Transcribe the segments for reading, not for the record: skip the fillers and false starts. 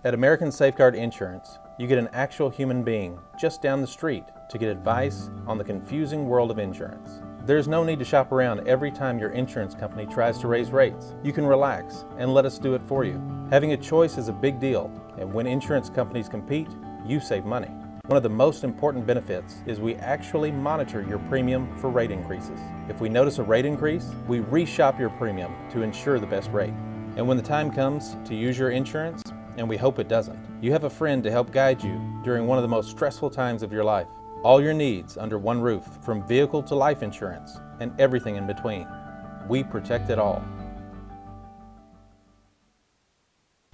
At American Safeguard Insurance, you get an actual human being just down the street to get advice on the confusing world of insurance. There's no need to shop around every time your insurance company tries to raise rates. You can relax and let us do it for you. Having a choice is a big deal, and when insurance companies compete, you save money. One of the most important benefits is we actually monitor your premium for rate increases. If we notice a rate increase, we reshop your premium to ensure the best rate. And when the time comes to use your insurance, and we hope it doesn't, you have a friend to help guide you during one of the most stressful times of your life. All your needs under one roof, from vehicle to life insurance, and everything in between. We protect it all.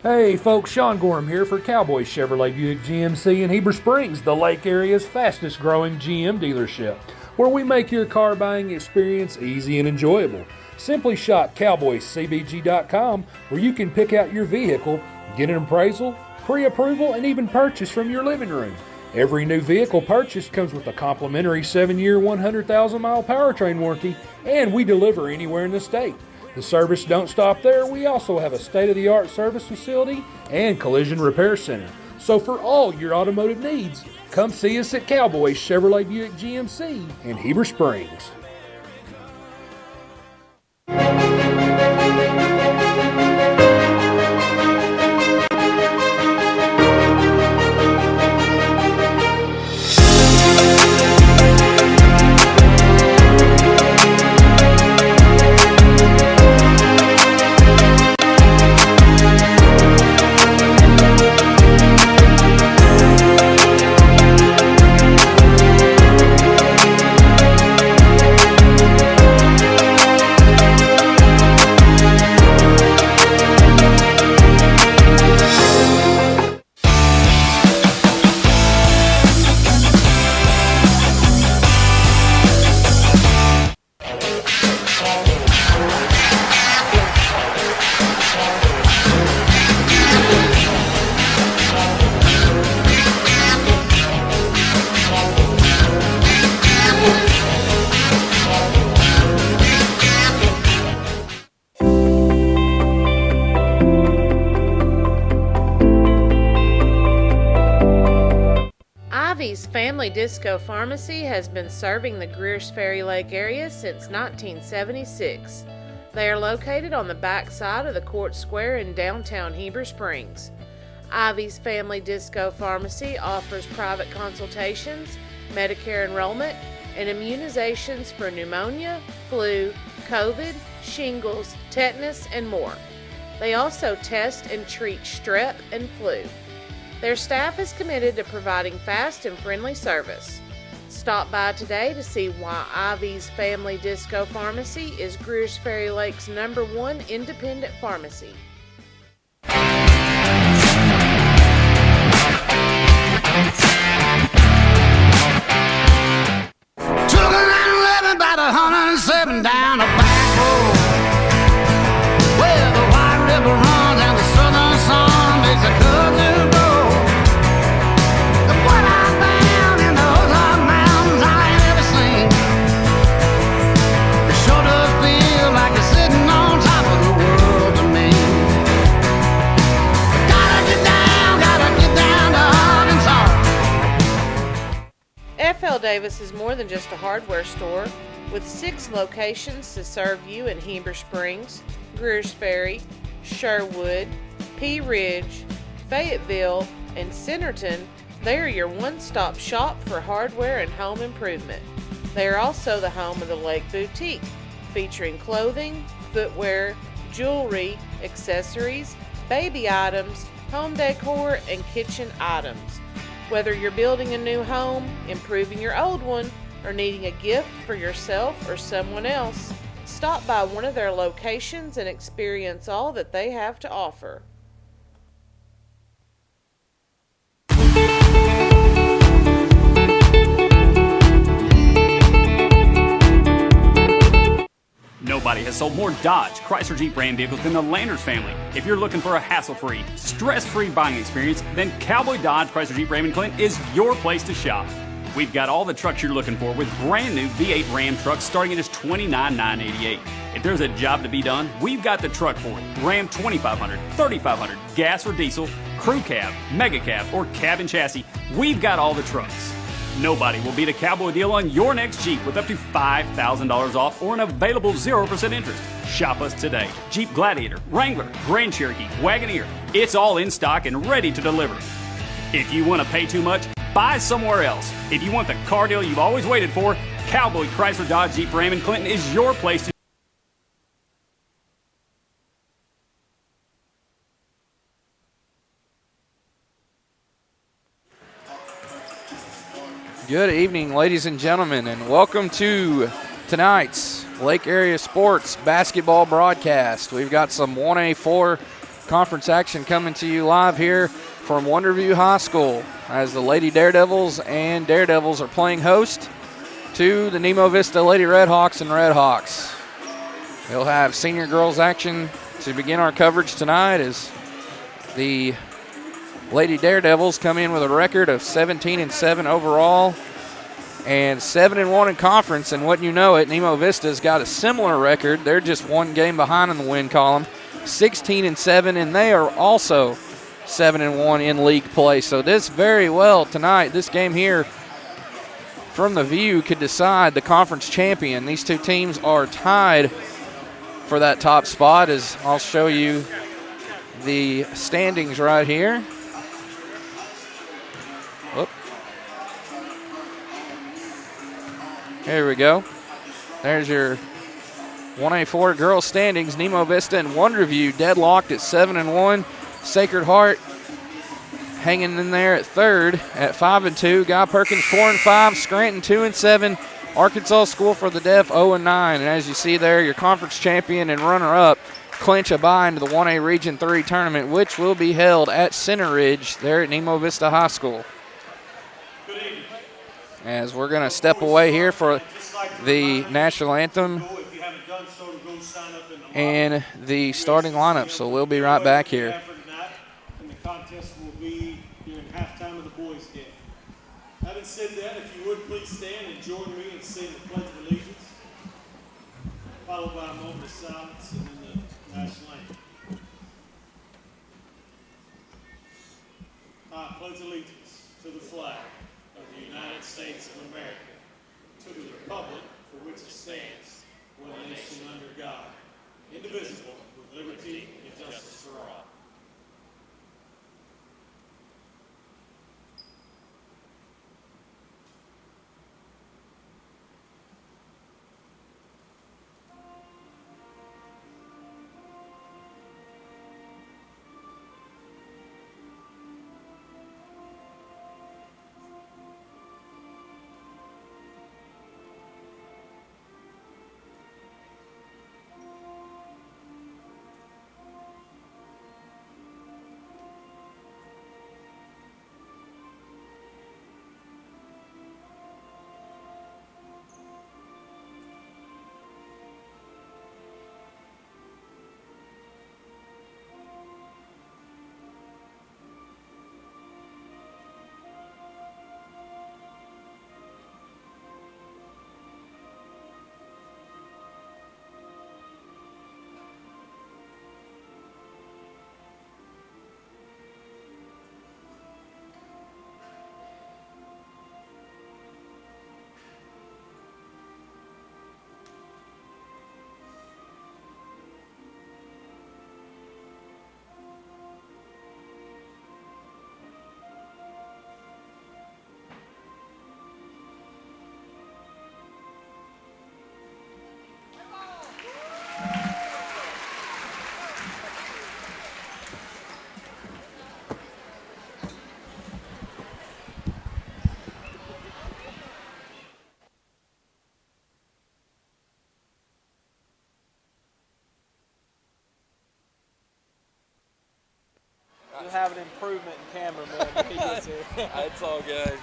Hey folks, Sean Gorham here for Cowboy Chevrolet Buick GMC in Heber Springs, the Lake Area's fastest growing GM dealership, where we make your car buying experience easy and enjoyable. Simply shop cowboycbg.com, where you can pick out your vehicle, get an appraisal, pre-approval, and even purchase from your living room. Every new vehicle purchased comes with a complimentary 7-year, 100,000-mile powertrain warranty, and we deliver anywhere in the state. The service don't stop there. We also have a state-of-the-art service facility and collision repair center. So for all your automotive needs, come see us at Cowboy Chevrolet Buick GMC in Heber Springs. Family Disco Pharmacy has been serving the Greer's Ferry Lake area since 1976. They are located on the back side of the Court Square in downtown Heber Springs. Ivy's Family Disco Pharmacy offers private consultations, Medicare enrollment, and immunizations for pneumonia, flu, COVID, shingles, tetanus, and more. They also test and treat strep and flu. Their staff is committed to providing fast and friendly service. Stop by today to see why Ivy's Family Disco Pharmacy is Greer's Ferry Lake's #1 independent pharmacy. Took a 911 about 107 down a back road, where the White River runs and the southern sun makes a cousin grow. What I found in those mountains I ain't ever seen. It sure does feel like you're sitting on top of the world to me. Gotta get down to Arkansas. F.L. Davis is more than just a hardware store, with 6 locations to serve you in Heber Springs, Greer's Ferry, Sherwood, Pea Ridge, Fayetteville, and Centerton. They are your one-stop shop for hardware and home improvement. They are also the home of the Lake Boutique, featuring clothing, footwear, jewelry, accessories, baby items, home decor, and kitchen items. Whether you're building a new home, improving your old one, or needing a gift for yourself or someone else, stop by one of their locations and experience all that they have to offer. Nobody has sold more Dodge, Chrysler Jeep Ram vehicles than the Landers family. If you're looking for a hassle-free, stress-free buying experience, then Cowboy Dodge, Chrysler Jeep Ram in Clinton is your place to shop. We've got all the trucks you're looking for with brand new V8 Ram trucks starting at just $29,988. If there's a job to be done, we've got the truck for it. Ram 2500, 3500, gas or diesel, crew cab, mega cab, or cabin chassis, we've got all the trucks. Nobody will beat a Cowboy deal on your next Jeep with up to $5,000 off or an available 0% interest. Shop us today. Jeep Gladiator, Wrangler, Grand Cherokee, Wagoneer. It's all in stock and ready to deliver. If you want to pay too much, buy somewhere else. If you want the car deal you've always waited for, Cowboy Chrysler Dodge Jeep Ram in Clinton is your place to. Good evening, ladies and gentlemen, and welcome to tonight's Lake Area Sports basketball broadcast. We've got some 1A4 conference action coming to you live here from Wonderview High School as the Lady Daredevils and Daredevils are playing host to the Nemo Vista Lady Redhawks and Redhawks. We'll have senior girls action to begin our coverage tonight as the Lady Daredevils come in with a record of 17-7 overall and 7-1 in conference. And wouldn't you know it, Nemo Vista's got a similar record. They're just one game behind in the win column, 16-7, and they are also 7-1 in league play. So this very well tonight, this game here from the View could decide the conference champion. These two teams are tied for that top spot, as I'll show you the standings right here. Whoop. Here we go. There's your 1A4 girls standings. Nemo Vista and Wonderview deadlocked at 7-1. Sacred Heart hanging in there at third at 5-2. Guy Perkins 4-5. Scranton 2-7. Arkansas School for the Deaf 0-9. And as you see there, your conference champion and runner-up clinch a bye into the 1A Region 3 tournament, which will be held at Center Ridge there at Nemo Vista High School. As we're going to step away here for the national anthem and the starting lineup. So we'll be right back here. And the contest will be during halftime of the boys' game. Having said that, if you would please stand and join me in saying the Pledge of Allegiance, followed by a moment of silence and then the national anthem. I pledge allegiance to the flag of the United States of America, to the republic for which it stands, one nation under God, indivisible, with liberty and justice for all. You'll have an improvement in cameraman when he gets here. It's all good.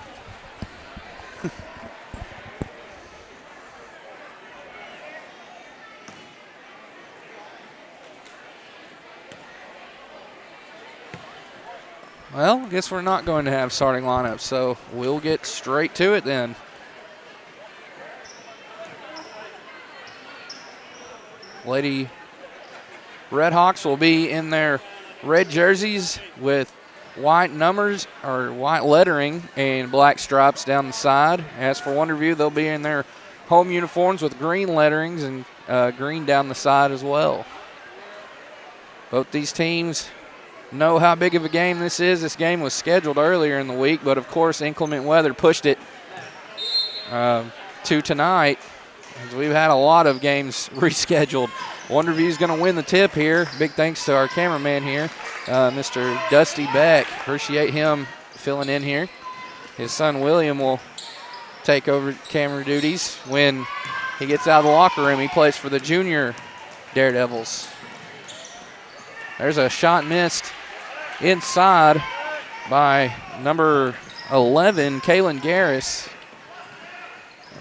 Well, I guess we're not going to have starting lineups, so we'll get straight to it then. Lady Redhawks will be in their red jerseys with white numbers or white lettering and black stripes down the side. As for Wonderview, they'll be in their home uniforms with green letterings and green down the side as well. Both these teams know how big of a game this is. This game was scheduled earlier in the week, but of course inclement weather pushed it to tonight. As we've had a lot of games rescheduled. Wonderview's going to win the tip here. Big thanks to our cameraman here, Mr. Dusty Beck. Appreciate him filling in here. His son William will take over camera duties when he gets out of the locker room. He plays for the junior Daredevils. There's a shot missed inside by number 11, Kaylin Garris.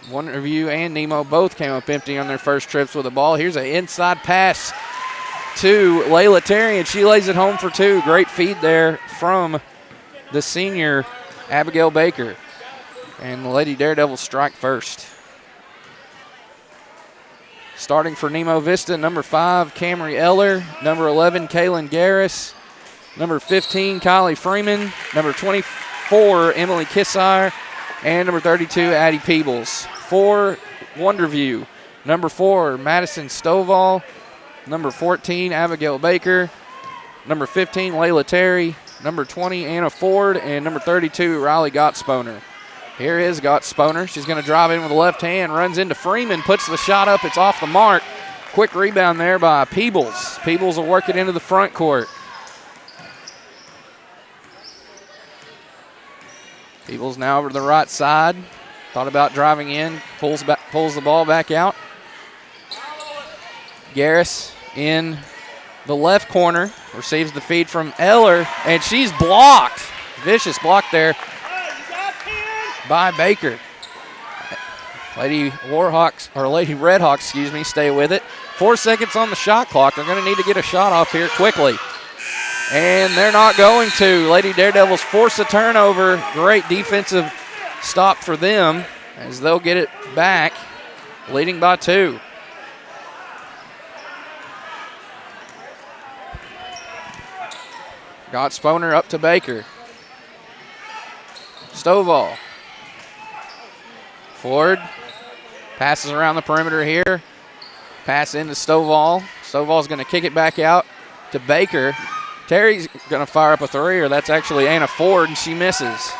Wonderview and Nemo both came up empty on their first trips with the ball. Here's an inside pass to Layla Terry, and she lays it home for two. Great feed there from the senior Abigail Baker. And the Lady Daredevils strike first. Starting for Nemo Vista, number 5, Camry Eller. Number 11, Kaylin Garris. Number 15, Kylie Freeman. Number 24, Emily Kissire. And number 32, Addie Peebles. For Wonderview, number 4, Madison Stovall. Number 14, Abigail Baker. Number 15, Layla Terry. Number 20, Anna Ford. And number 32, Riley Gottsponer. Here is Gottsponer. She's going to drive in with the left hand, runs into Freeman, puts the shot up. It's off the mark. Quick rebound there by Peebles. Peebles will work it into the front court. Peebles now over to the right side. Thought about driving in, pulls the ball back out. Garris in the left corner, receives the feed from Eller, and she's blocked. Vicious block there by Baker. Lady Redhawks, stay with it. 4 seconds on the shot clock. They're going to need to get a shot off here quickly. And they're not going to. Lady Daredevils force a turnover. Great defensive stop for them as they'll get it back, leading by 2. Gottsponer up to Baker. Stovall. Ford passes around the perimeter here. Pass into Stovall. Stovall's going to kick it back out to Baker. Terry's going to fire up a three, or that's actually Anna Ford, and she misses.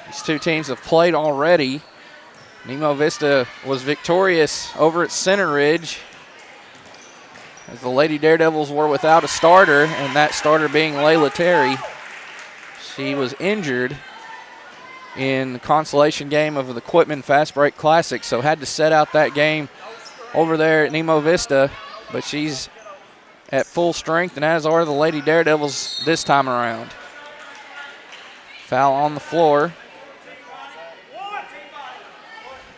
These two teams have played already. Nemo Vista was victorious over at Center Ridge as the Lady Daredevils were without a starter, and that starter being Layla Terry. She was injured in the consolation game of the Quitman Fast Break Classic, so had to set out that game over there at Nemo Vista, but she's at full strength, and as are the Lady Daredevils this time around. Foul on the floor.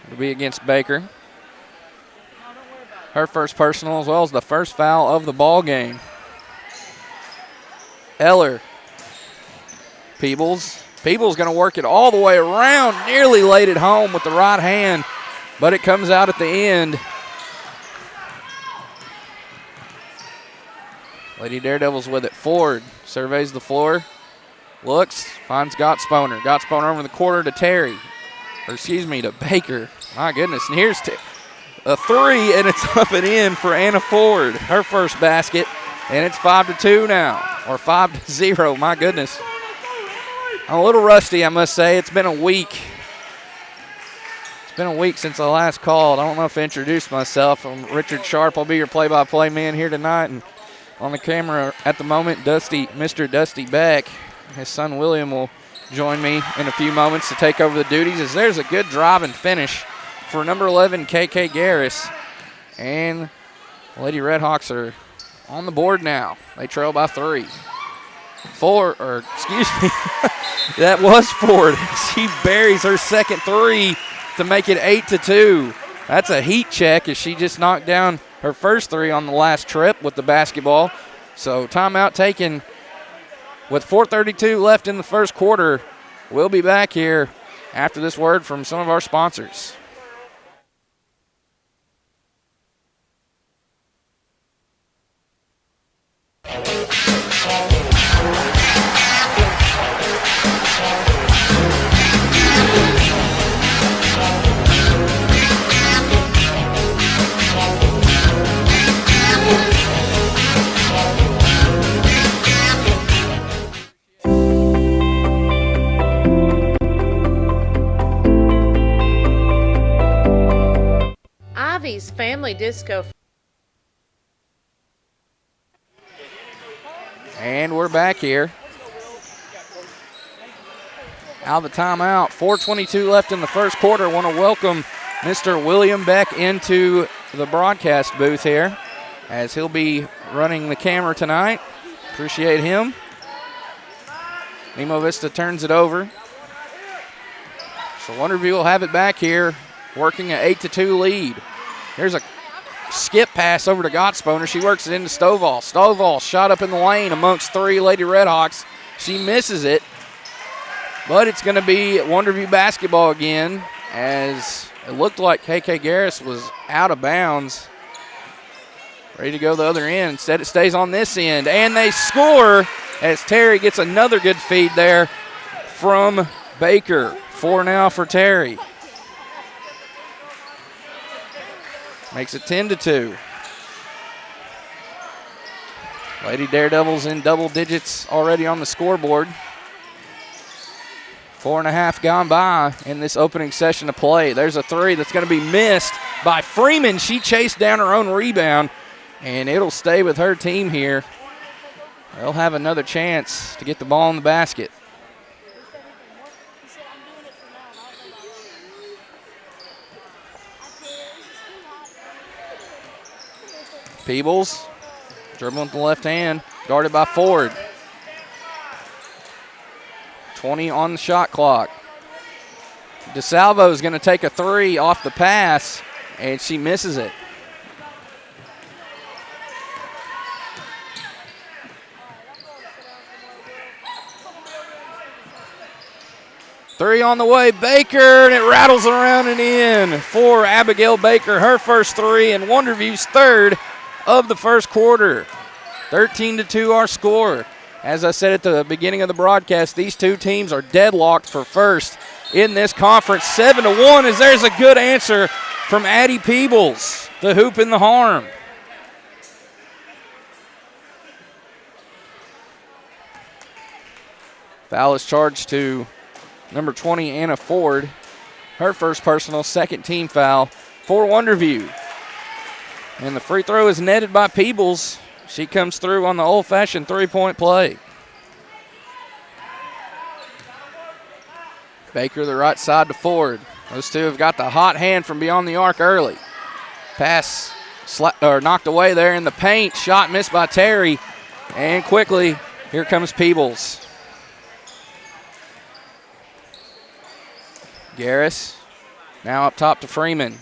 It'll be against Baker. Her first personal as well as the first foul of the ball game. Eller. Peebles going to work it all the way around. Nearly laid it home with the right hand, but it comes out at the end. Lady Daredevils with it. Ford surveys the floor. Looks, finds Gottsponer. Gottsponer over the corner to Terry. To Baker. My goodness. And here's a three, and it's up and in for Anna Ford. Her first basket, and it's 5-2 now, or 5-0. My goodness. I'm a little rusty, I must say. It's been a week. It's been a week since I last called. I don't know if I introduced myself. I'm Richard Sharp. I'll be your play-by-play man here tonight. And on the camera at the moment, Mr. Dusty Beck. His son William will join me in a few moments to take over the duties, as there's a good drive and finish for number 11, KK Garris. And Lady Redhawks are on the board now. They trail by 3. That was Ford. She buries her second three to make it 8-2. That's a heat check, as she just knocked down her first three on the last trip with the basketball. So timeout taken with 4:32 left in the first quarter. We'll be back here after this word from some of our sponsors. Family Disco. And we're back here. Out of the timeout, 4:22 left in the first quarter. I want to welcome Mr. William Beck into the broadcast booth here, as he'll be running the camera tonight. Appreciate him. Nemo Vista turns it over. So Wonderview will have it back here, working an 8-2 lead. Here's a skip pass over to Gottsponer. She works it into Stovall. Stovall shot up in the lane amongst three Lady Redhawks. She misses it, but it's going to be Wonderview basketball again, as it looked like KK Garris was out of bounds, ready to go the other end. Instead, it stays on this end, and they score as Terry gets another good feed there from Baker. 4 now for Terry. Makes it 10-2. Lady Daredevils in double digits already on the scoreboard. 4.5 gone by in this opening session of play. There's a three that's going to be missed by Freeman. She chased down her own rebound, and it'll stay with her team here. They'll have another chance to get the ball in the basket. Peebles dribbling with the left hand, guarded by Ford. 20 on the shot clock. DeSalvo is going to take a three off the pass, and she misses it. Three on the way, Baker, and it rattles around and in for Abigail Baker, her first three, and Wonderview's third of the first quarter. 13-2 our score. As I said at the beginning of the broadcast, these two teams are deadlocked for first in this conference. 7-1, as there's a good answer from Addie Peebles, the hoop in the harm. Foul is charged to number 20, Anna Ford. Her first personal, second team foul for Wonderview. And the free throw is netted by Peebles. She comes through on the old-fashioned three-point play. Baker the right side to Ford. Those two have got the hot hand from beyond the arc early. Pass knocked away there in the paint. Shot missed by Terry. And quickly, here comes Peebles. Garris now up top to Freeman.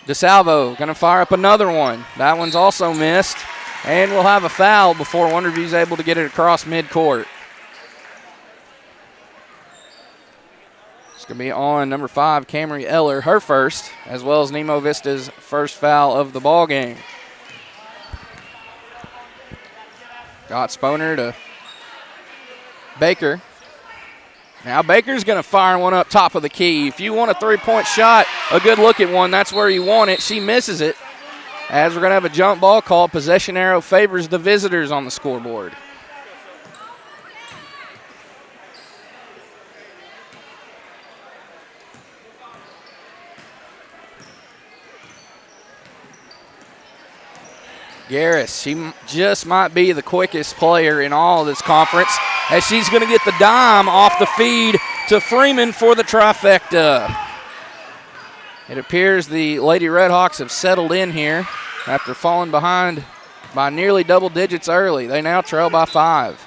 DeSalvo going to fire up another one. That one's also missed. And we'll have a foul before Wonderview's able to get it across midcourt. It's going to be on number 5, Camry Eller, her first, as well as Nemo Vista's first foul of the ball game. Got Sponer to Baker. Now Baker's going to fire one up top of the key. If you want a three-point shot, a good look at one, that's where you want it. She misses it, as we're going to have a jump ball call. Possession arrow favors the visitors on the scoreboard. Garris, she just might be the quickest player in all of this conference, as she's going to get the dime off the feed to Freeman for the trifecta. It appears the Lady Redhawks have settled in here after falling behind by nearly double digits early. They now trail by 5.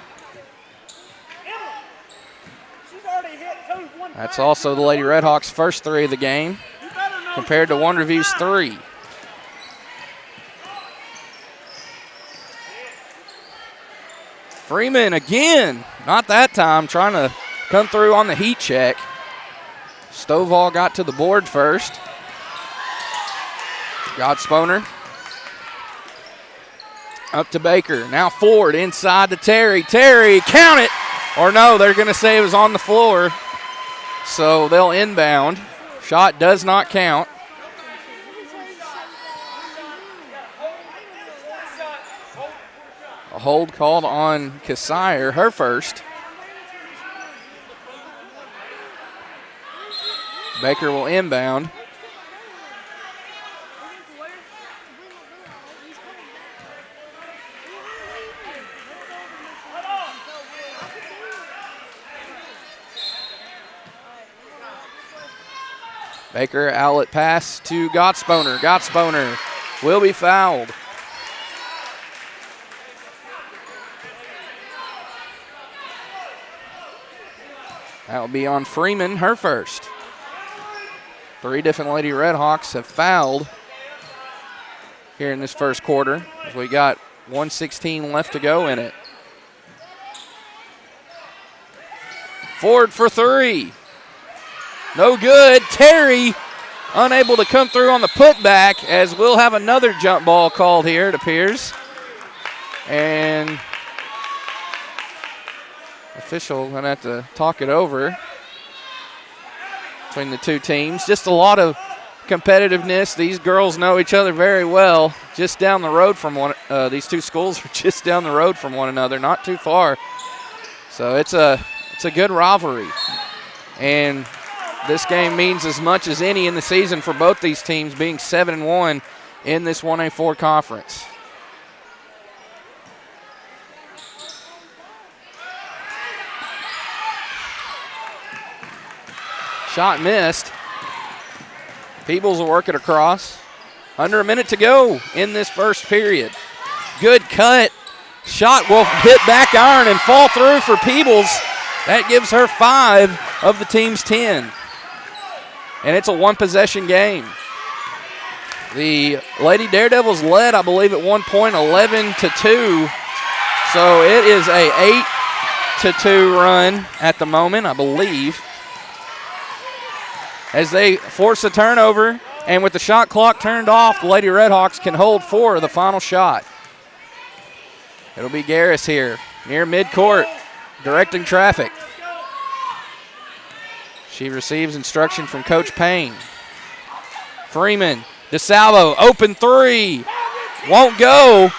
That's also the Lady Redhawks' first three of the game, compared to Wonderview's 3. Freeman again, not that time, trying to come through on the heat check. Stovall got to the board first. Sponer up to Baker. Now Ford inside to Terry. Terry, count it! Or no, they're going to say it was on the floor. So they'll inbound. Shot does not count. A hold called on Cassier, her first. Baker will inbound. Baker outlet pass to Gottsboner. Gottsboner will be fouled. That will be on Freeman, her first. 3 different Lady Redhawks have fouled here in this first quarter, as we got 1:16 left to go in it. Ford for 3. No good. Terry unable to come through on the putback, as we'll have another jump ball called here, it appears. And official going to have to talk it over between the two teams. Just a lot of competitiveness. These girls know each other very well. Just down the road from one. These two schools are just down the road from one another, not too far. So it's a good rivalry. And this game means as much as any in the season for both these teams, being 7-1 in this 1A4 conference. Shot missed. Peebles will work it across. Under a minute to go in this first period. Good cut. Shot will hit back iron and fall through for Peebles. That gives her 5 of the team's 10. And it's a one-possession game. The Lady Daredevils led, I believe, at one point 11-2. So it is a 8-2 run at the moment, I believe. As they force a turnover, and with the shot clock turned off, the Lady Redhawks can hold for the final shot. It'll be Garris here, near midcourt, directing traffic. She receives instruction from Coach Payne. Freeman, DeSalvo, open 3. Won't go.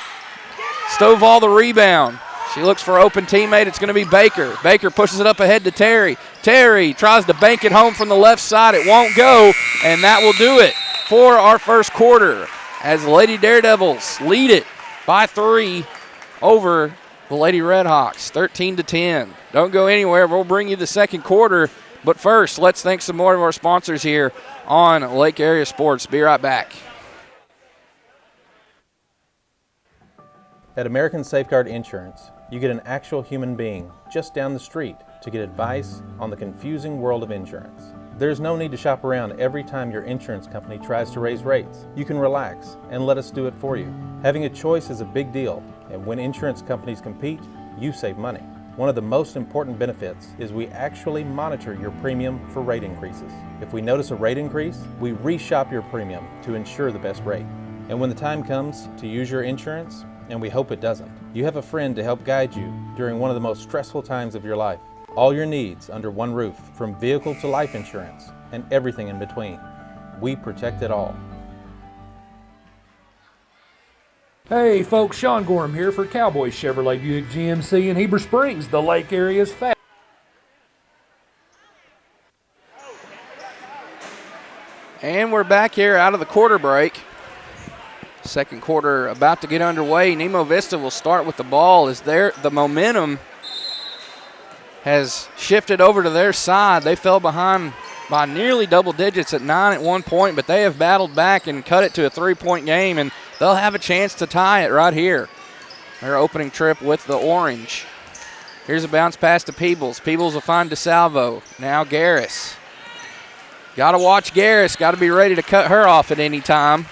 Stovall the rebound. She looks for open teammate. It's going to be Baker. Baker pushes it up ahead to Terry. Terry tries to bank it home from the left side. It won't go, and that will do it for our first quarter as the Lady Daredevils lead it by 3 over the Lady Redhawks, 13-10. Don't go anywhere. We'll bring you the second quarter. But first, let's thank some more of our sponsors here on Lake Area Sports. Be right back. At American Safeguard Insurance, you get an actual human being just down the street to get advice on the confusing world of insurance. There's no need to shop around every time your insurance company tries to raise rates. You can relax and let us do it for you. Having a choice is a big deal, and when insurance companies compete, you save money. One of the most important benefits is we actually monitor your premium for rate increases. If we notice a rate increase, we reshop your premium to ensure the best rate. And when the time comes to use your insurance, and we hope it doesn't, you have a friend to help guide you during one of the most stressful times of your life. All your needs under one roof, from vehicle to life insurance, and everything in between. We protect it all. Hey folks, Sean Gorham here for Cowboy Chevrolet Buick GMC in Heber Springs, the Lake Area's fast. And we're back here out of the quarter break. Second quarter about to get underway. Nemo Vista will start with the ball as the momentum has shifted over to their side. They fell behind by nearly double digits at 9 at one point, but they have battled back and cut it to a 3-point game, and they'll have a chance to tie it right here. Their opening trip with the orange. Here's a bounce pass to Peebles. Peebles will find DeSalvo. Now Garris. Got to watch Garris. Got to be ready to cut her off at any time,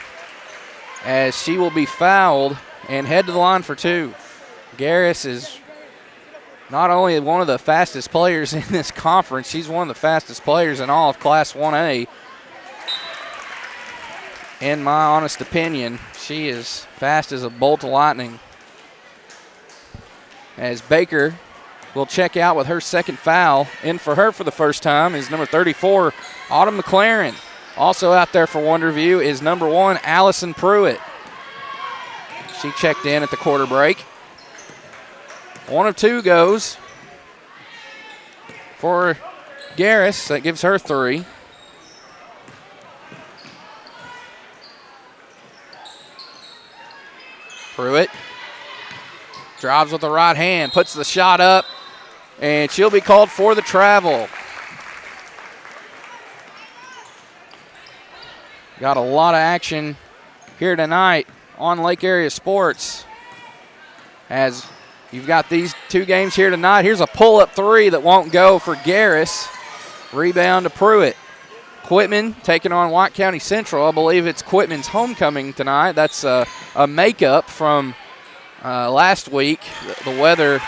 as she will be fouled and head to the line for 2. Garris is not only one of the fastest players in this conference, she's one of the fastest players in all of Class 1A. In my honest opinion, she is fast as a bolt of lightning. As Baker will check out with her second foul. In for her for the first time is number 34, Autumn McLaren. Also out there for Wonderview is number 1, Allison Pruitt. She checked in at the quarter break. 1 of 2 goes for Garris. That gives her 3. Pruitt drives with the right hand, puts the shot up, and she'll be called for the travel. Got a lot of action here tonight on Lake Area Sports. As you've got these two games here tonight. Here's a pull-up three that won't go for Garris. Rebound to Pruitt. Quitman taking on White County Central. I believe it's Quitman's homecoming tonight. That's a makeup from last week. The weather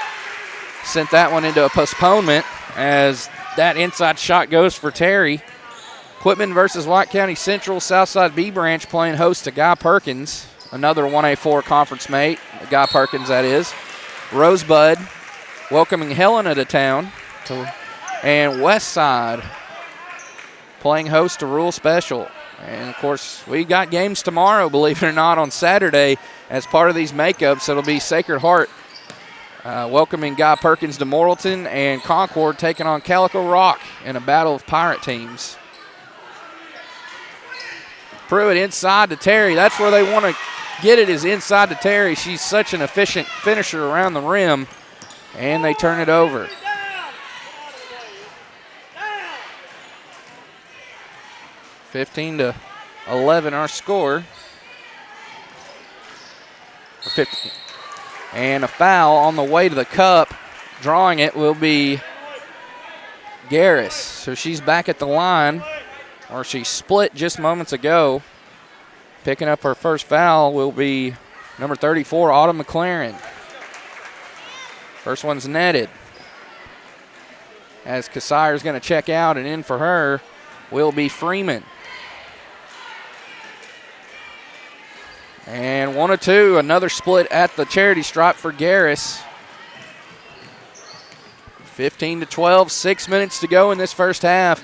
sent that one into a postponement as that inside shot goes for Terry. Quitman versus White County Central. Southside B Branch playing host to Guy Perkins, another 1A4 conference mate. Guy Perkins, that is. Rosebud welcoming Helena to town. And Westside playing host to Rural Special. And, of course, we got games tomorrow, believe it or not, on Saturday as part of these makeups. It'll be Sacred Heart welcoming Guy Perkins to Morrilton, and Concord taking on Calico Rock in a battle of pirate teams. Pruitt inside to Terry. That's where they want to get it, is inside to Terry. She's such an efficient finisher around the rim, and they turn it over. – 15-11 our score. 15. And a foul on the way to the cup. Drawing it will be Garris. So she's back at the line, or she split just moments ago. Picking up her first foul will be number 34, Autumn McLaren. First one's netted. As Cassire's going to check out, and in for her will be Freeman. And 1 of 2, another split at the charity stripe for Garris. 15-12, 6 minutes to go in this first half.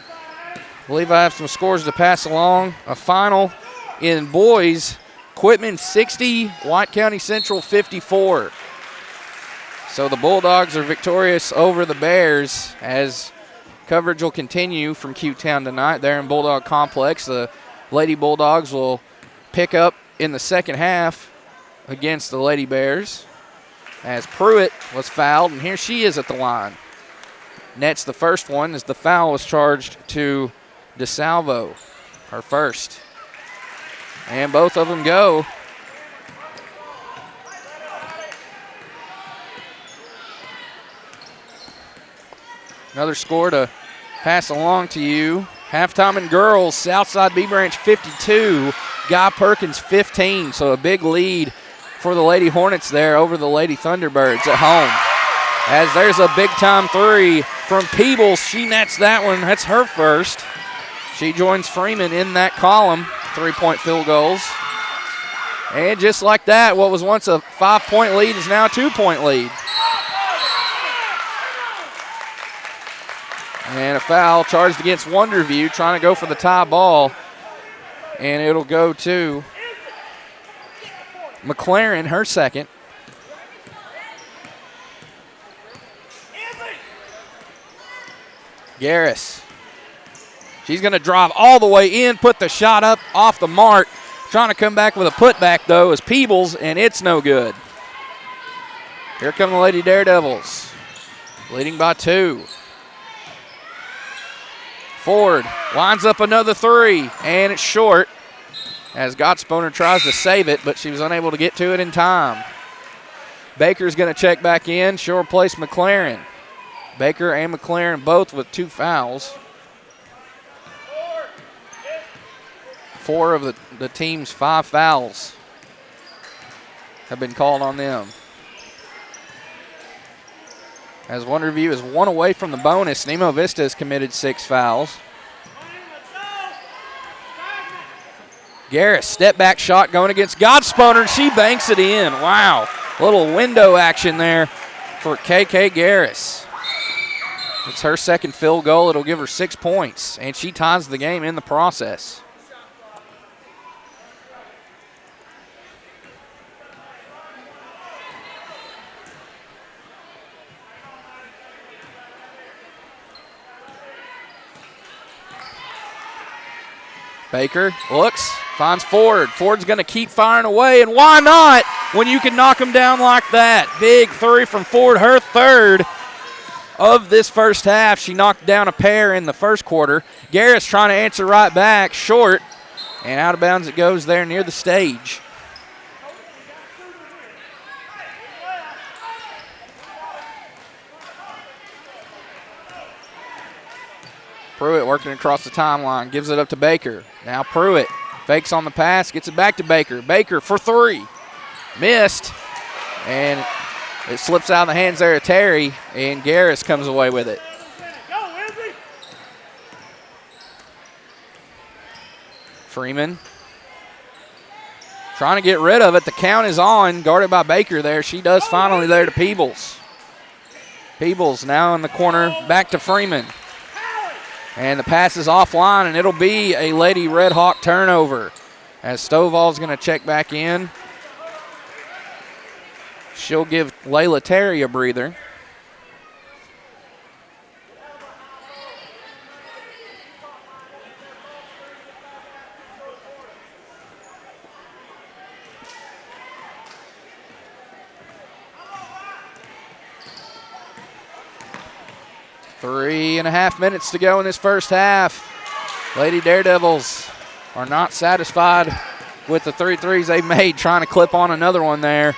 I believe I have some scores to pass along. A final in boys, Quitman 60, White County Central 54. So the Bulldogs are victorious over the Bears as coverage will continue from Q-Town tonight there in Bulldog Complex. The Lady Bulldogs will pick up in the second half against the Lady Bears as Pruitt was fouled, and here she is at the line. Nets the first one as the foul was charged to DeSalvo, her first. And both of them go. Another score to pass along to you. Halftime in girls, Southside B Branch 52, Guy Perkins 15. So a big lead for the Lady Hornets there over the Lady Thunderbirds at home. As there's a big-time three from Peebles. She nets that one. That's her first. She joins Freeman in that column, three-point field goals. And just like that, what was once a 5-point lead is now a 2-point lead. And a foul charged against Wonderview, trying to go for the tie ball. And it'll go to McLaren, her second. Garris. She's going to drive all the way in, put the shot up off the mark. Trying to come back with a putback, though, is Peebles, and it's no good. Here come the Lady Daredevils, leading by 2. Ford lines up another three, and it's short as Gottsponer tries to save it, but she was unable to get to it in time. Baker's going to check back in. She'll replace McLaren. Baker and McLaren both with 2 fouls. 4 of the team's 5 fouls have been called on them. As Wonderview is 1 away from the bonus, Nemo Vista has committed 6 fouls. Garris, step back shot going against Gottsponer, and she banks it in. Wow, a little window action there for KK Garris. It's her second field goal. It'll give her 6 points, and she ties the game in the process. Baker looks, finds Ford. Ford's going to keep firing away, and why not when you can knock him down like that? Big three from Ford, her third of this first half. She knocked down a pair in the first quarter. Garris trying to answer right back, short, And out of bounds it goes there near the stage. Pruitt working across the timeline, gives it up to Baker. Now Pruitt fakes on the pass, gets it back to Baker. Baker for three. Missed. And it slips out of the hands there of Terry, and Garris comes away with it. Freeman trying to get rid of it. The count is on, guarded by Baker there. She does finally there to Peebles. Peebles now in the corner, back to Freeman. And the pass is offline, and it'll be a Lady Red Hawk turnover as Stovall's going to check back in. She'll give Layla Terry a breather. Three and a half minutes to go in this first half. Lady Daredevils are not satisfied with the 3 threes they've made, trying to clip on another one there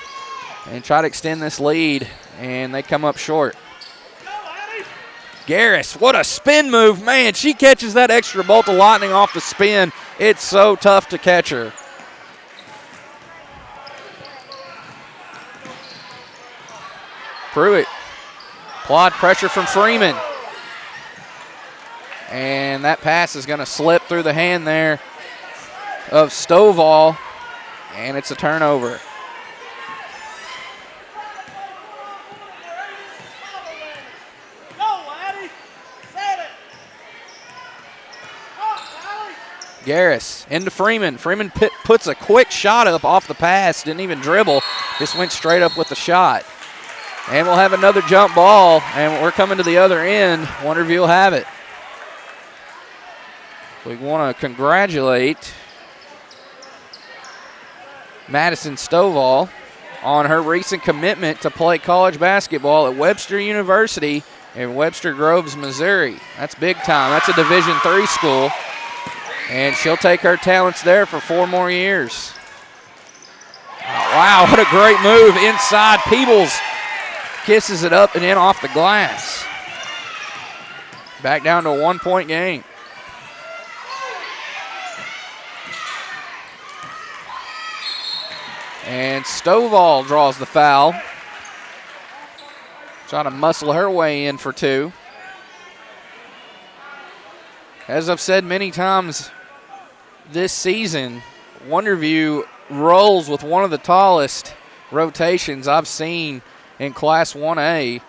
and try to extend this lead, and they come up short. Garris, what a spin move. Man, she catches that extra bolt of lightning off the spin. It's so tough to catch her. Pruitt, applied pressure from Freeman. And that pass is going to slip through the hand there of Stovall, and it's a turnover. Garris into Freeman. Freeman puts a quick shot up off the pass, didn't even dribble, just went straight up with the shot. And we'll have another jump ball, and we're coming to the other end. Wonderview will have it. We want to congratulate Madison Stovall on her recent commitment to play college basketball at Webster University in Webster Groves, Missouri. That's big time. That's a Division III school, and she'll take her talents there for 4 more years. Wow, what a great move inside. Peebles kisses it up and in off the glass. Back down to a 1-point game. And Stovall draws the foul. Trying to muscle her way in for 2. As I've said many times this season, Wonderview rolls with one of the tallest rotations I've seen in Class 1A.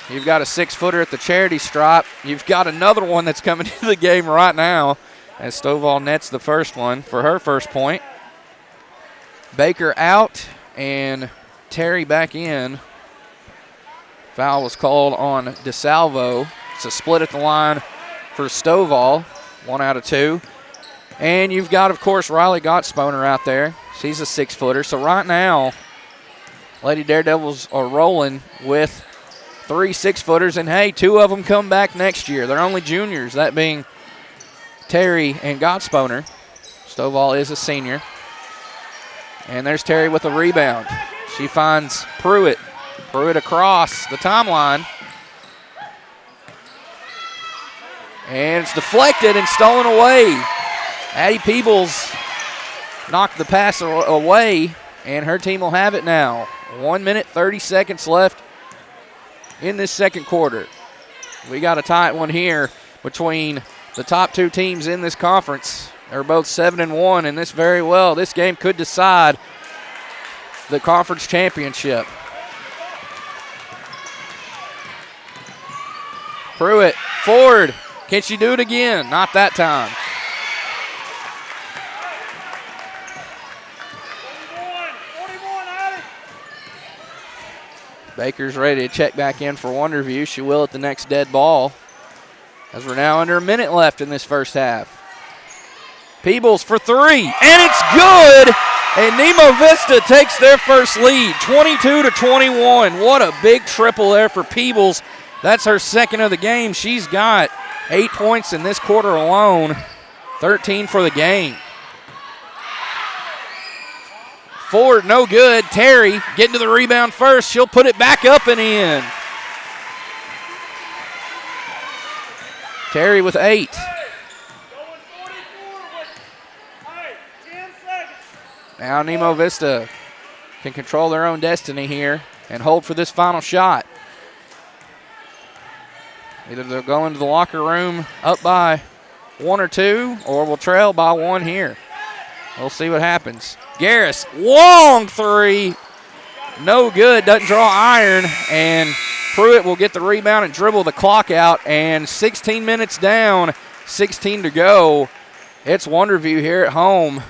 You've got a 6-footer at the charity stripe. You've got another one that's coming into the game right now as Stovall nets the first one for her first point. Baker out and Terry back in. Foul was called on DeSalvo. It's a split at the line for Stovall, 1 out of 2. And you've got, of course, Riley Gottsponer out there. She's a 6-footer. So right now, Lady Daredevils are rolling with 3 6-footers. And, hey, 2 of them come back next year. They're only juniors, that being Terry and Gottsponer. Stovall is a senior. And there's Terry with a rebound. She finds Pruitt. Pruitt across the timeline. And it's deflected and stolen away. Addie Peebles knocked the pass away, and her team will have it now. 1 minute, 30 seconds left in this second quarter. We got a tight one here between the top 2 teams in this conference. They're both 7-1, and this game could decide the conference championship. Pruitt forward. Can she do it again? Not that time. Baker's ready to check back in for Wonderview. She will at the next dead ball, as we're now under a minute left in this first half. Peebles for 3, and it's good! And Nemo Vista takes their first lead, 22-21. What a big triple there for Peebles. That's her second of the game. She's got 8 points in this quarter alone, 13 for the game. Forward, no good. Terry getting to the rebound first. She'll put it back up and in. Terry with 8. Now Nemo Vista can control their own destiny here and hold for this final shot. Either they'll go into the locker room up by 1 or 2, or we'll trail by 1 here. We'll see what happens. Garris, long 3. No good, doesn't draw iron, and Pruitt will get the rebound and dribble the clock out, and 16 minutes down, 16 to go. It's Wonderview here at home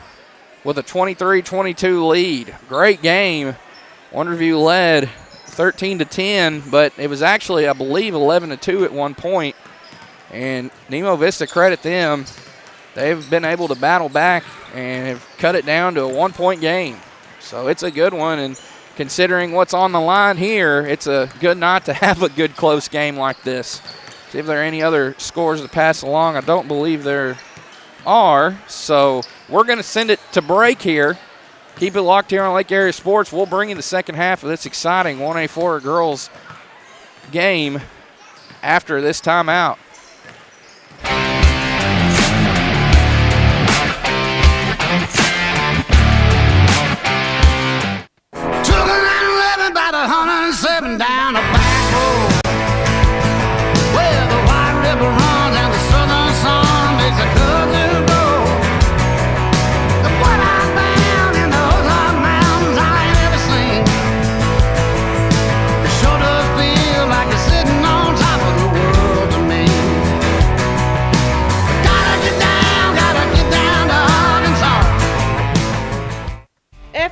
with a 23-22 lead. Great game. Wonderview led 13-10, but it was actually, I believe, 11-2 at one point. And Nemo Vista, credit them. They've been able to battle back and have cut it down to a 1-point game. So it's a good one, and considering what's on the line here, it's a good night to have a good close game like this. See if there are any other scores to pass along. I don't believe there are. So we're going to send it to break here. Keep it locked here on Lake Area Sports. We'll bring you the second half of this exciting 1A4 girls game after this timeout. Took a 911 about 107 down a back road where the White River runs and the Southern Sun makes a cousin road. What I found in those hot mountains I ain't ever seen. It sure does feel like you're sitting on top of the world to me. Gotta get down to hard and soft.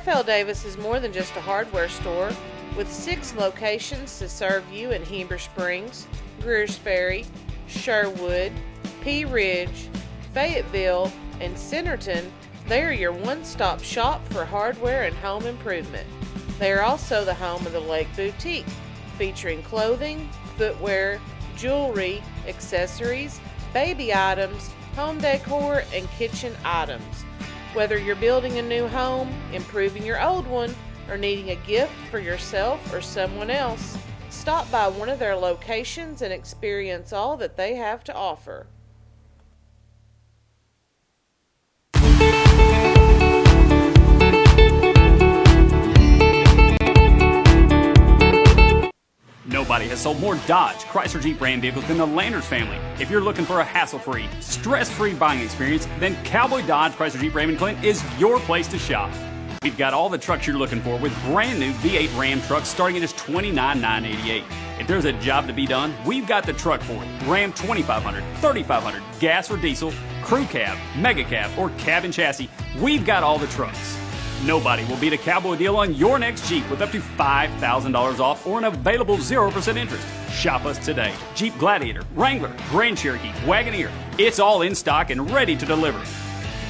FL Davis is more than just a hardware store, with 6 locations to serve you in Heber Springs, Greers Ferry, Sherwood, Pea Ridge, Fayetteville, and Centerton. They are your one-stop shop for hardware and home improvement. They are also the home of the Lake Boutique, featuring clothing, footwear, jewelry, accessories, baby items, home decor, and kitchen items. Whether you're building a new home, improving your old one, or needing a gift for yourself or someone else, stop by one of their locations and experience all that they have to offer. Nobody has sold more Dodge, Chrysler Jeep Ram vehicles than the Landers family. If you're looking for a hassle-free, stress-free buying experience, then Cowboy Dodge, Chrysler Jeep Ram & Clinton is your place to shop. We've got all the trucks you're looking for with brand new V8 Ram trucks starting at just $29,988. If there's a job to be done, we've got the truck for it. Ram 2500, 3500, gas or diesel, crew cab, mega cab, or cabin chassis, we've got all the trucks. Nobody will beat a Cowboy deal on your next Jeep with up to $5,000 off or an available 0% interest. Shop us today. Jeep Gladiator, Wrangler, Grand Cherokee, Wagoneer. It's all in stock and ready to deliver.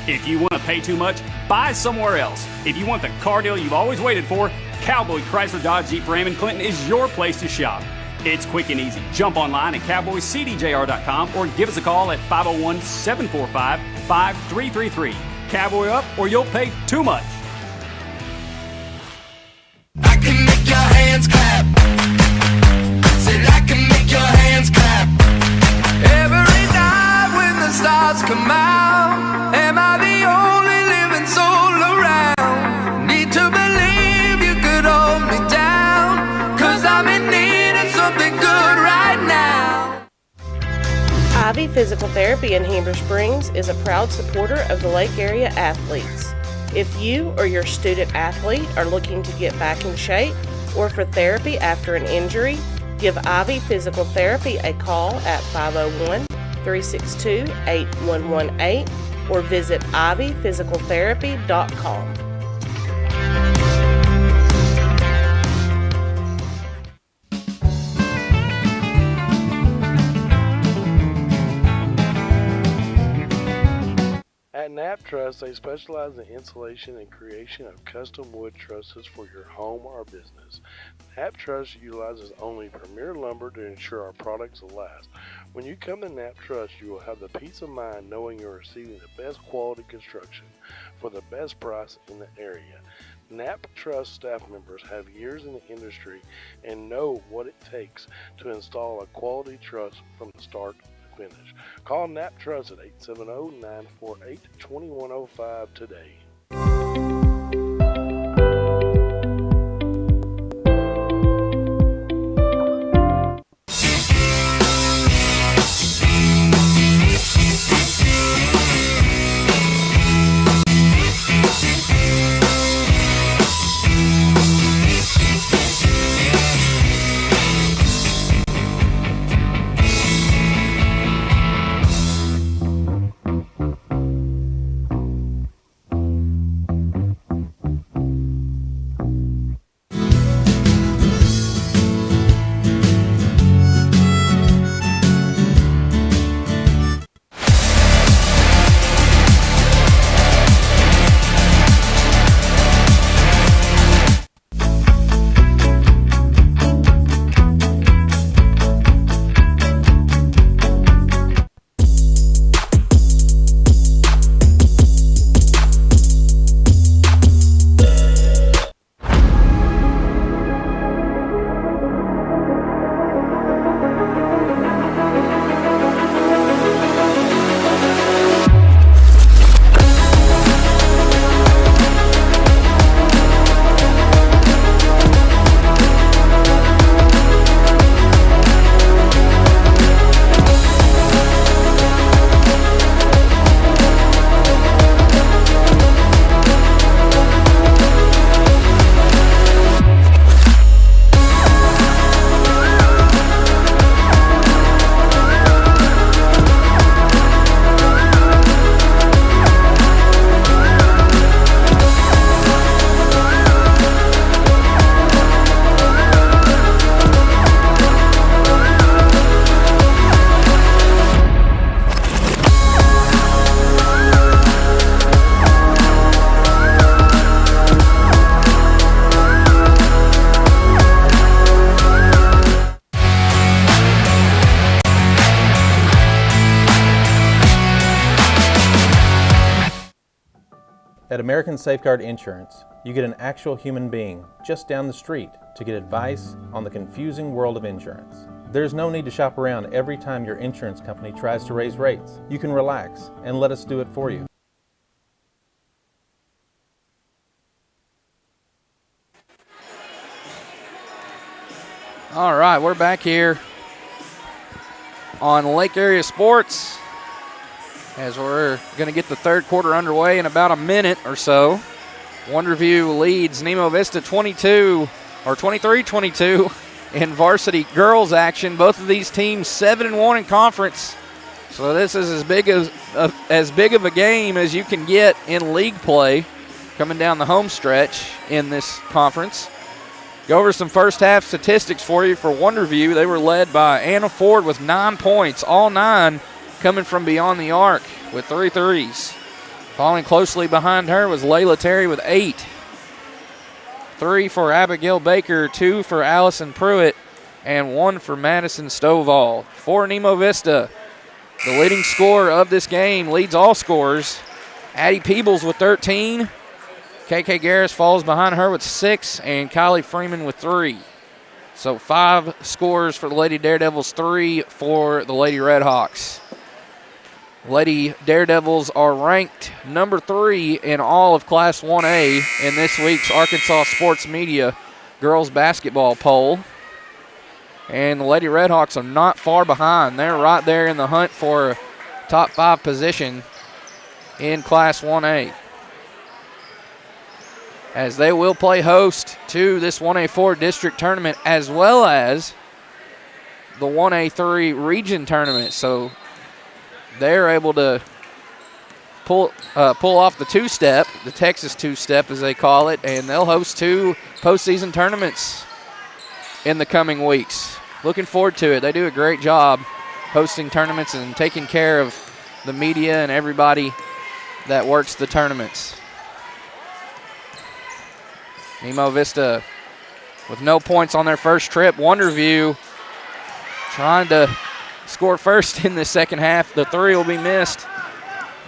If you want to pay too much, buy somewhere else. If you want the car deal you've always waited for, Cowboy Chrysler Dodge Jeep Ram & Clinton is your place to shop. It's quick and easy. Jump online at cowboycdjr.com or give us a call at 501-745-5333. Cowboy up or you'll pay too much. I can make your hands clap. Said I can make your hands clap. Every night when the stars come out, am I the only living soul around? Need to believe you could hold me down, 'cause I'm in need of something good right now. Ivy Physical Therapy in Heber Springs is a proud supporter of the Lake Area athletes. If you or your student athlete are looking to get back in shape or for therapy after an injury, give Ivy Physical Therapy a call at 501-362-8118 or visit ivyphysicaltherapy.com. At Knapp Truss, they specialize in installation and creation of custom wood trusses for your home or business. Knapp Truss utilizes only premier lumber to ensure our products will last. When you come to Knapp Truss, you will have the peace of mind knowing you're receiving the best quality construction for the best price in the area. Knapp Trust staff members have years in the industry and know what it takes to install a quality truss from the start to finish. Call Knapp Trust at 870-948-2105 today. At American Safeguard Insurance, you get an actual human being just down the street to get advice on the confusing world of insurance. There's no need to shop around every time your insurance company tries to raise rates. You can relax and let us do it for you. All right, we're back here on Lake Area Sports as we're going to get the third quarter underway in about a minute or so. Wonderview leads Nemo Vista 23-22 in varsity girls action. Both of these teams 7-1 in conference. So this is as big of a game as you can get in league play coming down the home stretch in this conference. Go over some first half statistics for you for Wonderview. They were led by Anna Ford with 9 points, all 9 coming from beyond the arc with 3 threes. Following closely behind her was Layla Terry with 8. 3 for Abigail Baker, 2 for Allison Pruitt, and 1 for Madison Stovall. For Nemo Vista, the leading scorer of this game, leads all scorers, Addie Peebles with 13. KK Garris falls behind her with 6, and Kylie Freeman with 3. So 5 scores for the Lady Daredevils, 3 for the Lady Redhawks. Lady Daredevils are ranked number 3 in all of Class 1A in this week's Arkansas Sports Media Girls Basketball Poll. And the Lady Redhawks are not far behind. They're right there in the hunt for a top 5 position in Class 1A, as they will play host to this 1A4 district tournament as well as the 1A3 region tournament. So they're able to pull off the two-step, the Texas two-step as they call it, and they'll host 2 postseason tournaments in the coming weeks. Looking forward to it. They do a great job hosting tournaments and taking care of the media and everybody that works the tournaments. Nemo Vista with no points on their first trip. Wonderview trying to score first in the second half. The 3 will be missed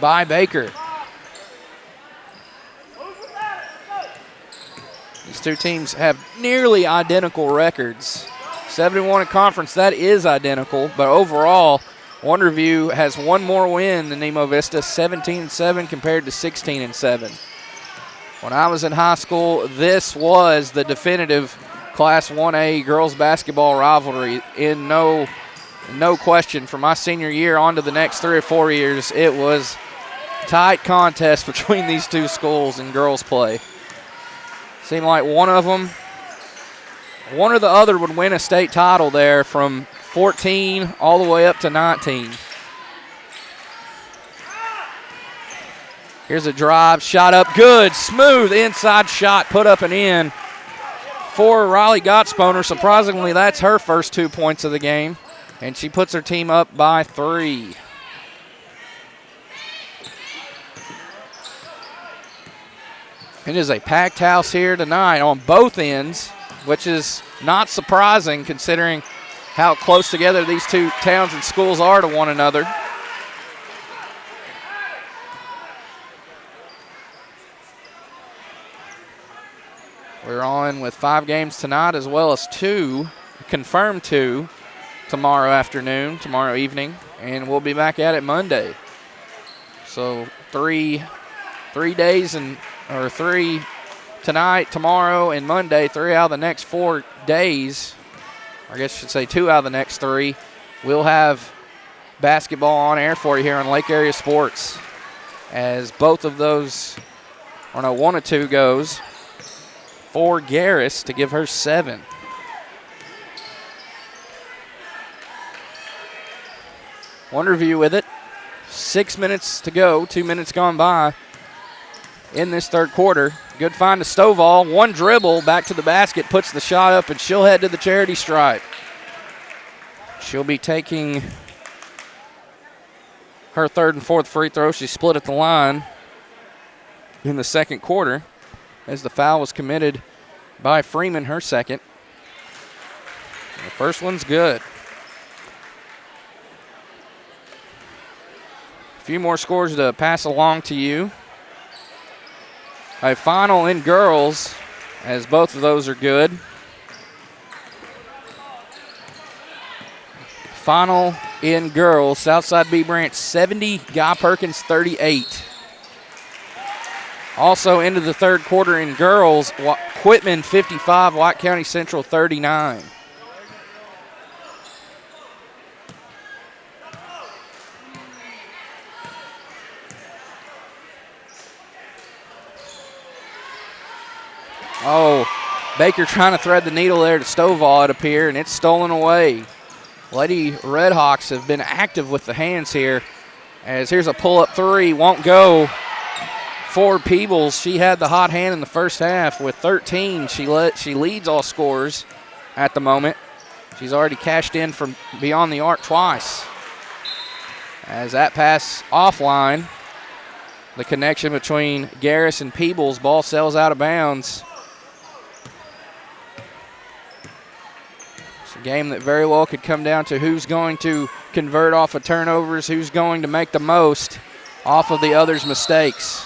by Baker. These two teams have nearly identical records. 71 in conference, that is identical, but overall, Wonderview has one more win than Nemo Vista, 17-7 compared to 16-7. When I was in high school, this was the definitive Class 1A girls basketball rivalry in no question. From my senior year on to the next 3 or 4 years, it was tight contest between these two schools in girls play. Seemed like one or the other would win a state title there from 14 all the way up to 19. Here's a drive, shot up, good, smooth inside shot, put up and in for Riley Gottsponer. Surprisingly, that's her first 2 points of the game, and she puts her team up by 3. It is a packed house here tonight on both ends, which is not surprising considering how close together these two towns and schools are to one another. We're on with 5 games tonight as well as 2, confirmed 2, tomorrow evening, and we'll be back at it Monday. So 3 days or 3 tonight, tomorrow, and Monday, 3 out of the next 4 days. I guess I should say 2 out of the next 3. We'll have basketball on air for you here on Lake Area Sports as both of those, or no, 1 of 2 goes for Garris to give her 7. Wonderview with it. 6 minutes to go, 2 minutes gone by in this third quarter. Good find to Stovall. One dribble back to the basket, puts the shot up, and she'll head to the charity stripe. She'll be taking her 3rd and 4th free throw. She split at the line in the second quarter as the foul was committed by Freeman, her second. The first one's good. A few more scores to pass along to you. A final in girls, as both of those are good. Final in girls, Southside B Branch 70, Guy Perkins 38. Also into the third quarter in girls, Quitman 55, White County Central 39. Oh, Baker trying to thread the needle there to Stovall, it appeared, and it's stolen away. Lady Redhawks have been active with the hands here, as here's a pull-up 3, won't go for Peebles. She had the hot hand in the first half with 13. She leads all scorers at the moment. She's already cashed in from beyond the arc twice. As that pass offline, the connection between Garris and Peebles, ball sails out of bounds. Game that very well could come down to who's going to convert off of turnovers, who's going to make the most off of the other's mistakes.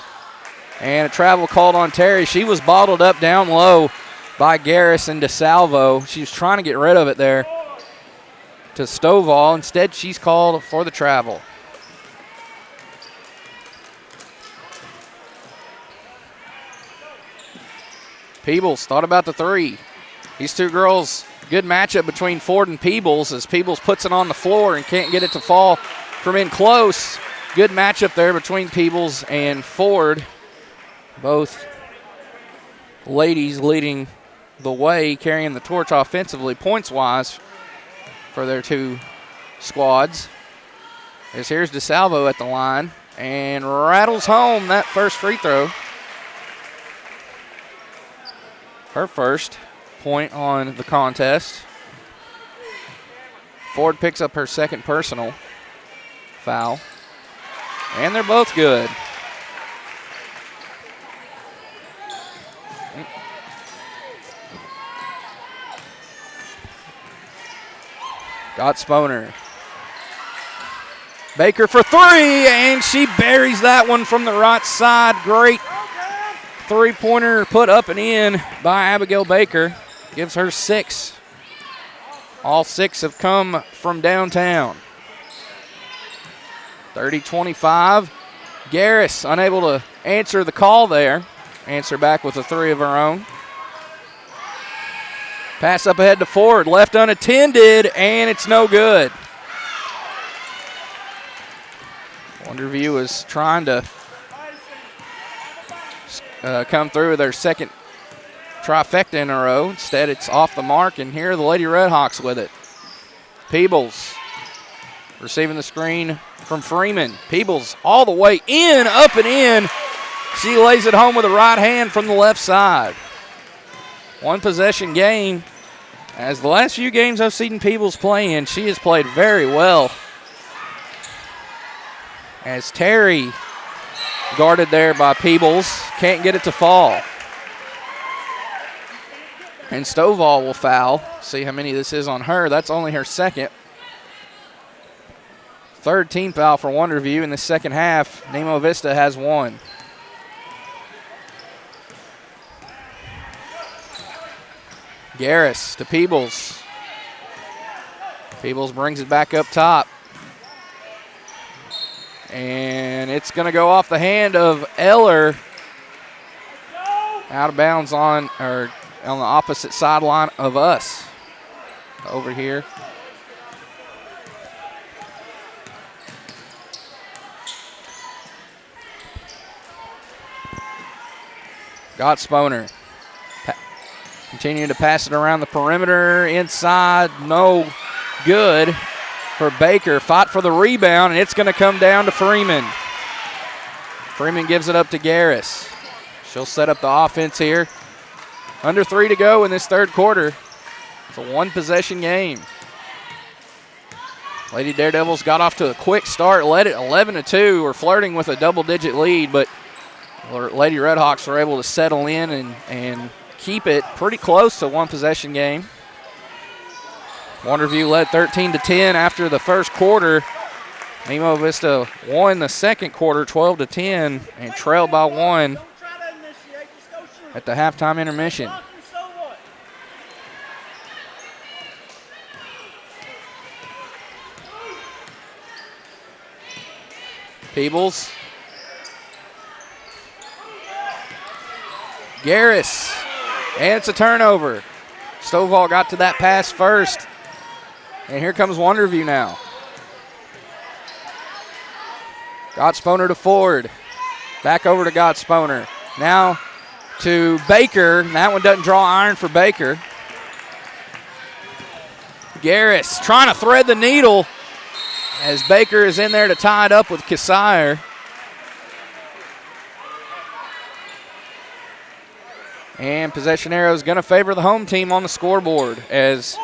And a travel called on Terry. She was bottled up down low by Garris and DeSalvo. She was trying to get rid of it there to Stovall. Instead, she's called for the travel. Peebles thought about the 3. These two girls, good matchup between Ford and Peebles as Peebles puts it on the floor and can't get it to fall from in close. Good matchup there between Peebles and Ford. Both ladies leading the way, carrying the torch offensively, points-wise, for their two squads. As here's DeSalvo at the line and rattles home that first free throw. Her first point on the contest. Ford picks up her second personal foul. And they're both good. Gottsponer. Baker for 3, and she buries that one from the right side. Great three-pointer put up and in by Abigail Baker. Gives her 6. All 6 have come from downtown. 30-25. Garris unable to answer the call there. Answer back with a 3 of her own. Pass up ahead to Ford. Left unattended, and it's no good. Wonderview is trying to come through with their second trifecta in a row. Instead, it's off the mark, and here are the Lady Redhawks with it. Peebles receiving the screen from Freeman. Peebles all the way in, up and in. She lays it home with a right hand from the left side. One possession game. As the last few games I've seen Peebles play in, she has played very well. As Terry, guarded there by Peebles, can't get it to fall. And Stovall will foul. See how many this is on her. That's only her second. Third team foul for Wonderview in the second half. Nemo Vista has 1. Garris to Peebles. Peebles brings it back up top. And it's going to go off the hand of Eller. Out of bounds on the opposite sideline of us. Over here. Got Sponer. Continuing to pass it around the perimeter. Inside, no good for Baker. Fought for the rebound, and it's going to come down to Freeman. Freeman gives it up to Garris. She'll set up the offense here. Under 3 to go in this third quarter. It's a one-possession game. Lady Daredevils got off to a quick start, led it 11-2. We're flirting with a double-digit lead, but Lady Redhawks were able to settle in and keep it pretty close to one-possession game. Wonderview led 13-10 after the first quarter. Nemo Vista won the second quarter 12-10 and trailed by 1 at the halftime intermission. Peebles. Garris. And it's a turnover. Stovall got to that pass first. And here comes Wonderview now. Gottsponer to Ford. Back over to Gottsponer. Now to Baker. That one doesn't draw iron for Baker. Garris trying to thread the needle as Baker is in there to tie it up with Kasier. And possession arrow is going to favor the home team on the scoreboard as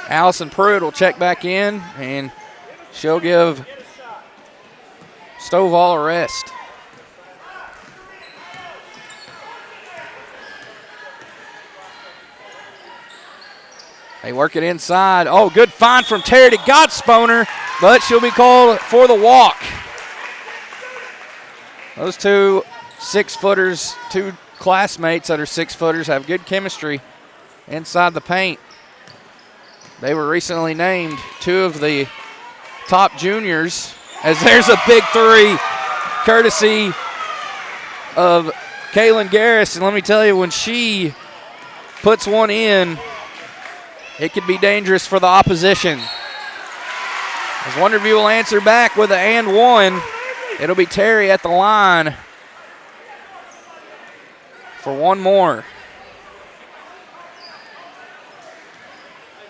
Allison Pruitt will check back in and she'll give Stovall a rest. They work it inside. Oh, good find from Terry to Gottsponer, but she'll be called for the walk. Those two 6-footers, two classmates that are 6-footers have good chemistry inside the paint. They were recently named 2 of the top juniors, as there's a big 3 courtesy of Kaylin Garris. And let me tell you, when she puts one in, it could be dangerous for the opposition. As Wonderview will answer back with an and 1, it'll be Terry at the line for one more.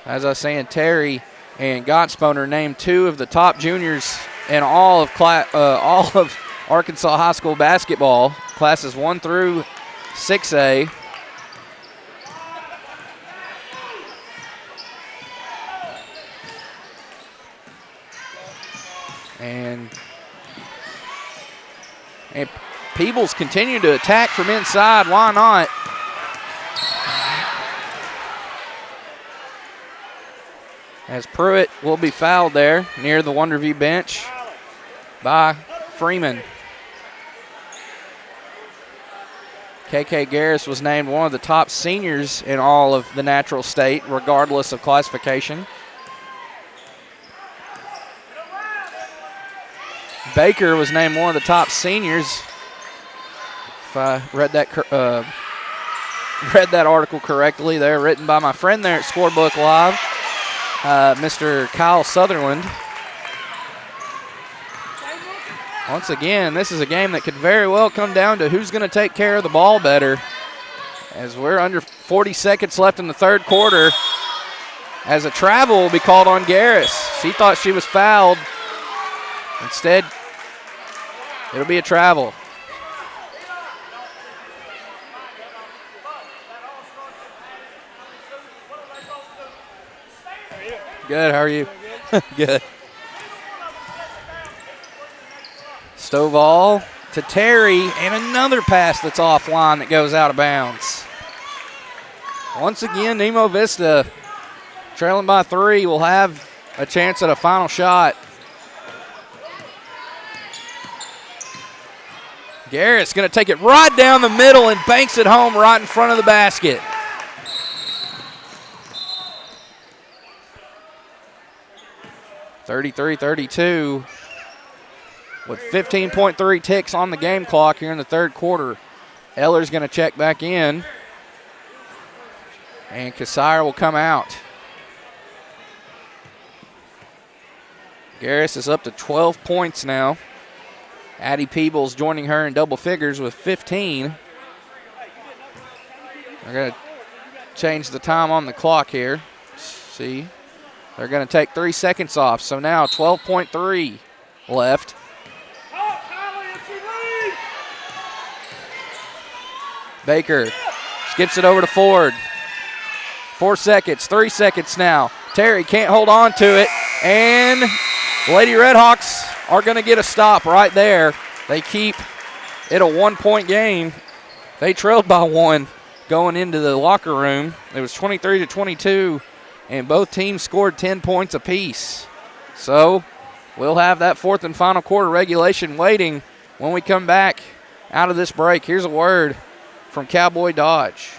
As I was saying, Terry and Gottsponer named 2 of the top juniors in all of Arkansas high school basketball, classes 1 through 6A. And Peebles continue to attack from inside. Why not? As Pruitt will be fouled there near the Wonderview bench by Freeman. KK Garris was named one of the top seniors in all of the natural state, regardless of classification. Baker was named one of the top seniors. If I read that article correctly, they're written by my friend there at Scorebook Live, Mr. Kyle Sutherland. Once again, this is a game that could very well come down to who's going to take care of the ball better, as we're under 40 seconds left in the third quarter, as a travel will be called on Garris. She thought she was fouled. Instead, it'll be a travel. Good, how are you? Good. Stovall to Terry, and another pass that's offline that goes out of bounds. Once again, Nemo Vista, trailing by 3, will have a chance at a final shot. Garrett's going to take it right down the middle and banks it home right in front of the basket. (33-32). With 15.3 ticks on the game clock here in the third quarter. Eller's going to check back in. And Cassire will come out. Garris is up to 12 points now. Addie Peebles joining her in double figures with 15. They're going to change the time on the clock here. See, they're going to take 3 seconds off. So now 12.3 left. Baker skips it over to Ford. 4 seconds, 3 seconds now. Terry can't hold on to it, and Lady Redhawks are going to get a stop right there. They keep it a 1-point game. They trailed by 1 going into the locker room. It was 23-22, and both teams scored 10 points apiece. So we'll have that fourth and final quarter regulation waiting when we come back out of this break. Here's a word from Cowboy Dodge.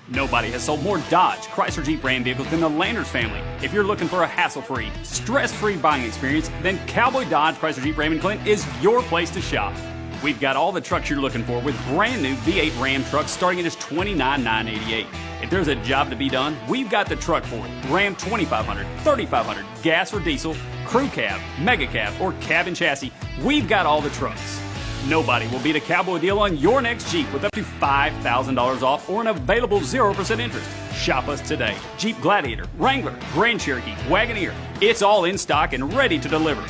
Nobody has sold more Dodge, Chrysler Jeep Ram vehicles than the Landers family. If you're looking for a hassle-free, stress-free buying experience, then Cowboy Dodge, Chrysler Jeep Ram in Clinton is your place to shop. We've got all the trucks you're looking for with brand new V8 Ram trucks starting at just $29,988. If there's a job to be done, we've got the truck for it. Ram 2500, 3500, gas or diesel, crew cab, mega cab, or cab and chassis, we've got all the trucks. Nobody will beat a Cowboy deal on your next Jeep with up to $5,000 off or an available 0% interest. Shop us today. Jeep Gladiator, Wrangler, Grand Cherokee, Wagoneer. It's all in stock and ready to deliver.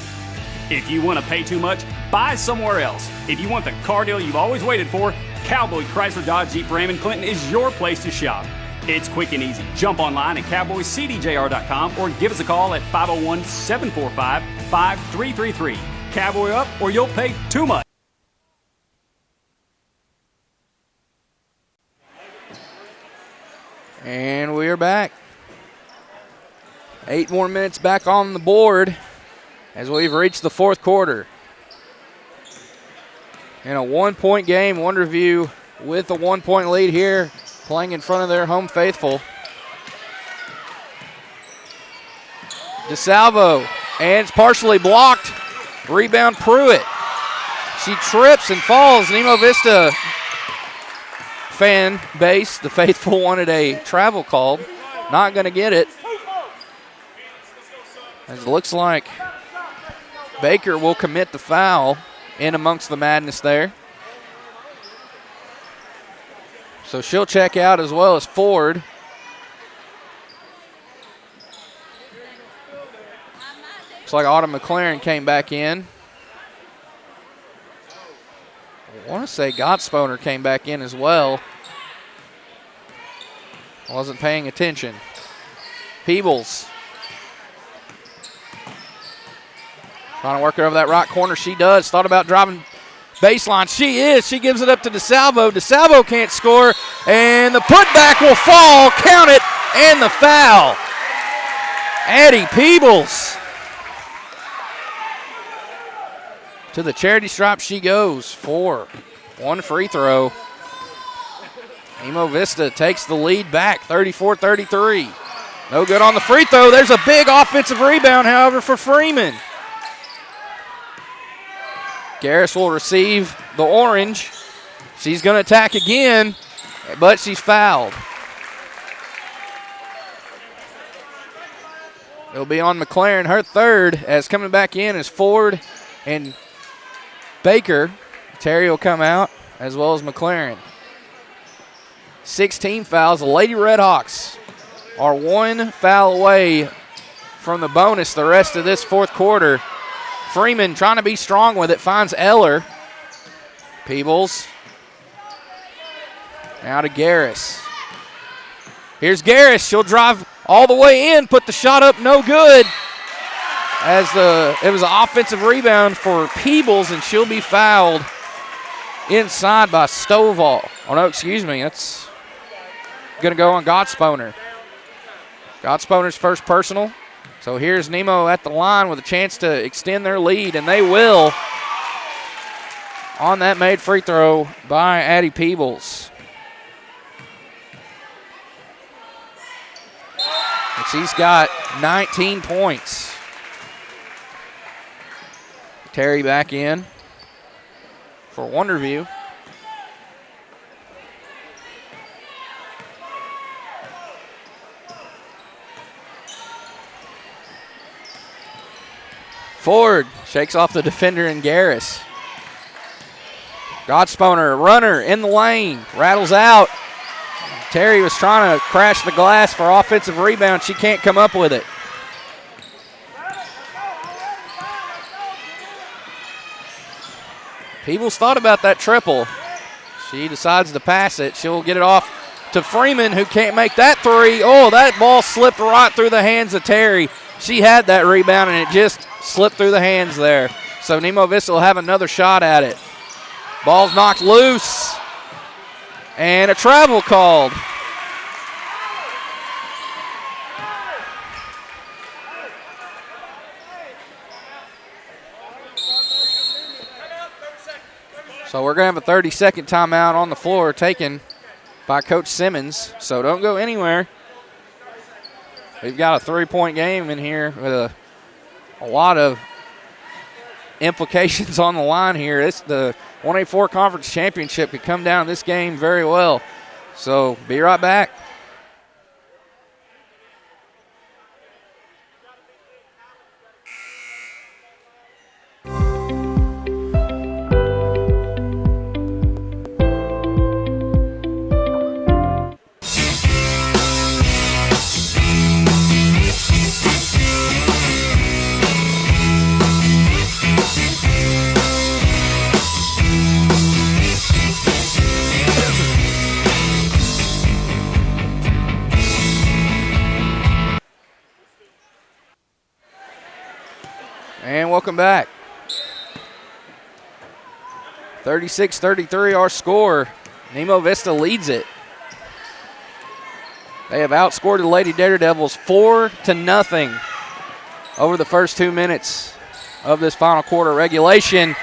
If you want to pay too much, buy somewhere else. If you want the car deal you've always waited for, Cowboy Chrysler Dodge Jeep Ram in Clinton is your place to shop. It's quick and easy. Jump online at cowboycdjr.com or give us a call at 501-745-5333. Cowboy up or you'll pay too much. And we are back. 8 more minutes back on the board as we've reached the fourth quarter. In a 1-point game, Wonderview with a 1-point lead here, playing in front of their home faithful. DeSalvo, and it's partially blocked. Rebound Pruitt. She trips and falls. Nemo Vista fan base, the faithful, wanted a travel called. Not going to get it. As it looks like Baker will commit the foul in amongst the madness there. So she'll check out as well as Ford. Looks like Autumn McLaren came back in. I want to say Gottsponer came back in as well. Wasn't paying attention. Peebles. Trying to work it over that right corner. She does. Thought about driving baseline. She is. She gives it up to DeSalvo. DeSalvo can't score. And the putback will fall. Count it. And the foul. Addie Peebles To the charity stripe she goes for one free throw. Nemo Vista takes the lead back, 34-33. No good on the free throw. There's a big offensive rebound, however, for Freeman. Garris will receive the orange. She's going to attack again, but she's fouled. It'll be on McLaren, her third, as coming back in is Ford and Baker. Terry will come out, as well as McLaren. 16 fouls. The Lady Redhawks are one foul away from the bonus the rest of this fourth quarter. Freeman trying to be strong with it, finds Eller. Peebles. Now to Garris. Here's Garris. She'll drive all the way in, put the shot up, no good. It was an offensive rebound for Peebles, and she'll be fouled inside by Stovall. Oh, no, excuse me. That's going to go on Gottsponer. Gottsponer's first personal. So here's Nemo at the line with a chance to extend their lead, and they will on that made free throw by Addie Peebles. And she's got 19 points. Terry back in for Wonderview. Ford shakes off the defender in Garris. Gottsponer, runner in the lane, rattles out. Terry was trying to crash the glass for offensive rebound. She can't come up with it. Peebles thought about that triple. She decides to pass it. She'll get it off to Freeman, who can't make that three. Oh, that ball slipped right through the hands of Terry. She had that rebound, and it just slipped through the hands there. So Nemo Vista will have another shot at it. Ball's knocked loose. And a travel called. So we're going to have a 30-second timeout on the floor taken by Coach Simmons. So don't go anywhere. We've got a three-point game in here with a lot of implications on the line here. The 1A4 Conference Championship could come down this game very well. So be right back. And welcome back. 36-33 our score. Nemo Vista leads it. They have outscored the Lady Daredevils 4-0 over the first 2 minutes of this final quarter regulation,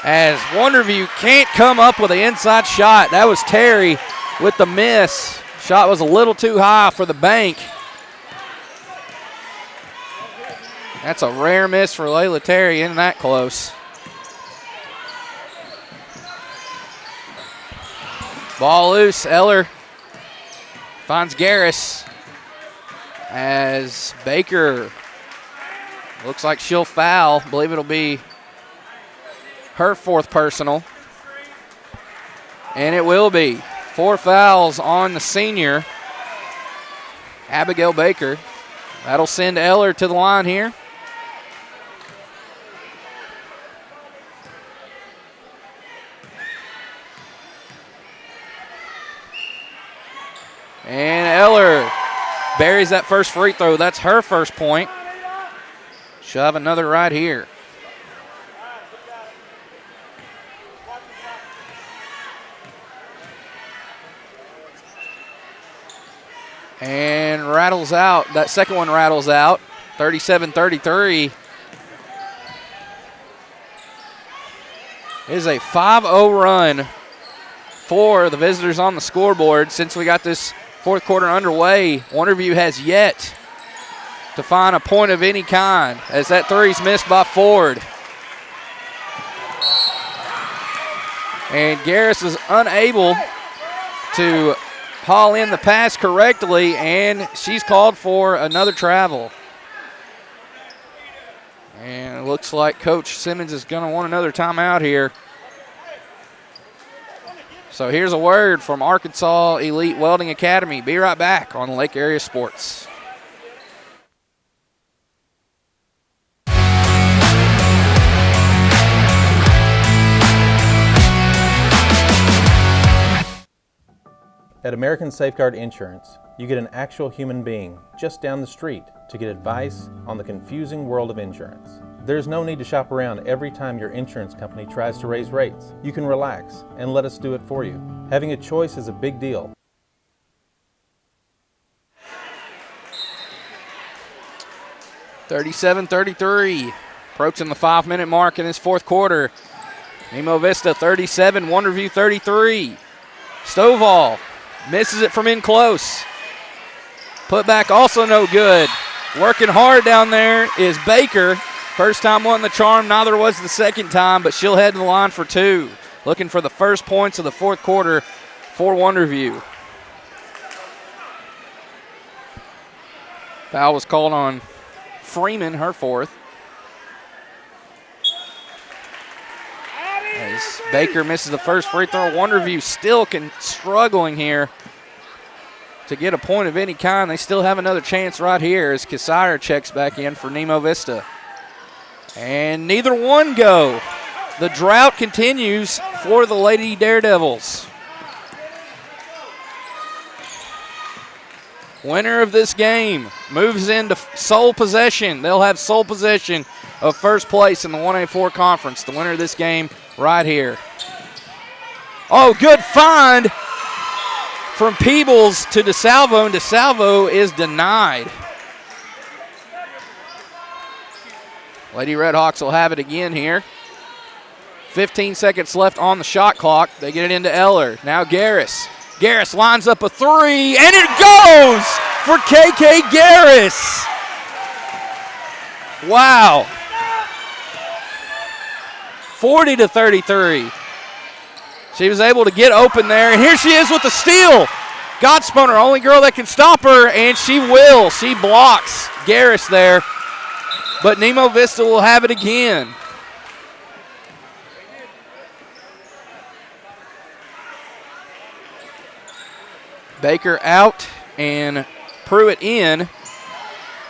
as Wonderview can't come up with an inside shot. That was Terry with the miss. Shot was a little too high for the bank. That's a rare miss for Layla Terry, isn't that close? Ball loose, Eller finds Garris as Baker looks like she'll foul. I believe it'll be her fourth personal. And it will be. 4 fouls on the senior, Abigail Baker. That'll send Eller to the line here. And Eller buries that first free throw. That's her first point. She'll have another right here. And rattles out. That second one rattles out. 37-33. It is a 5-0 run for the visitors on the scoreboard. Since we got this fourth quarter underway, Wonderview has yet to find a point of any kind as that three's missed by Ford. And Garris is unable to haul in the pass correctly, and she's called for another travel. And it looks like Coach Simmons is going to want another timeout here. So here's a word from Arkansas Elite Welding Academy. Be right back on Lake Area Sports. At American Safeguard Insurance, you get an actual human being just down the street to get advice on the confusing world of insurance. There's no need to shop around every time your insurance company tries to raise rates. You can relax and let us do it for you. Having a choice is a big deal. (37-33), approaching the 5-minute mark in this fourth quarter. Nemo Vista 37, Wonderview 33. Stovall misses it from in close. Put back also no good. Working hard down there is Baker. First time wasn't the charm, neither was the second time, but she'll head to the line for two. Looking for the first points of the fourth quarter for Wonderview. Foul was called on Freeman, her fourth. As Baker misses the first free throw, Wonderview still struggling here to get a point of any kind. They still have another chance right here as Kasier checks back in for Nemo Vista. And neither one go. The drought continues for the Lady Daredevils. Winner of this game moves into sole possession. They'll have sole possession of first place in the 1A4 conference. The winner of this game right here. Oh, good find from Peebles to DeSalvo, and DeSalvo is denied. Lady Redhawks will have it again here. 15 seconds left on the shot clock. They get it into Eller. Now Garris. Garris lines up a three, and it goes for KK Garris. Wow. 40-33. She was able to get open there, and here she is with the steal. Godsponer, only girl that can stop her, and she will. She blocks Garris there, but Nemo Vista will have it again. Baker out and Pruitt in.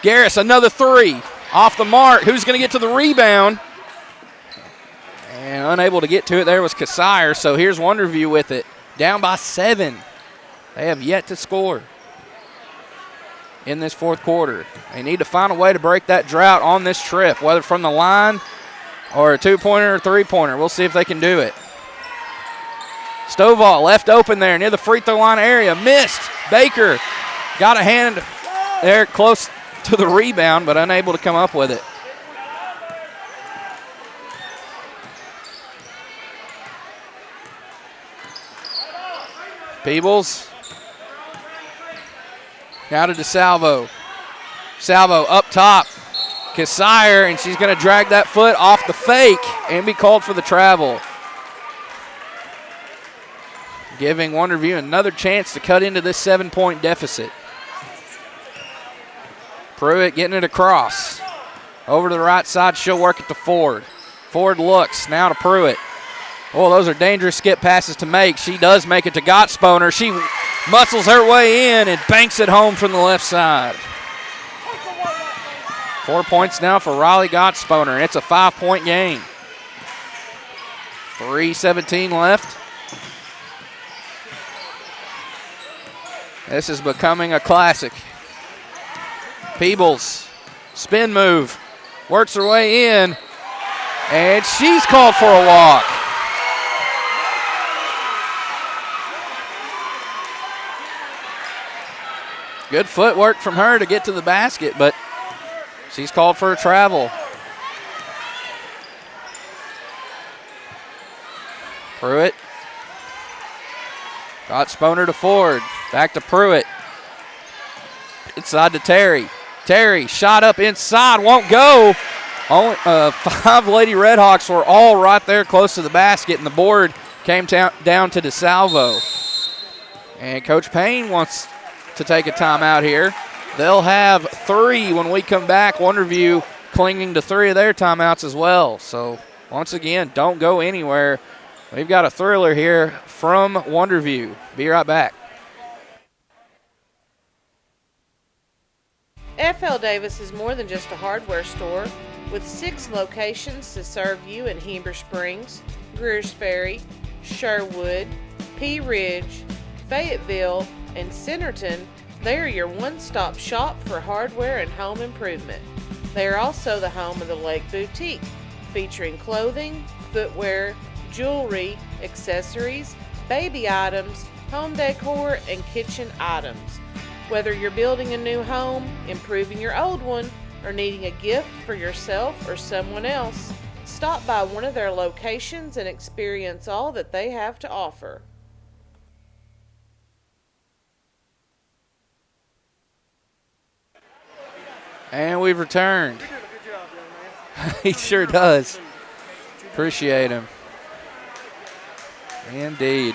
Garris, another three. Off the mark. Who's going to get to the rebound? And unable to get to it there was Kasier, so here's Wonderview with it. Down by 7. They have yet to score in this fourth quarter. They need to find a way to break that drought on this trip, whether from the line or a two-pointer or three-pointer. We'll see if they can do it. Stovall left open there near the free throw line area. Missed. Baker got a hand there close to the rebound, but unable to come up with it. Peebles. Now to DeSalvo. Salvo up top. Kasier, and she's going to drag that foot off the fake and be called for the travel. Giving Wonderview another chance to cut into this 7-point deficit. Pruitt getting it across. Over to the right side, she'll work it to Ford. Ford looks, now to Pruitt. Oh, those are dangerous skip passes to make. She does make it to Gotsponer. She muscles her way in and banks it home from the left side. 4 points now for Riley Gotsponer, and it's a 5-point game. 3:17 left. This is becoming a classic. Peebles, spin move, works her way in, and she's called for a walk. Good footwork from her to get to the basket, but she's called for a travel. Pruitt. Got Sponer to Ford. Back to Pruitt. Inside to Terry. Terry, shot up inside, won't go. Only 5 Lady Redhawks were all right there close to the basket, and the board came down to DeSalvo. And Coach Payne wants to take a timeout here. They'll have 3 when we come back. Wonderview clinging to 3 of their timeouts as well. So once again, don't go anywhere. We've got a thriller here from Wonderview. Be right back. FL Davis is more than just a hardware store, with 6 locations to serve you in Heber Springs, Greers Ferry, Sherwood, Pea Ridge, Fayetteville, and Centerton. They are your one-stop shop for hardware and home improvement. They are also the home of the Lake Boutique, featuring clothing, footwear, jewelry, accessories, baby items, home decor, and kitchen items. Whether you're building a new home, improving your old one, or needing a gift for yourself or someone else, stop by one of their locations and experience all that they have to offer. And we've returned. He sure does. Appreciate him. Indeed.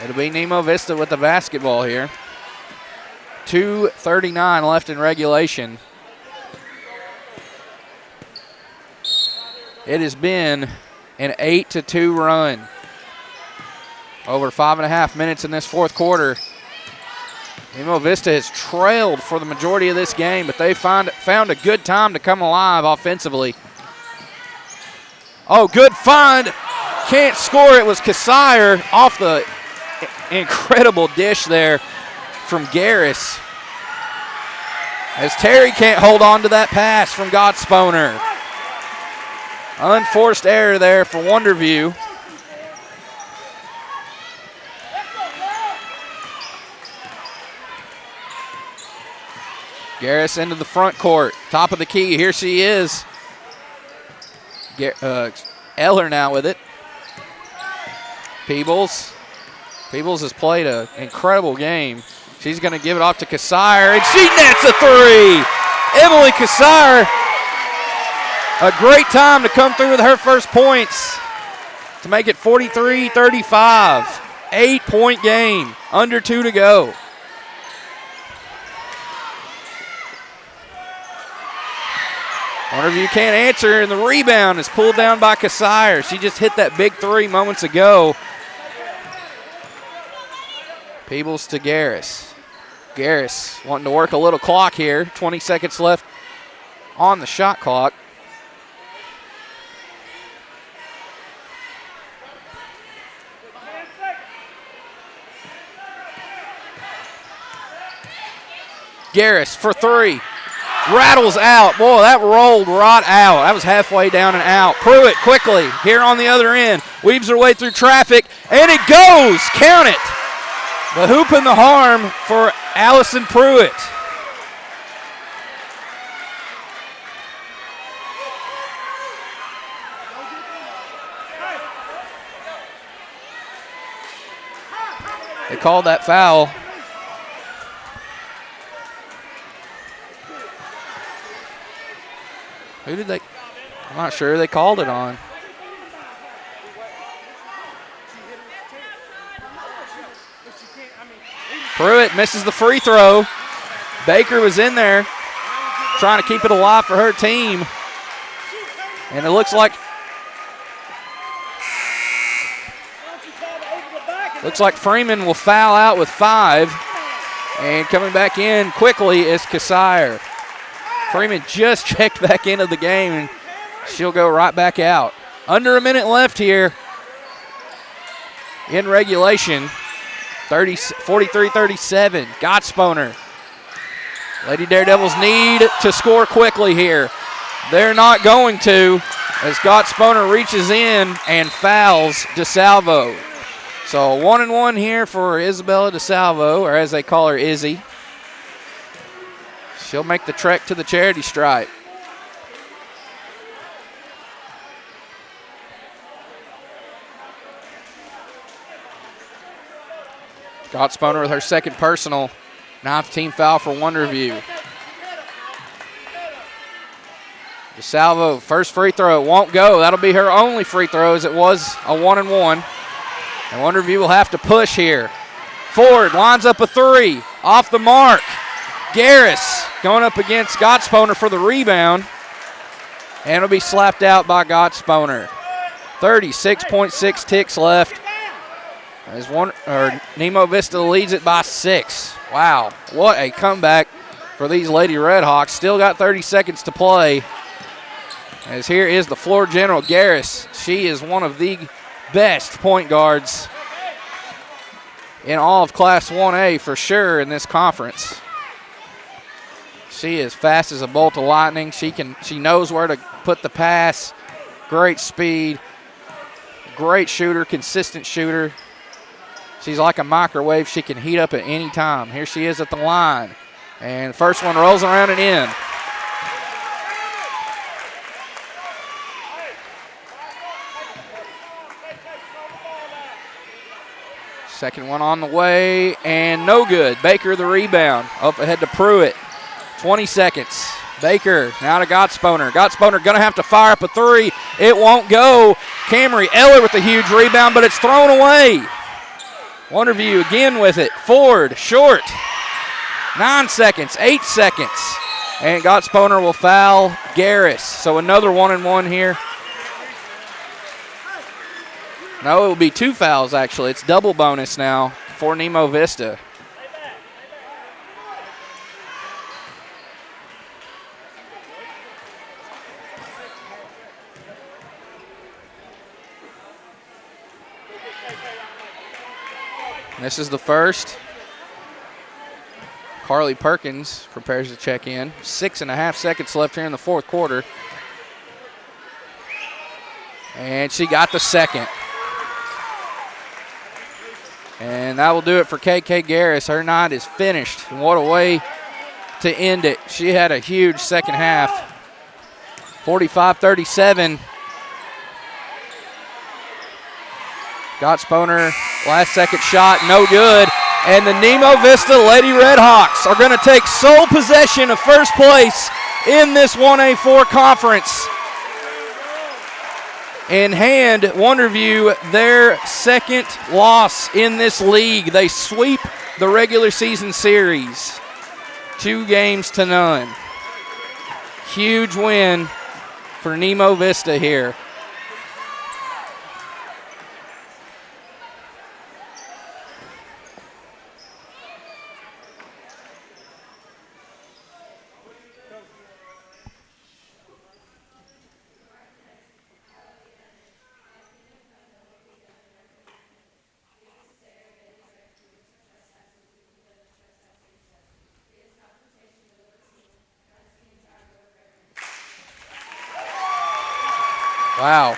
It'll be Nemo Vista with the basketball here. 2:39 left in regulation. It has been an 8-2 run. Over 5.5 minutes in this fourth quarter. Nemo Vista has trailed for the majority of this game, but they found a good time to come alive offensively. Oh, good find. Can't score. It was Kassir off the incredible dish there from Garris. As Terry can't hold on to that pass from Gottsponer. Unforced error there for Wonderview. Garris into the front court. Top of the key. Here she is. Eller now with it. Peebles. Peebles has played an incredible game. She's going to give it off to Kassir, and she nets a 3. Emily Kassir, a great time to come through with her first points to make it 43-35. 8-point game, under 2 to go. Wonderview can't answer, and the rebound is pulled down by Kassir. She just hit that big 3 moments ago. Peebles to Garris. Garris wanting to work a little clock here. 20 seconds left on the shot clock. Garris for 3. Rattles out. Boy, that rolled right out. That was halfway down and out. Pruitt quickly here on the other end. Weaves her way through traffic, and it goes. Count it. The hoop and the harm for Allison Pruitt. They called that foul. Who did they? I'm not sure. They called it on. Pruitt misses the free throw. Baker was in there trying to keep it alive for her team. And it looks like Freeman will foul out with 5. And coming back in quickly is Kassir. Freeman just checked back into the game, and she'll go right back out. Under a minute left here in regulation. 43-37. Gottsponer. Lady Daredevils need to score quickly here. They're not going to, as Gottsponer reaches in and fouls DeSalvo. So 1-1 here for Isabella DeSalvo, or as they call her, Izzy. She'll make the trek to the charity stripe. Gottsponer with her second personal. 9th team foul for Wonderview. DeSalvo, first free throw, won't go. That'll be her only free throw, as it was a 1-and-1. And Wonderview will have to push here. Ford lines up a three, off the mark. Garris going up against Gottsponer for the rebound. And it'll be slapped out by Gottsponer. 36.6 ticks left. As Nemo Vista leads it by 6. Wow, what a comeback for these Lady Redhawks. Still got 30 seconds to play. As here is the floor general, Garris. She is one of the best point guards in all of Class 1A for sure in this conference. She is fast as a bolt of lightning. She knows where to put the pass. Great speed. Great shooter, consistent shooter. She's like a microwave. She can heat up at any time. Here she is at the line. And the first one rolls around and in. Second one on the way, and no good. Baker the rebound. Up ahead to Pruitt. 20 seconds. Baker now to Gottsponer. Gottsponer going to have to fire up a three. It won't go. Camry Eller with a huge rebound, but it's thrown away. Wonderview again with it. Ford short. 9 seconds, 8 seconds. And Gottsponer will foul Garris. So another 1-and-1 here. No, it will be 2 fouls actually. It's double bonus now for Nemo Vista. This is the first. Carly Perkins prepares to check in. 6.5 seconds left here in the fourth quarter. And she got the second. And that will do it for KK Garris. Her night is finished. And what a way to end it. She had a huge second half. 45-37. Gottsponer, last second shot, no good. And the Nemo Vista Lady Redhawks are going to take sole possession of first place in this 1A4 conference. And hand Wonderview their second loss in this league. They sweep the regular season series 2-0. Huge win for Nemo Vista here. Wow,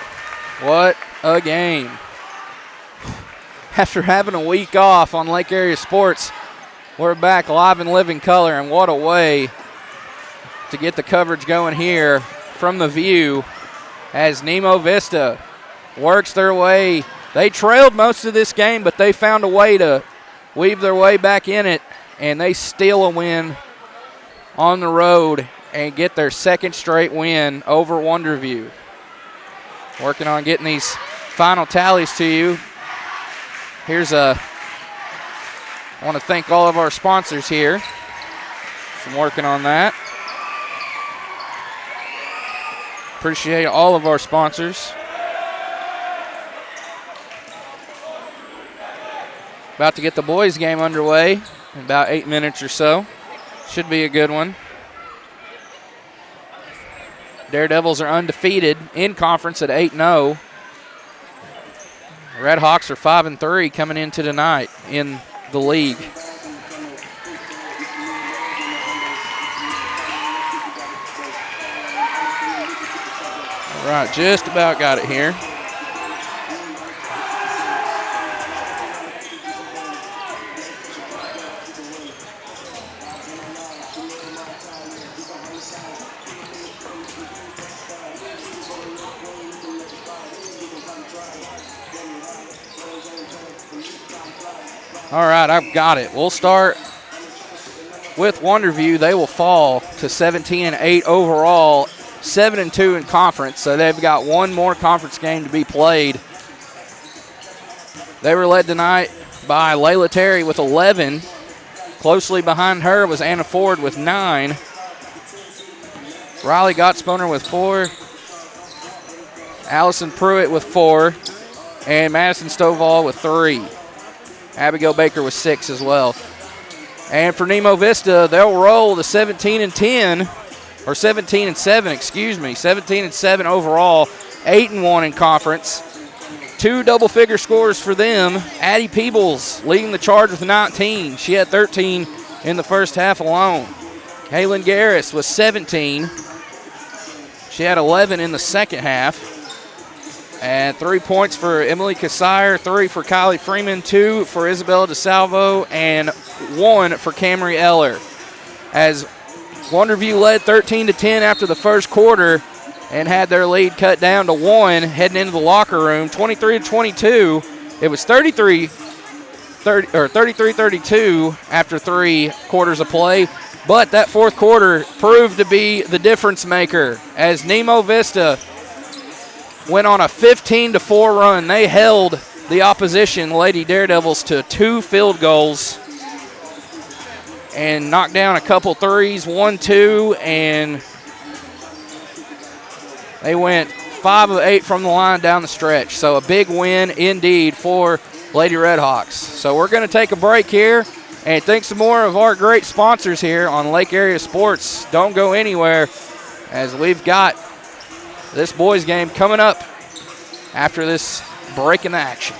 what a game. After having a week off on Lake Area Sports, we're back live in living color, and what a way to get the coverage going here from the View as Nemo Vista works their way. They trailed most of this game, but they found a way to weave their way back in it, and they steal a win on the road and get their second straight win over Wonderview. Working on getting these final tallies to you. I want to thank all of our sponsors here. I'm working on that. Appreciate all of our sponsors. About to get the boys' game underway in about 8 minutes or so. Should be a good one. Daredevils are undefeated in conference at 8-0. Redhawks are 5-3 coming into tonight in the league. All right, just about got it here. All right, I've got it. We'll start with Wonderview. They will fall to 17-8 overall, 7-2 in conference. So they've got one more conference game to be played. They were led tonight by Layla Terry with 11. Closely behind her was Anna Ford with 9. Riley Gottspooner with 4. Allison Pruitt with 4. And Madison Stovall with 3. Abigail Baker with 6 as well. And for Nemo Vista, they'll roll to 17-10, or 17-7, excuse me. 17-7 overall, 8-1 in conference. 2 double-figure scores for them. Addie Peebles leading the charge with 19. She had 13 in the first half alone. Haylin Garris with 17. She had 11 in the second half. And 3 points for Emily Cassire, 3 for Kylie Freeman, 2 for Isabella DeSalvo, and 1 for Camry Eller. As Wonderview led 13-10 after the first quarter and had their lead cut down to 1 heading into the locker room, 23-22. It was 33-32 after 3 quarters of play. But that fourth quarter proved to be the difference maker as Nemo Vista went on a 15-4 run. They held the opposition, Lady Daredevils, to 2 field goals and knocked down a couple threes, 1-2, and they went 5 of 8 from the line down the stretch. So a big win indeed for Lady Redhawks. So we're going to take a break here and thanks some more of our great sponsors here on Lake Area Sports. Don't go anywhere as we've got this boys game coming up after this break in the action.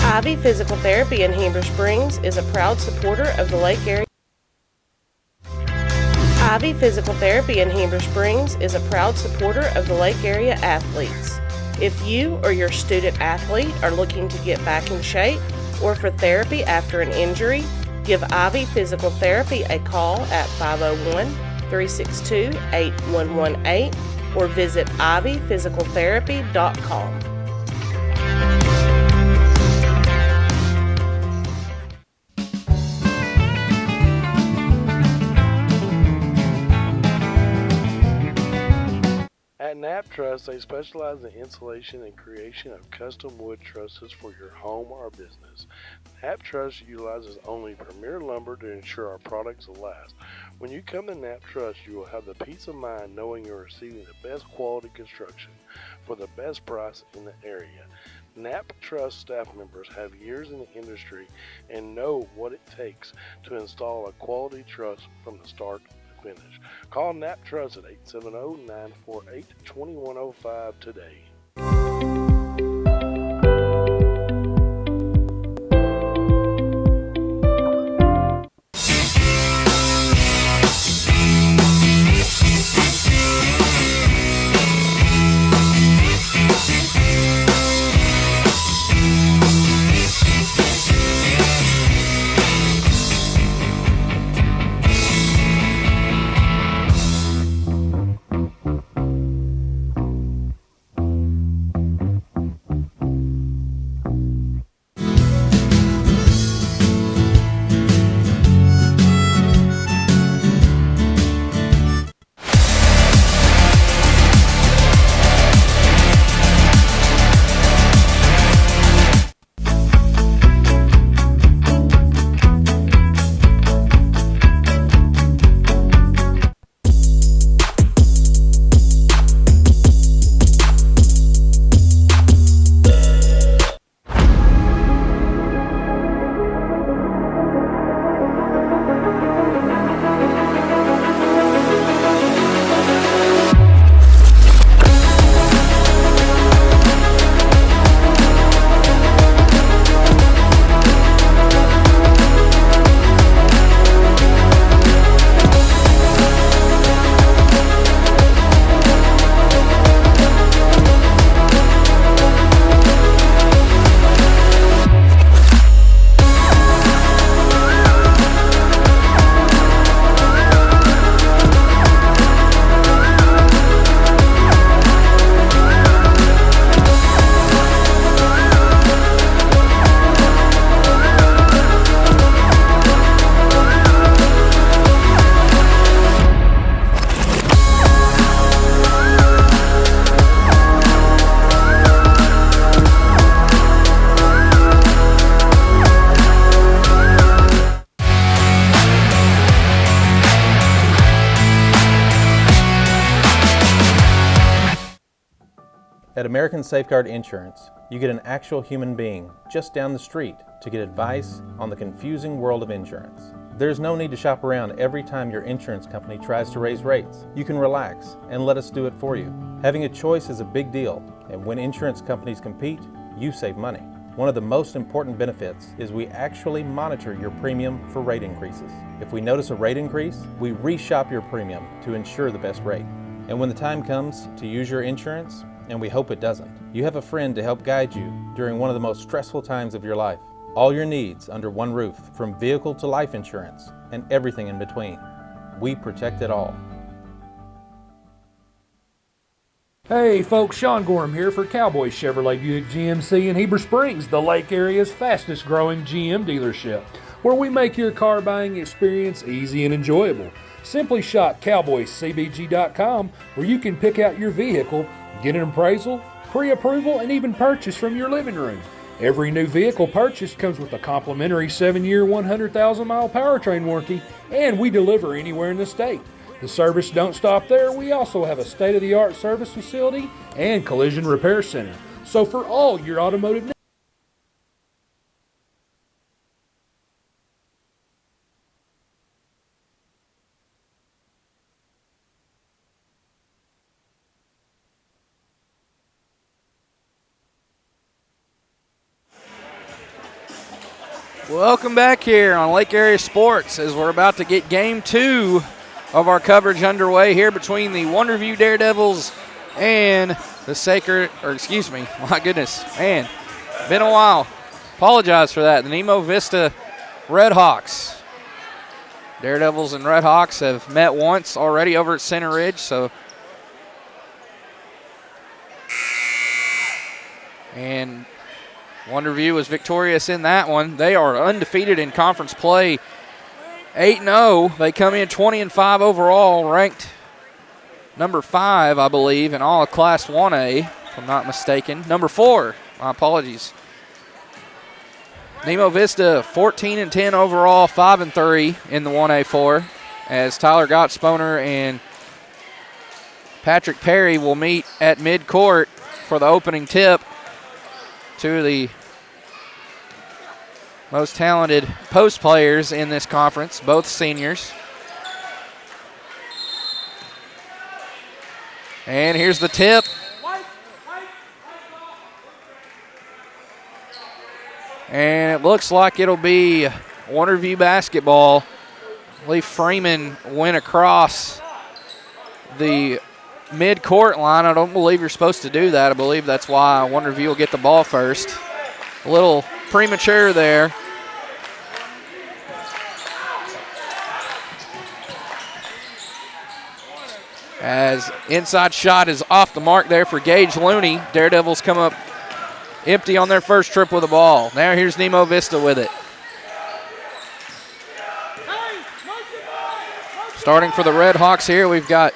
Ivy Physical Therapy in Heber Springs is a proud supporter of the Lake Area. Ivy Physical Therapy in Heber Springs is a proud supporter of the Lake Area athletes. If you or your student athlete are looking to get back in shape or for therapy after an injury, give Ivy Physical Therapy a call at 501-362-8118 or visit ivyphysicaltherapy.com. At Knapp Truss, they specialize in installation and creation of custom wood trusses for your home or business. Knapp Truss utilizes only premier lumber to ensure our products will last. When you come to Knapp Truss, you will have the peace of mind knowing you're receiving the best quality construction for the best price in the area. Knapp Truss staff members have years in the industry and know what it takes to install a quality truss from the start to finish. Call Knapp Truss at 870-948-2105 today. At American Safeguard Insurance, you get an actual human being just down the street to get advice on the confusing world of insurance. There's no need to shop around every time your insurance company tries to raise rates. You can relax and let us do it for you. Having a choice is a big deal, and when insurance companies compete, you save money. One of the most important benefits is we actually monitor your premium for rate increases. If we notice a rate increase, we reshop your premium to ensure the best rate. And when the time comes to use your insurance, and we hope it doesn't, you have a friend to help guide you during one of the most stressful times of your life. All your needs under one roof, from vehicle to life insurance, and everything in between. We protect it all. Hey folks, Sean Gorham here for Cowboy Chevrolet Buick GMC in Heber Springs, the Lake Area's fastest growing GM dealership, where we make your car buying experience easy and enjoyable. Simply shop cowboycbg.com, where you can pick out your vehicle, get an appraisal, pre-approval, and even purchase from your living room. Every new vehicle purchased comes with a complimentary 7-year, 100,000-mile powertrain warranty, and we deliver anywhere in the state. The service don't stop there. We also have a state-of-the-art service facility and collision repair center. So for all your automotive needs, Welcome back here on Lake Area Sports as we're about to get game 2 of our coverage underway here between the Wonderview Daredevils and the my goodness, man, been a while. Apologize for that. The Nemo Vista Redhawks. Daredevils and Redhawks have met once already over at Center Ridge, and Wonderview was victorious in that one. They are undefeated in conference play, 8-0. They come in 20-5 overall, ranked number 5, I believe, in all of Class 1A, if I'm not mistaken. Number 4, my apologies. Nemo Vista 14-10 overall, 5-3 in the 1A4, as Tyler Gottsponer and Patrick Perry will meet at midcourt for the opening tip. Two of the most talented post players in this conference, both seniors. And here's the tip. And it looks like it'll be Wonderview basketball. I believe Freeman went across the mid-court line. I don't believe you're supposed to do that. I believe that's why Wonderview will get the ball first. A little premature there. As inside shot is off the mark there for Gage Looney. Daredevils come up empty on their first trip with the ball. Now here's Nemo Vista with it. Starting for the Red Hawks here, we've got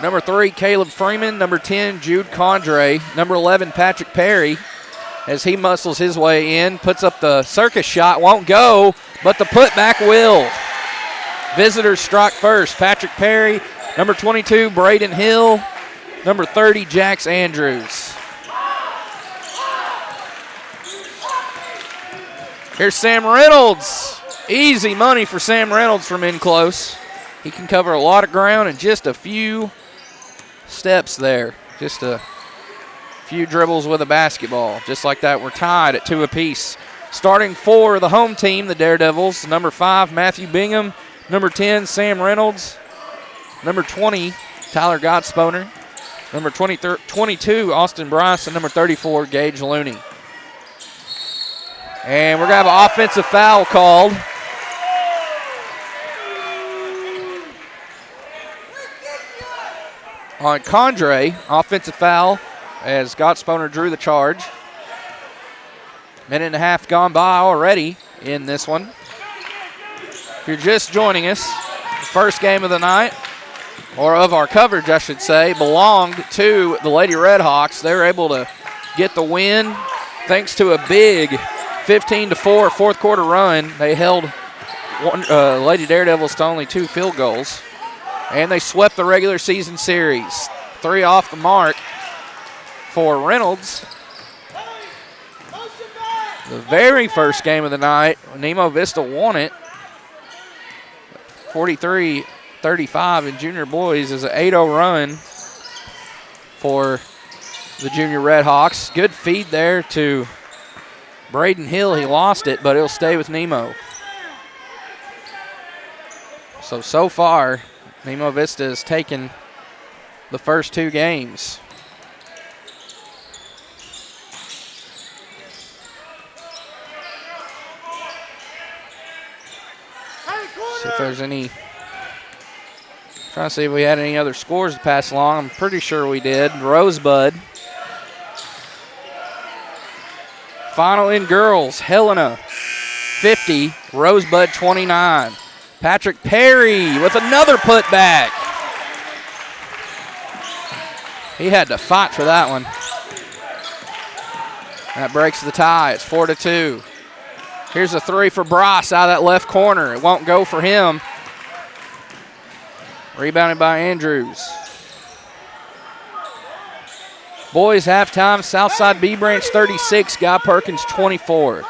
number 3, Caleb Freeman. Number 10, Jude Condre. Number 11, Patrick Perry. As he muscles his way in, puts up the circus shot, won't go, but the putback will. Visitors strike first. Patrick Perry, number 22, Braden Hill, number 30, Jax Andrews. Here's Sam Reynolds. Easy money for Sam Reynolds from in close. He can cover a lot of ground in just a few steps there. Just a few dribbles with a basketball. Just like that, we're tied at 2 apiece. Starting for the home team, the Daredevils, number 5, Matthew Bingham. Number 10, Sam Reynolds. Number 20, Tyler Gottsponer. Number 22, Austin Bryce. And number 34, Gage Looney. And we're going to have an offensive foul called. On Condre, offensive foul as Gottsponer drew the charge. Minute and a half gone by already in this one. If you're just joining us, the first game of the night, or of our coverage, I should say, belonged to the Lady Redhawks. They were able to get the win thanks to a big 15-4 fourth quarter run. They held Lady Daredevils to only 2 field goals, and they swept the regular season series. 3 off the mark for Reynolds. The very first game of the night, Nemo Vista won it. 43-35 in junior boys is an 8-0 run for the junior Redhawks. Good feed there to Braden Hill. He lost it, but he'll stay with Nemo. So far, Nemo Vista has taken the first 2 games. See if there's any. Trying to see if we had any other scores to pass along. I'm pretty sure we did. Rosebud. Final in girls. Helena 50, Rosebud 29. Patrick Perry with another putback. He had to fight for that one. That breaks the tie. It's 4-2. Here's a 3 for Bryce out of that left corner. It won't go for him. Rebounded by Andrews. Boys halftime, Southside B Branch 36, Guy Perkins 24.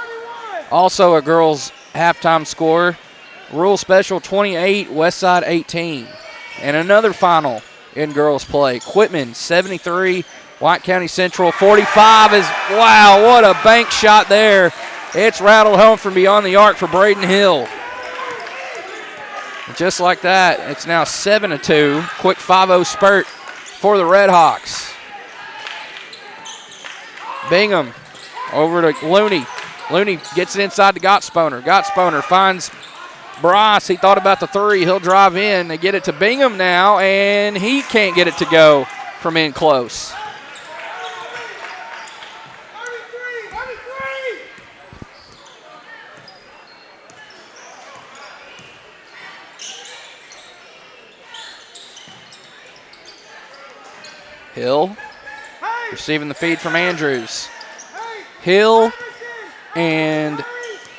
Also a girls halftime score, Rural Special 28, Westside 18. And another final in girls play, Quitman 73, White County Central 45 is, wow, what a bank shot there. It's rattled home from beyond the arc for Braden Hill. Just like that, it's now 7-2. Quick 5-0 spurt for the Redhawks. Bingham over to Looney. Looney gets it inside to Gottsponer. Gottsponer finds Bryce. He thought about the 3. He'll drive in. They get it to Bingham now, and he can't get it to go from in close. Hill receiving the feed from Andrews. Hill and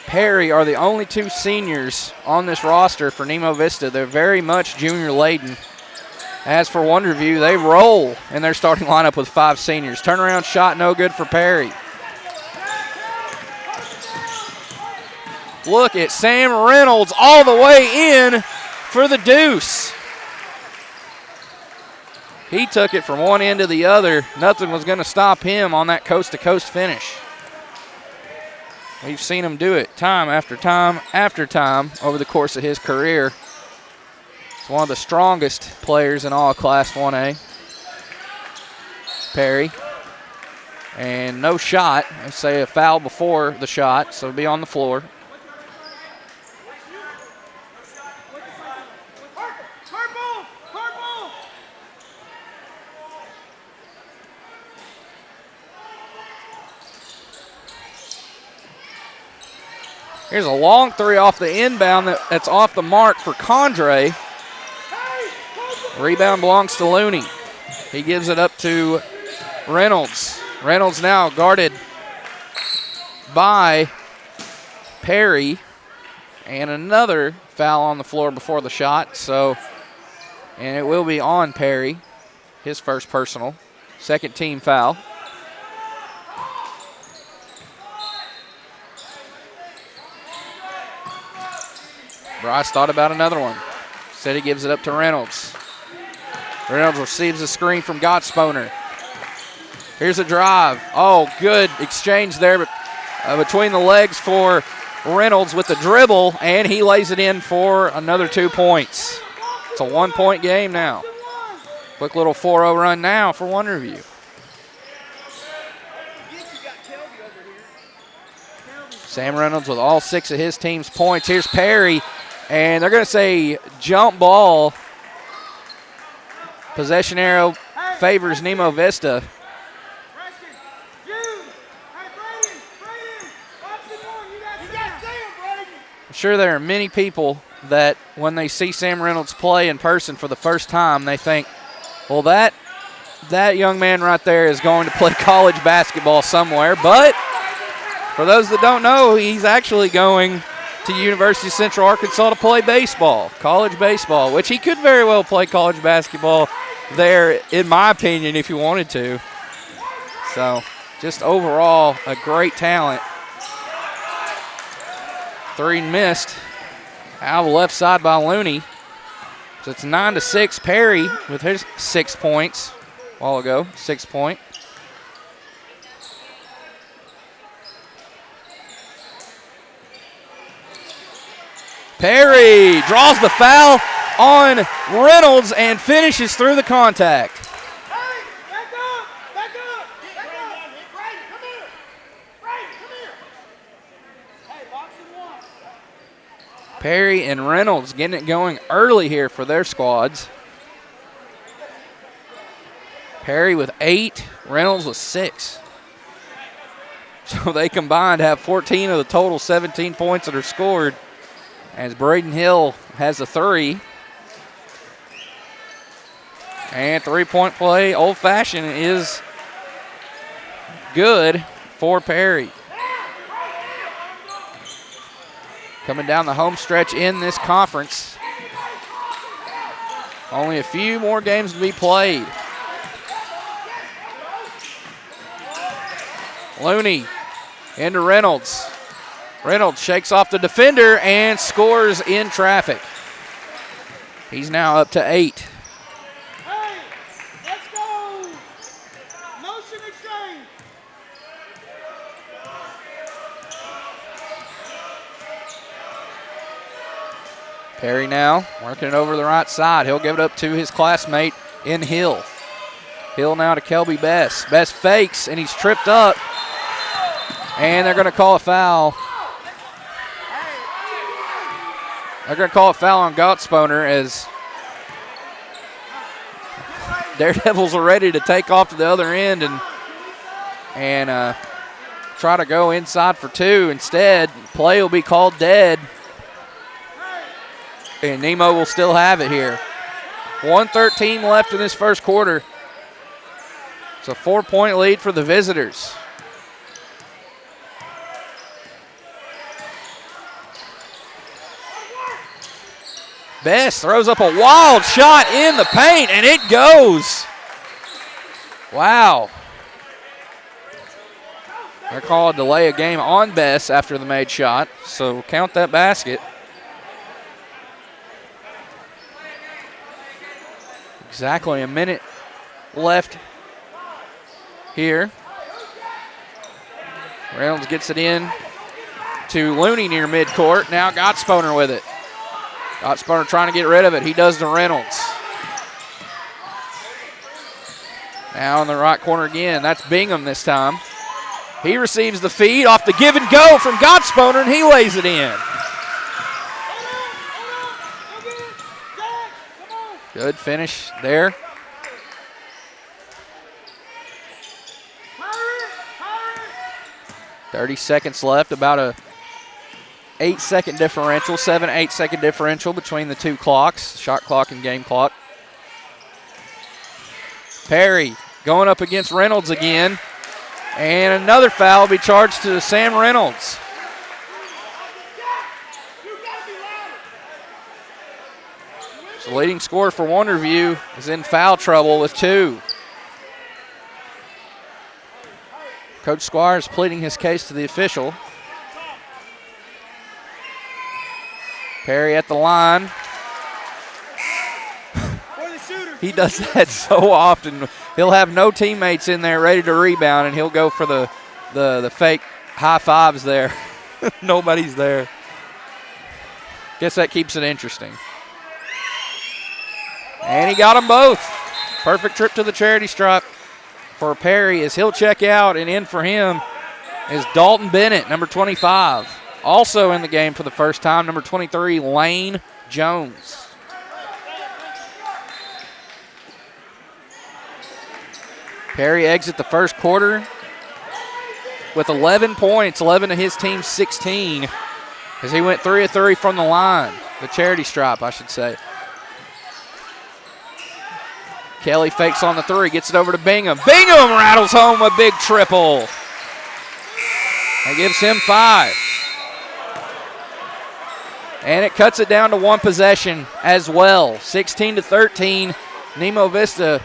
Perry are the only 2 seniors on this roster for Nemo Vista. They're very much junior laden. As for Wonderview, they roll in their starting lineup with 5 seniors. Turnaround shot no good for Perry. Look at Sam Reynolds all the way in for the deuce. He took it from one end to the other. Nothing was going to stop him on that coast-to-coast finish. We've seen him do it time after time after time over the course of his career. He's one of the strongest players in all of Class 1A. Perry. And no shot. I say a foul before the shot, so it'll be on the floor. Here's a long 3 off the inbound that's off the mark for Condre. Rebound belongs to Looney. He gives it up to Reynolds. Reynolds now guarded by Perry. And another foul on the floor before the shot. And it will be on Perry, his first personal. Second team foul. Bryce thought about another one. Said he gives it up to Reynolds. Reynolds receives a screen from Gottsponer. Here's a drive. Oh, good exchange there between the legs for Reynolds with the dribble, and he lays it in for another 2 points. It's a 1-point game now. Quick little 4-0 run now for Wonderview. Sam Reynolds with all 6 of his team's points. Here's Perry. And they're going to say jump ball. Possession arrow favors Nemo Vista. I'm sure there are many people that when they see Sam Reynolds play in person for the first time, they think, well, that young man right there is going to play college basketball somewhere. But for those that don't know, he's actually going to University of Central Arkansas to play baseball, college baseball, which he could very well play college basketball there, in my opinion, if he wanted to. So just overall a great talent. 3 missed out of the left side by Looney. So it's 9-6. Perry with his 6 points a while ago, 6 point. Perry draws the foul on Reynolds and finishes through the contact. Perry and Reynolds getting it going early here for their squads. Perry with 8, Reynolds with 6. So they combined have 14 of the total 17 points that are scored, as Braden Hill has a 3. And 3-point play, old-fashioned, is good for Perry. Coming down the home stretch in this conference. Only a few more games to be played. Looney into Reynolds. Reynolds shakes off the defender and scores in traffic. He's now up to 8. Hey, let's go! Motion exchange. Perry now working it over the right side. He'll give it up to his classmate in Hill. Hill now to Kelby Best. Best fakes, and he's tripped up. And they're going to call a foul. They're going to call a foul on Gottsponer as Daredevils are ready to take off to the other end and try to go inside for 2. Instead, play will be called dead. And Nemo will still have it here. 1:13 left in this first quarter. It's a 4-point lead for the visitors. Best throws up a wild shot in the paint, and it goes. Wow. They're called delay a game on Best after the made shot, so count that basket. Exactly a minute left here. Reynolds gets it in to Looney near midcourt. Now Gottsponer with it. Gottsponer trying to get rid of it. He does to Reynolds. Now in the right corner again. That's Bingham this time. He receives the feed off the give and go from Gottsponer, and he lays it in. Good finish there. 30 seconds left, about a 8-second differential, 7-8-second differential between the two clocks, shot clock and game clock. Perry going up against Reynolds again, and another foul will be charged to Sam Reynolds. The leading scorer for Wonderview is in foul trouble with 2. Coach Squires pleading his case to the official. Perry at the line. He does that so often. He'll have no teammates in there ready to rebound, and he'll go for the fake high fives there. Nobody's there. Guess that keeps it interesting. And he got them both. Perfect trip to the charity stripe for Perry as he'll check out, and in for him is Dalton Bennett, number 25. Also in the game for the first time, number 23, Lane Jones. Perry exit the first quarter with 11 points, 11 of his team's 16, as he went 3 of 3 from the line, the charity stripe, I should say. Kelly fakes on the 3, gets it over to Bingham. Bingham rattles home a big triple. That gives him 5. And it cuts it down to 1 possession as well. 16-13. Nemo Vista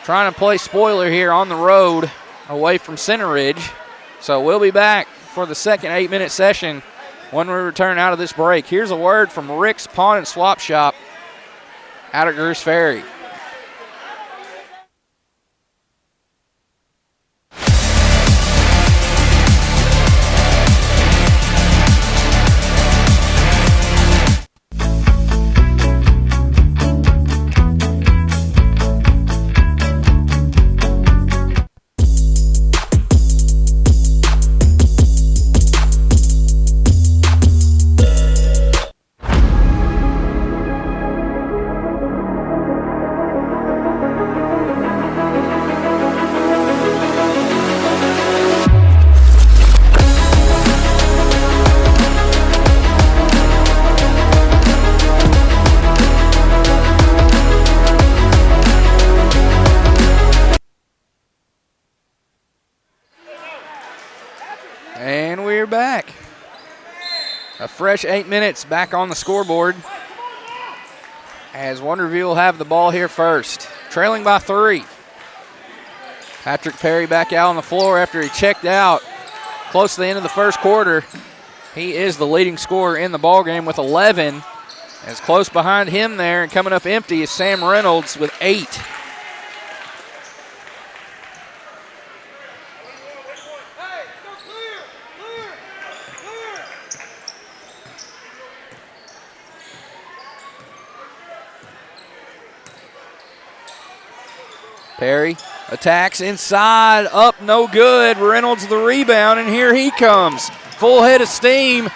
trying to play spoiler here on the road away from Center Ridge. So we'll be back for the second 8-minute session when we return out of this break. Here's a word from Rick's Pawn and Swap Shop out at Greers Ferry. And we're back. A fresh 8 minutes back on the scoreboard as Wonderview will have the ball here first. Trailing by 3. Patrick Perry back out on the floor after he checked out close to the end of the first quarter. He is the leading scorer in the ballgame with 11. As close behind him there and coming up empty is Sam Reynolds with 8. Perry attacks inside, up, no good. Reynolds the rebound, and here he comes. Full head of steam,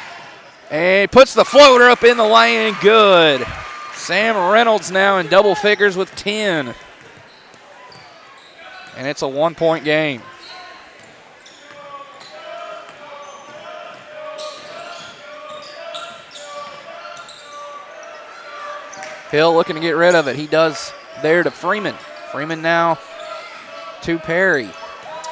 and puts the floater up in the lane, and good. Sam Reynolds now in double figures with 10. And it's a 1-point game. Hill looking to get rid of it. He does there to Freeman. Freeman now to Perry.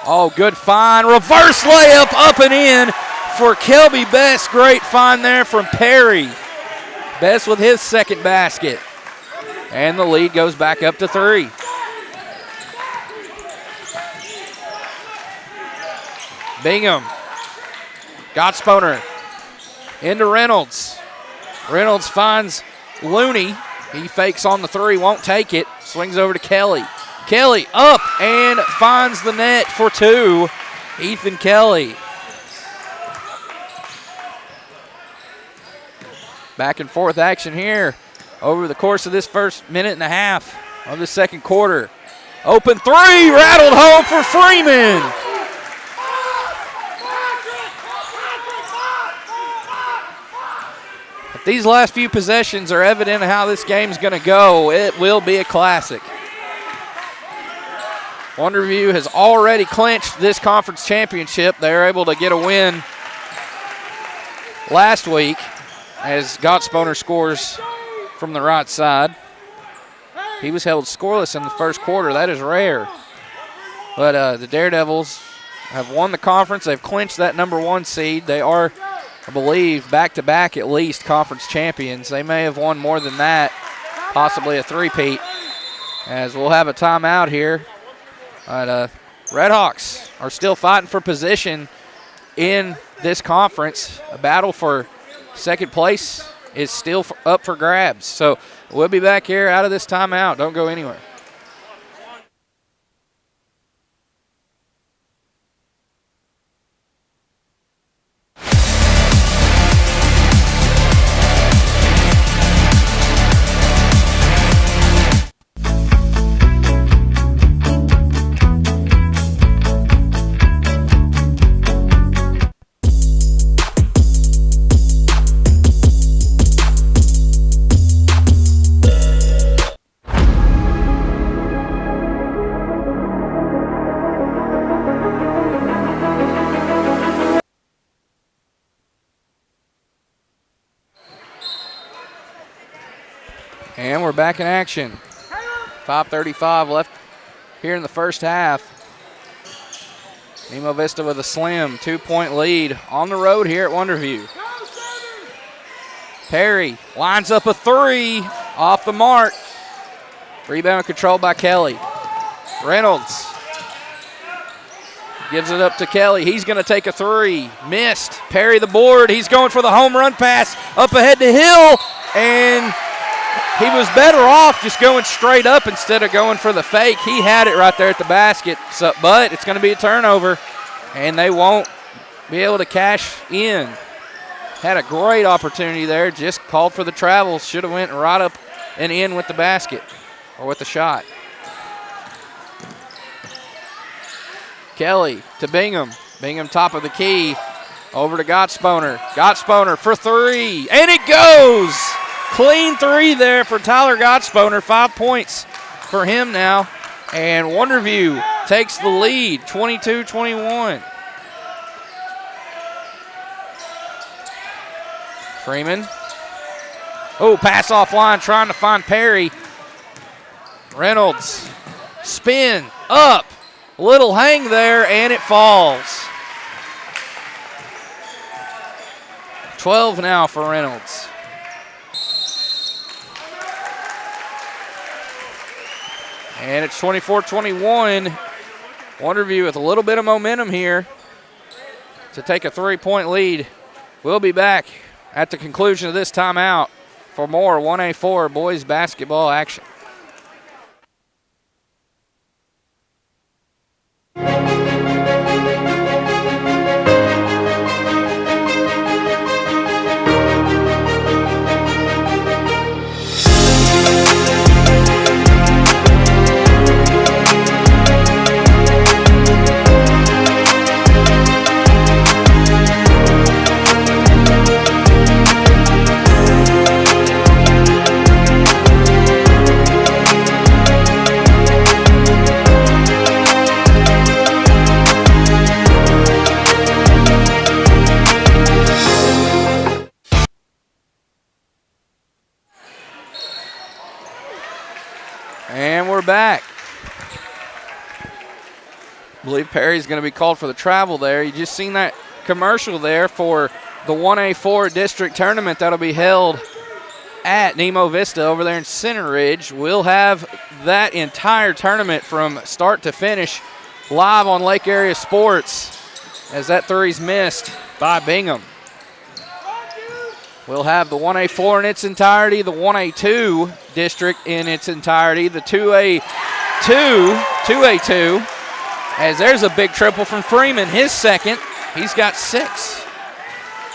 Oh, good find. Reverse layup up and in for Kelby Best. Great find there from Perry. Best with his second basket. And the lead goes back up to 3. Bingham. Gottsponer into Reynolds. Reynolds finds Looney. He fakes on the 3, won't take it. Swings over to Kelly. Kelly up and finds the net for 2. Ethan Kelly. Back and forth action here over the course of this first minute and a half of the second quarter. Open 3, rattled home for Freeman. These last few possessions are evident of how this game's going to go. It will be a classic. Wonderview has already clinched this conference championship. They were able to get a win last week as Gottsponer scores from the right side. He was held scoreless in the first quarter. That is rare. But the Daredevils have won the conference. They've clinched that number 1 seed. They are, I believe, back-to-back at least conference champions. They may have won more than that, possibly a three-peat, as we'll have a timeout here. But Redhawks are still fighting for position in this conference. A battle for second place is still up for grabs. So we'll be back here out of this timeout. Don't go anywhere. And we're back in action. 5:35 left here in the first half. Nemo Vista with a slim 2-point lead on the road here at Wonderview. Perry lines up a 3 off the mark. Rebound controlled by Kelly. Reynolds Gives it up to Kelly. He's going to take a three. Missed. Perry the board. He's going for the home run pass up ahead to Hill. And he was better off just going straight up instead of going for the fake. He had it right there at the basket. So, but it's going to be a turnover, and they won't be able to cash in. Had a great opportunity there. Just called for the travel. Should have went right up and in with the basket or with the shot. Kelly to Bingham. Bingham top of the key. Over to Gottsponer. Gottsponer for three. And it goes! Clean three there for Tyler Gottsponer. 5 points for him now. And Wonderview takes the lead, 22-21. Freeman. Oh, pass offline, trying to find Perry. Reynolds. Spin. Up. Little hang there, and it falls. 12 now for Reynolds. And it's 24-21. Wonderview with a little bit of momentum here to take a 3-point lead. We'll be back at the conclusion of this timeout for more 1A4 boys basketball action. And we're back. I believe Perry's going to be called for the travel there. You just seen that commercial there for the 1A4 district tournament that'll be held at Nemo Vista over there in Center Ridge. We'll have that entire tournament from start to finish live on Lake Area Sports as that three's missed by Bingham. We'll have the 1A4 in its entirety, the 1A2 district in its entirety, the 2A2, as there's a big triple from Freeman, his second. He's got 6,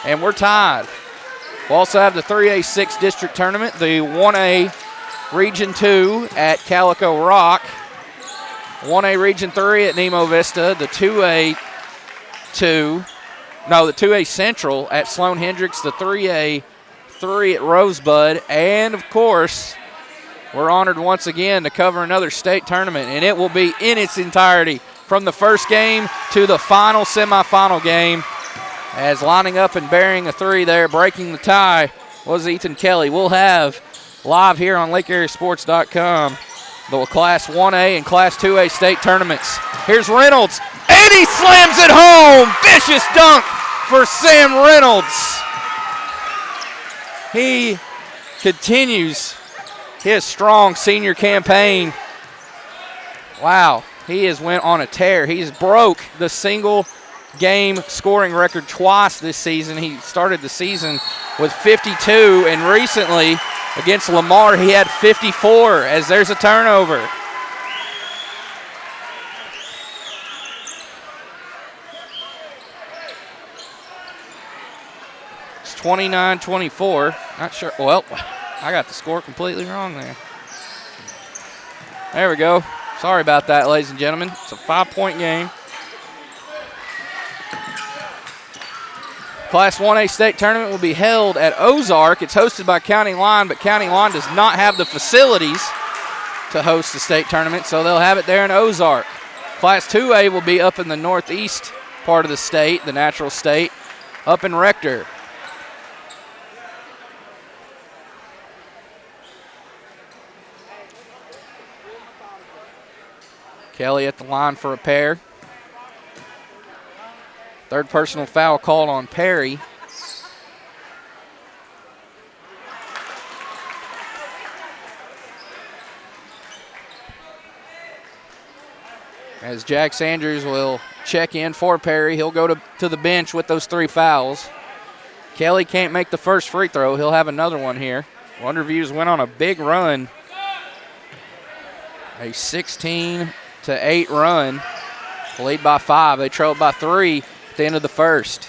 and we're tied. We'll also have the 3A6 district tournament, the 1A Region 2 at Calico Rock, 1A Region 3 at Nemo Vista, the 2A Central at Sloan Hendricks, the 3A3 at Rosebud, and of course, we're honored once again to cover another state tournament, and it will be in its entirety from the first game to the final semifinal game. As lining up and burying a three there, breaking the tie, was Ethan Kelly. We'll have live here on LakeAreaSports.com the Class 1A and Class 2A state tournaments. Here's Reynolds, and he slams it home! Vicious dunk for Sam Reynolds. He continues his strong senior campaign. Wow, he has went on a tear. He's broke the single game scoring record twice this season. He started the season with 52, and recently against Lamar he had 54 as there's a turnover. It's 29-24. Not sure. Well, I got the score completely wrong there. There we go. Sorry about that, ladies and gentlemen. It's a 5-point game. Class 1A state tournament will be held at Ozark. It's hosted by County Line, but County Line does not have the facilities to host the state tournament, so they'll have it there in Ozark. Class 2A will be up in the northeast part of the state, the natural state, up in Rector. Kelly at the line for a pair. Third personal foul called on Perry. As Jack Sanders will check in for Perry. He'll go to the bench with those 3 fouls. Kelly can't make the first free throw. He'll have another one here. Wonderview's went on a big run. A 16-8 run. Lead by 5. They trailed by 3 at the end of the first.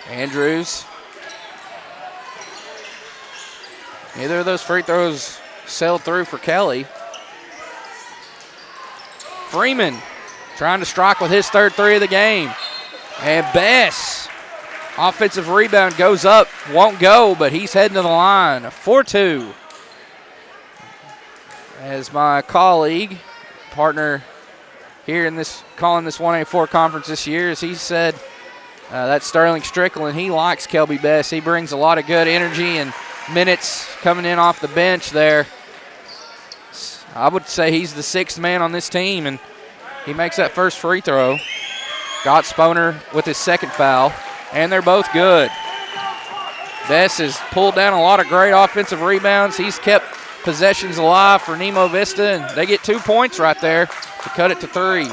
Andrews. Neither of those free throws sailed through for Kelly. Freeman trying to strike with his third 3 of the game. And Bess, offensive rebound, goes up, won't go, but he's heading to the line. 4-2. As my colleague, partner here in this, calling this 1A4 conference this year, as he said, that's Sterling Strickland. He likes Kelby Bess. He brings a lot of good energy and minutes coming in off the bench there. I would say he's the 6th man on this team, and he makes that first free throw. Got Sponer with his second foul, and they're both good. Bess has pulled down a lot of great offensive rebounds. He's kept possessions alive for Nemo Vista, and they get 2 points right there to cut it to 3.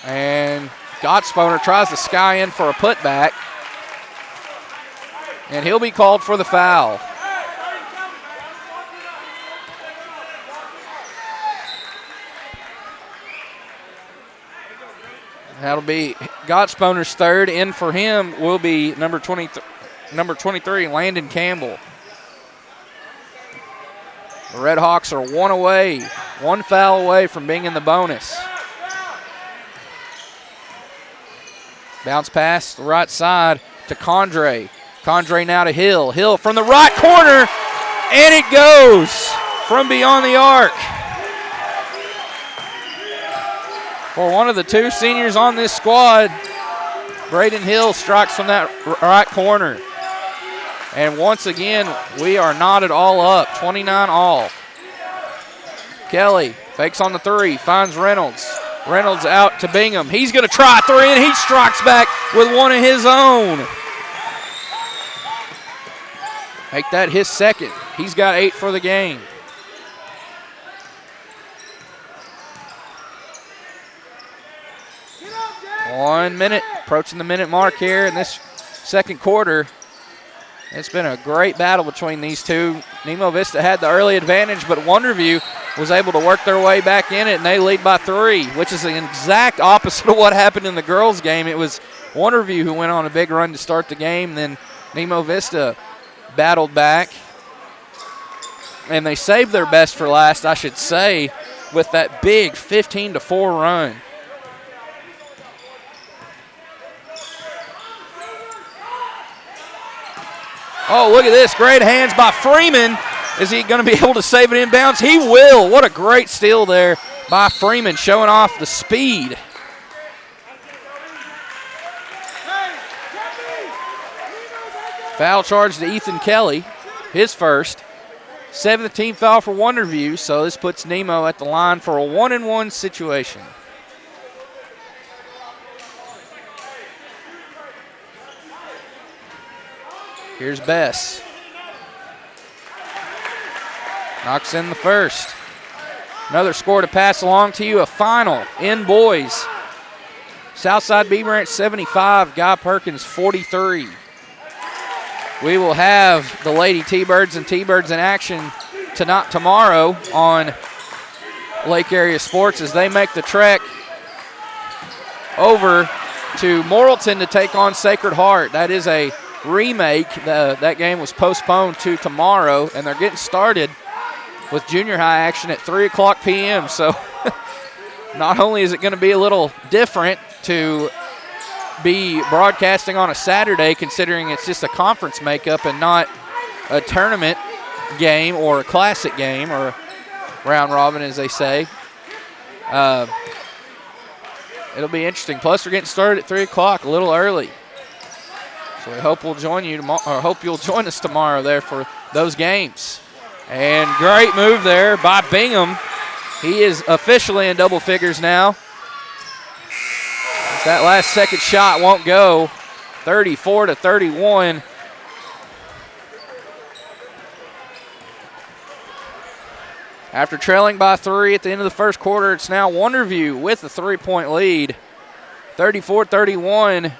And Gottsponer tries to sky in for a putback, and he'll be called for the foul. That'll be Gottsponer's third. In for him will be number 23, Landon Campbell. The Redhawks are 1 away, 1 foul away from being in the bonus. Bounce pass the right side to Condre. Condre now to Hill. Hill from the right corner, and it goes from beyond the arc. For one of the 2 seniors on this squad, Braden Hill strikes from that right corner. And once again, we are knotted all up, 29 all. Kelly fakes on the 3, finds Reynolds. Reynolds out to Bingham. He's going to try 3, and he strikes back with one of his own. Make that his second. He's got 8 for the game. One minute, approaching the minute mark here in this second quarter. It's been a great battle between these two. Nemo Vista had the early advantage, but Wonderview was able to work their way back in it, and they lead by 3, which is the exact opposite of what happened in the girls' game. It was Wonderview who went on a big run to start the game, then Nemo Vista battled back, and they saved their best for last, I should say, with that big 15-4 run. Oh, look at this. Great hands by Freeman. Is he going to be able to save it inbounds? He will. What a great steal there by Freeman, showing off the speed. Foul charge to Ethan Kelly, his first. 7th team foul for Wonderview, so this puts Nemo at the line for a 1-and-1 situation. Here's Bess. Knocks in the first. Another score to pass along to you, a final in boys. Southside B Branch 75, Guy Perkins 43. We will have the Lady T-Birds and T-Birds in action tomorrow on Lake Area Sports as they make the trek over to Morrilton to take on Sacred Heart. That is a remake. That game was postponed to tomorrow, and they're getting started with junior high action at 3 o'clock p.m. So not only is it going to be a little different to be broadcasting on a Saturday, considering it's just a conference makeup and not a tournament game or a classic game or round robin, as they say. It'll be interesting. Plus, we're getting started at 3 o'clock, a little early. So we hope we'll join you tomorrow, or hope you'll join us tomorrow there for those games. And great move there by Bingham. He is officially in double figures now. That last second shot won't go. 34-31. After trailing by 3 at the end of the first quarter, it's now Wonderview with a 3-point lead. 34-31.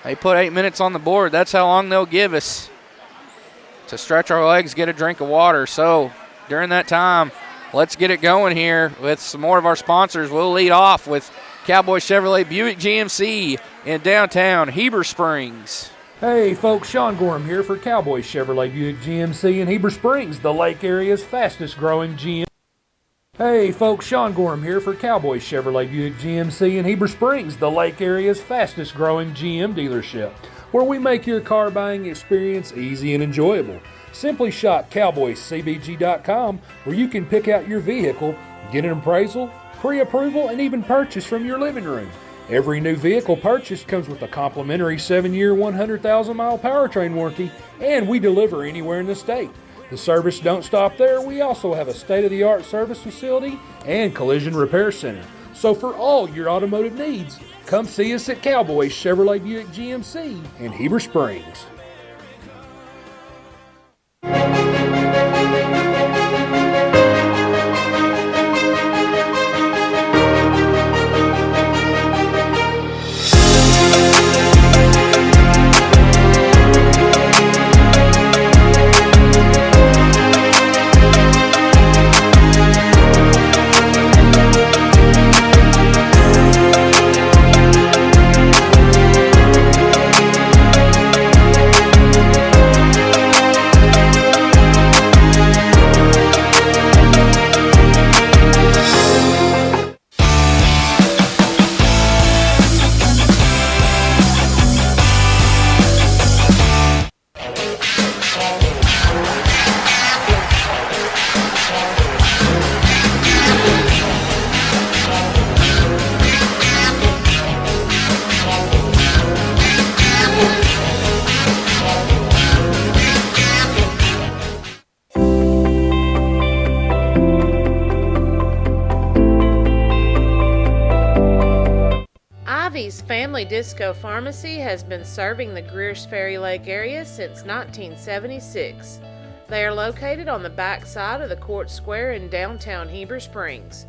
They put 8 minutes on the board. That's how long they'll give us to stretch our legs, get a drink of water. So during that time, let's get it going here with some more of our sponsors. We'll lead off with Cowboy Chevrolet Buick GMC in downtown Heber Springs. Hey folks, Sean Gorham here for Cowboy Chevrolet Buick GMC in Heber Springs, the Lake area's fastest growing GM. Hey folks, Sean Gorham here for Cowboy Chevrolet Buick GMC in Heber Springs, the Lake area's fastest growing GM dealership, where we make your car buying experience easy and enjoyable. Simply shop cowboycbg.com, where you can pick out your vehicle, get an appraisal, pre-approval, and even purchase from your living room. Every new vehicle purchased comes with a complimentary 7-year, 100,000-mile powertrain warranty, and we deliver anywhere in the state. The service don't stop there. We also have a state-of-the-art service facility and collision repair center. So for all your automotive needs, come see us at Cowboy Chevrolet Buick GMC in Heber Springs. Family Disco Pharmacy has been serving the Greers Ferry Lake area since 1976. They are located on the back side of the Court Square in downtown Heber Springs.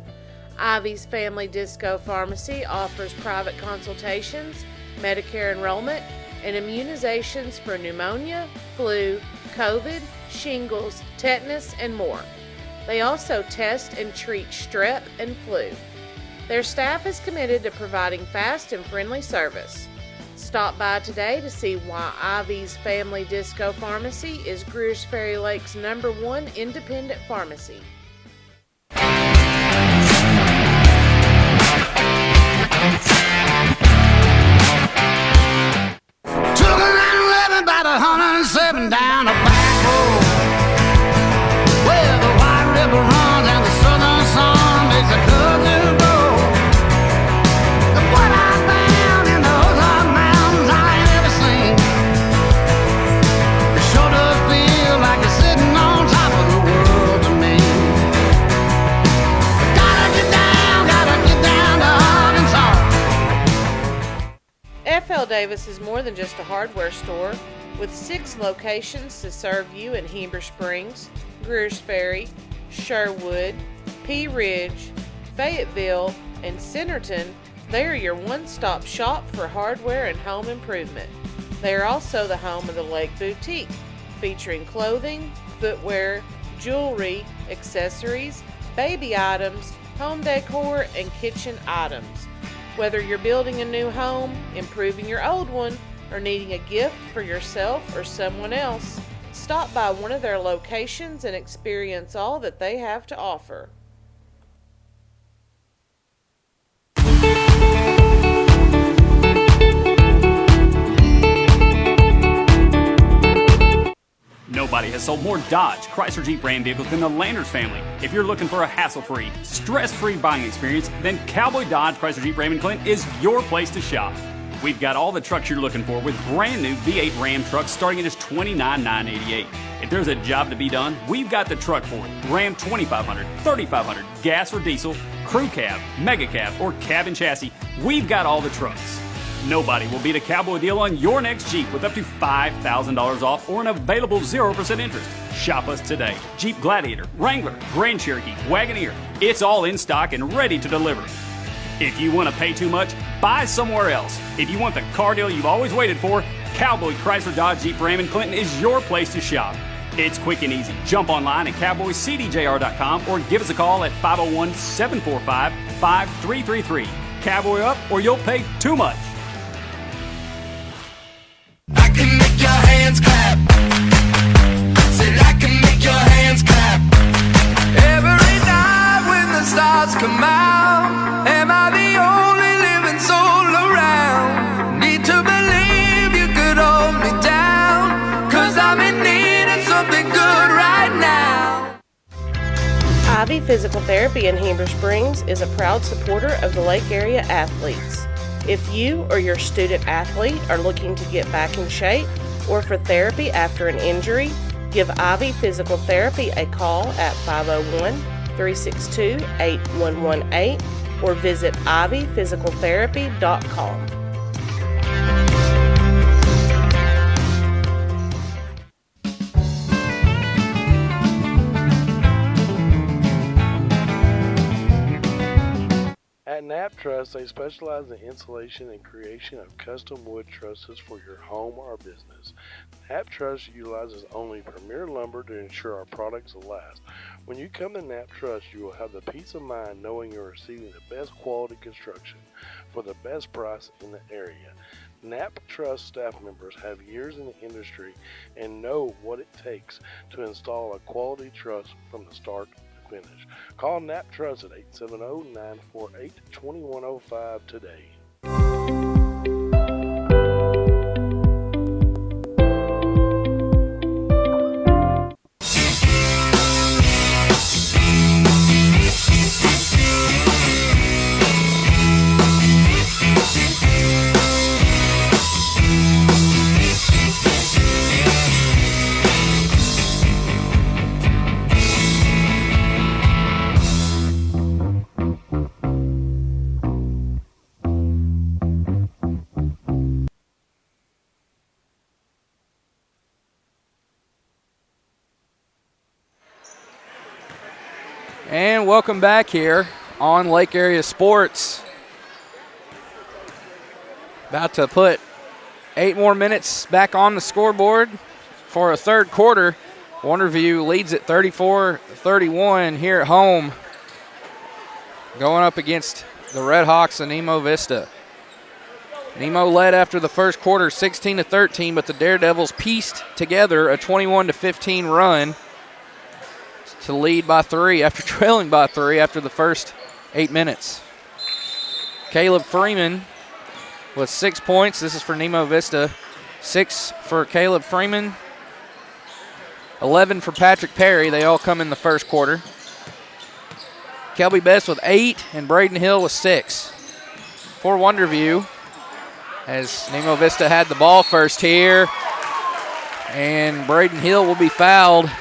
Ivy's Family Disco Pharmacy offers private consultations, Medicare enrollment, and immunizations for pneumonia, flu, COVID, shingles, tetanus, and more. They also test and treat strep and flu. Their staff is committed to providing fast and friendly service. Stop by today to see why Ivy's Family Disco Pharmacy is Greers Ferry Lake's #1 independent pharmacy. Took a 911 about 107 down a back road, where the White River runs and the southern sun makes a cousin grow. What I found in those Ozark mountains I ain't ever seen. It sure does feel like it's sitting on top of the world to me. Gotta get down to Arkansas. FL Davis is more than just a hardware store, with 6 locations to serve you in Heber Springs, Greers Ferry, Sherwood, Pea Ridge, Fayetteville, and Centerton. They are your one-stop shop for hardware and home improvement. They are also the home of the Lake Boutique, featuring clothing, footwear, jewelry, accessories, baby items, home decor, and kitchen items. Whether you're building a new home, improving your old one, or needing a gift for yourself or someone else, stop by one of their locations and experience all that they have to offer. Nobody has sold more Dodge, Chrysler Jeep Ram vehicles than the Landers family. If you're looking for a hassle-free, stress-free buying experience, then Cowboy Dodge, Chrysler Jeep Ram & Clint is your place to shop. We've got all the trucks you're looking for with brand new V8 Ram trucks starting at just $29,988. If there's a job to be done, we've got the truck for it. Ram 2500, 3500, gas or diesel, crew cab, mega cab, or cab and chassis, we've got all the trucks. Nobody will beat a cowboy deal on your next Jeep with up to $5,000 off or an available 0% interest. Shop us today. Jeep Gladiator, Wrangler, Grand Cherokee, Wagoneer. It's all in stock and ready to deliver. If you want to pay too much, buy somewhere else. If you want the car deal you've always waited for, Cowboy Chrysler Dodge Jeep Ram in Clinton is your place to shop. It's quick and easy. Jump online at cowboycdjr.com or give us a call at 501-745-5333. Cowboy up or you'll pay too much. I can make your hands clap. Said I can make your hands clap. Every night when the stars come out, am I the only living soul around? Need to believe you could hold me down, 'cause I'm in need of something good right now. Ivy Physical Therapy in Heber Springs is a proud supporter of the Lake Area athletes. If you or your student athlete are looking to get back in shape or for therapy after an injury, give Ivy Physical Therapy a call at 501-362-8118 or visit ivyphysicaltherapy.com. At Knapp Truss, they specialize in installation and creation of custom wood trusses for your home or business. Knapp Truss utilizes only premier lumber to ensure our products will last. When you come to Knapp Truss, you will have the peace of mind knowing you're receiving the best quality construction for the best price in the area. Knapp Truss staff members have years in the industry and know what it takes to install a quality truss from the start to finish. Call Knapp Truss at 870-948-2105 today. And welcome back here on Lake Area Sports. About to put 8 more minutes back on the scoreboard for a third quarter. Wonderview leads at 34-31 here at home, going up against the Red Hawks and Nemo Vista. Nemo led after the first quarter 16-13, but the Daredevils pieced together a 21-15 run to lead by 3 after trailing by 3 after the first 8 minutes. Caleb Freeman with 6 points. This is for Nemo Vista. 6 for Caleb Freeman. 11 for Patrick Perry. They all come in the first quarter. Kelby Best with 8 and Braden Hill with 6. For Wonderview, as Nemo Vista had the ball first here, and Braden Hill will be fouled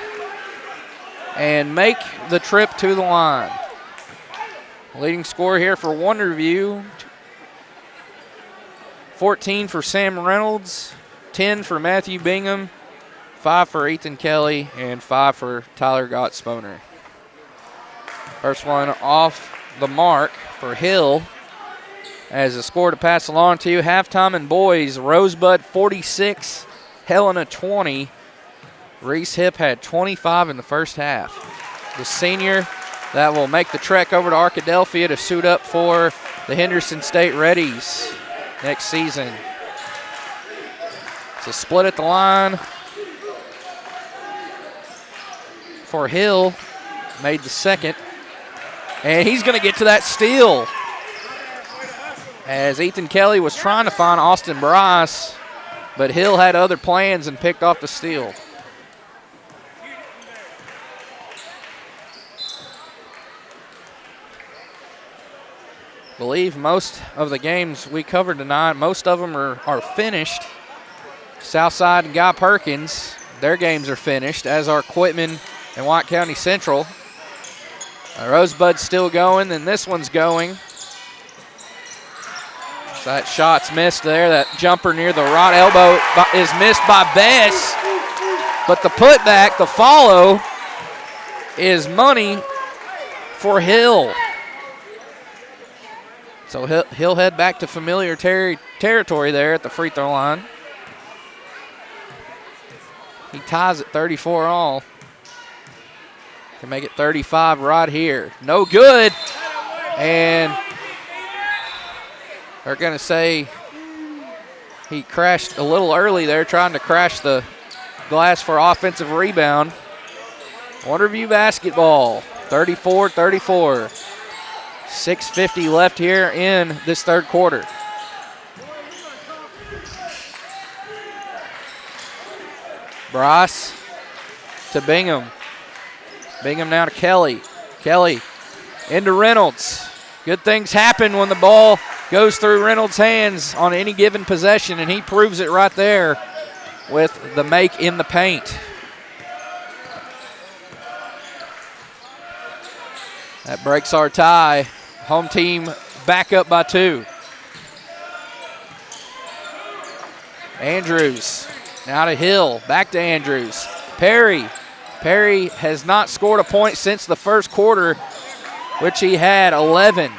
and make the trip to the line. Leading scorer here for Wonderview, 14 for Sam Reynolds, 10 for Matthew Bingham, 5 for Ethan Kelly, and 5 for Tyler Gottsponer. First one off the mark for Hill as a score to pass along to. Halftime in boys, Rosebud 46, Helena 20. Reese Hip had 25 in the first half. The senior that will make the trek over to Arkadelphia to suit up for the Henderson State Reddies next season. It's a split at the line for Hill. Made the second. And he's going to get to that steal, as Ethan Kelly was trying to find Austin Bryce, but Hill had other plans and picked off the steal. I believe most of the games we covered tonight, most of them are finished. Southside and Guy Perkins, their games are finished, as are Quitman and White County Central. Rosebud's still going, and this one's going. So that shot's missed there. That jumper near the right elbow is missed by Bess. But the putback, the follow, is money for Hill. So he'll head back to familiar territory there at the free throw line. He ties at 34 all. Can make it 35 right here. No good. And they're going to say he crashed a little early there, trying to crash the glass for offensive rebound. Wonderview basketball, 34-34. 6:50 left here in this third quarter. Bryce to Bingham. Bingham now to Kelly. Kelly into Reynolds. Good things happen when the ball goes through Reynolds' hands on any given possession, and he proves it right there with the make in the paint. That breaks our tie. Home team back up by 2. Andrews now to Hill. Back to Andrews. Perry. Perry has not scored a point since the first quarter, which he had 11.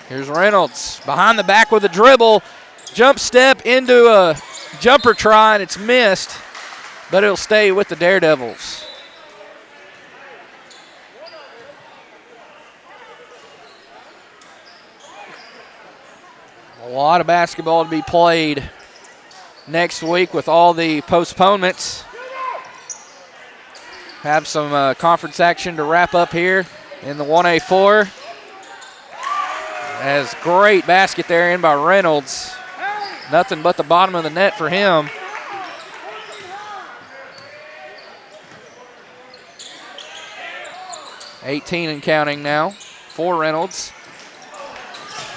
Here's Reynolds behind the back with a dribble. Jump step into a jumper try, and it's missed, but it'll stay with the Daredevils. A lot of basketball to be played next week with all the postponements. Have some conference action to wrap up here in the 1A4. As great basket there in by Reynolds. Nothing but the bottom of the net for him. $18 and counting now for Reynolds.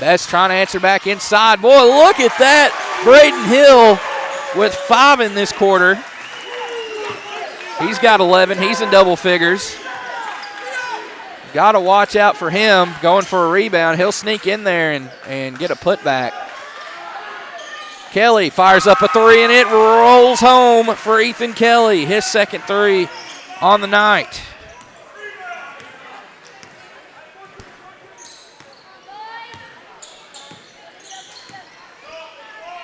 Best trying to answer back inside. Boy, look at that. Braden Hill with 5 in this quarter. He's got 11. He's in double figures. Got to watch out for him going for a rebound. He'll sneak in there and get a putback. Kelly fires up a 3, and it rolls home for Ethan Kelly. His second 3 on the night.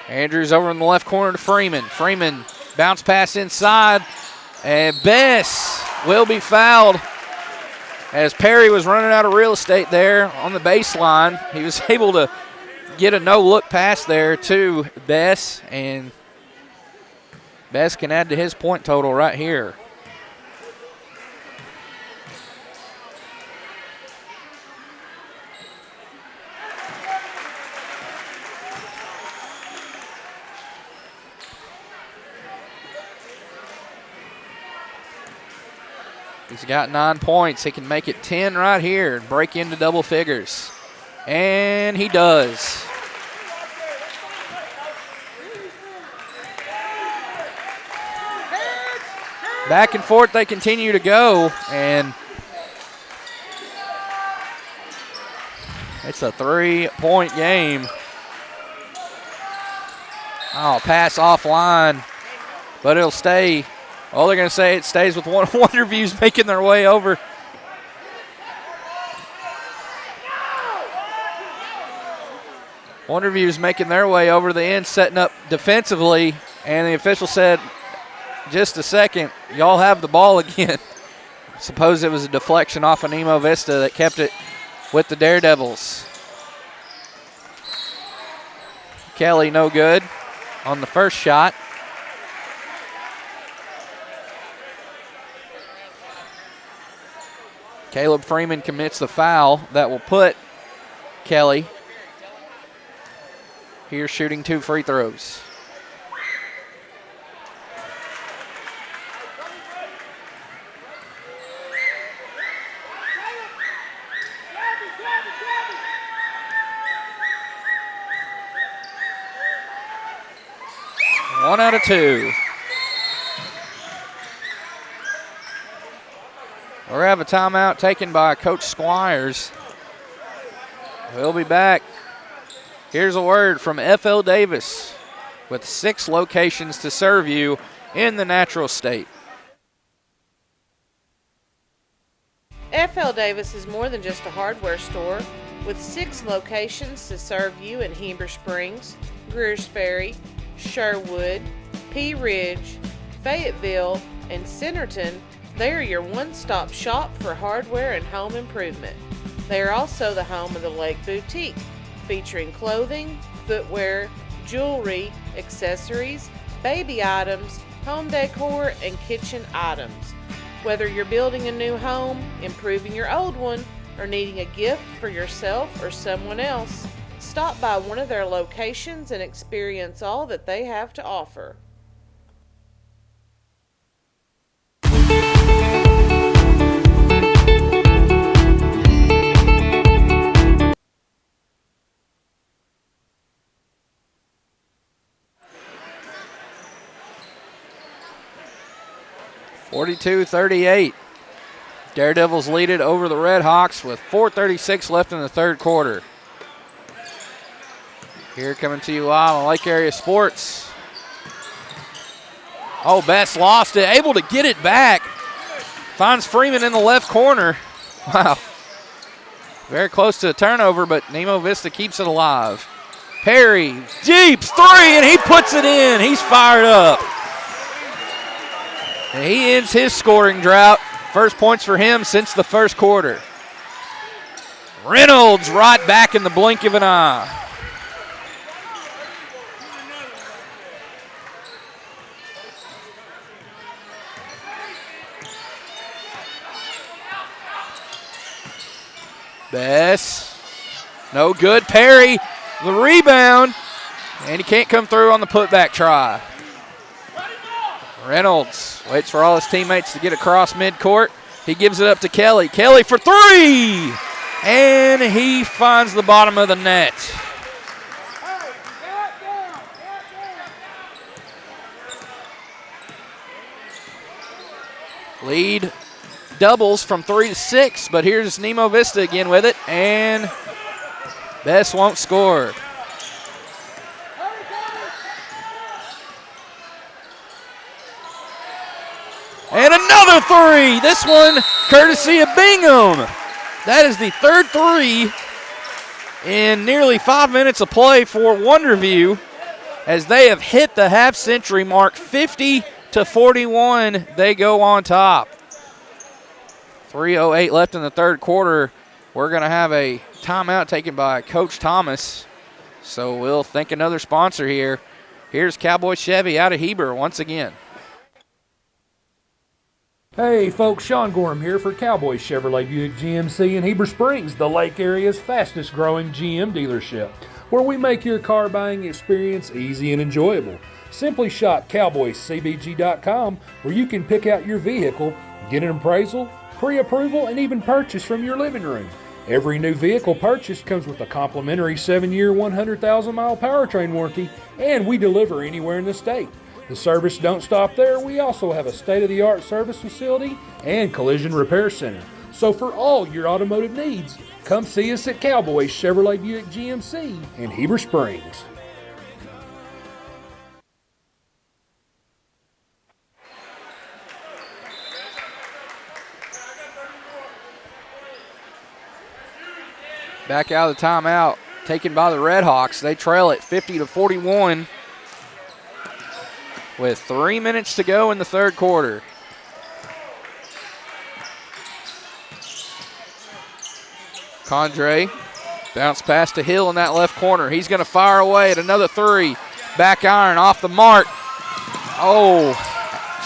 Andrews over in the left corner to Freeman. Freeman bounce pass inside, and Bess will be fouled as Perry was running out of real estate there on the baseline. He was able to get a no-look pass there to Bess, and Bess can add to his point total right here. He's got 9 points. He can make it 10 right here and break into double figures. And he does. Back and forth they continue to go, and it's a 3-point game. Oh, pass offline, but it'll stay. Oh, they're going to say it stays with Wonderview's making their way over. Wonderview's making their way over the end, setting up defensively, and the official said, just a second, y'all have the ball again. Suppose it was a deflection off of Nemo Vista that kept it with the Daredevils. Kelly no good on the first shot. Caleb Freeman commits the foul that will put Kelly here shooting 2 free throws. One out of 2. We have a timeout taken by Coach Squires. We'll be back. Here's a word from F.L. Davis with 6 locations to serve you in the natural state. F.L. Davis is more than just a hardware store, with 6 locations to serve you in Heber Springs, Greers Ferry, Sherwood, Pea Ridge, Fayetteville, and Centerton. They are your one-stop shop for hardware and home improvement. They are also the home of the Lake Boutique, featuring clothing, footwear, jewelry, accessories, baby items, home decor, and kitchen items. Whether you're building a new home, improving your old one, or needing a gift for yourself or someone else, stop by one of their locations and experience all that they have to offer. (42-38). Daredevils lead it over the Red Hawks with 4:36 left in the third quarter. Here coming to you live on Lake Area Sports. Oh, Best lost it, able to get it back. Finds Freeman in the left corner. Wow. Very close to a turnover, but Nemo Vista keeps it alive. Perry, deep 3, and he puts it in. He's fired up. And he ends his scoring drought. First points for him since the first quarter. Reynolds right back in the blink of an eye. Bess, no good. Perry, the rebound, and he can't come through on the putback try. Reynolds waits for all his teammates to get across midcourt. He gives it up to Kelly. Kelly for 3, and he finds the bottom of the net. Lead doubles from 3 to 6, but here's Nemo Vista again with it, and Bess won't score. And another 3, this one courtesy of Bingham. That is the third 3 in nearly 5 minutes of play for Wonderview, as they have hit the half-century mark. 50-41, they go on top. 3:08 left in the third quarter. We're going to have a timeout taken by Coach Thomas, so we'll thank another sponsor here. Here's Cowboy Chevy out of Heber once again. Hey folks, Sean Gorham here for Cowboy Chevrolet Buick GMC in Heber Springs, the Lake Area's fastest growing GM dealership, where we make your car buying experience easy and enjoyable. Simply shop cowboycbg.com, where you can pick out your vehicle, get an appraisal, pre-approval, and even purchase from your living room. Every new vehicle purchased comes with a complimentary 7-year, 100,000-mile powertrain warranty, and we deliver anywhere in the state. The service don't stop there. We also have a state-of-the-art service facility and collision repair center. So for all your automotive needs, come see us at Cowboy Chevrolet Buick GMC in Heber Springs. Back out of the timeout, taken by the Red Hawks. They trail it 50-41 with 3 minutes to go in the third quarter. Condre, bounce pass to Hill in that left corner. He's going to fire away at another 3. Back iron off the mark. Oh,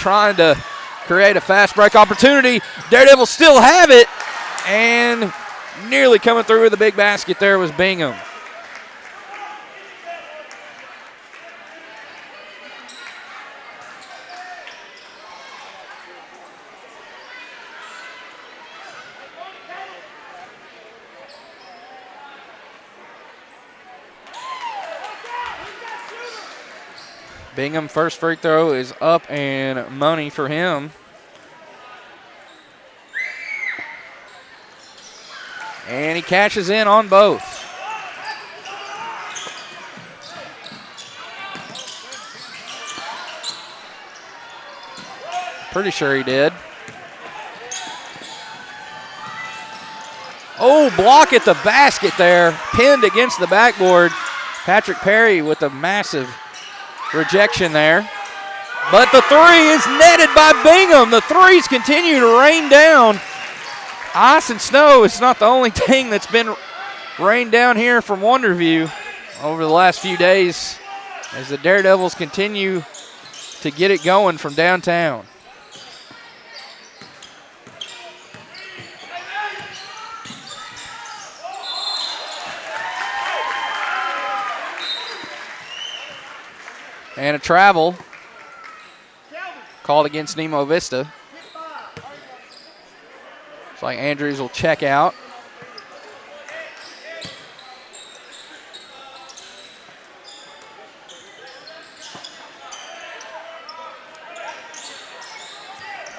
trying to create a fast break opportunity. Daredevils still have it, and nearly coming through with a big basket there was Bingham. Bingham first free throw is up and money for him. And he cashes in on both. Pretty sure he did. Oh, block at the basket there. Pinned against the backboard. Patrick Perry with a massive rejection there. But the three is netted by Bingham. The threes continue to rain down. Ice and snow is not the only thing that's been rained down here from Wonderview over the last few days as the Daredevils continue to get it going from downtown. And a travel called against Nemo Vista. Looks like Andrews will check out.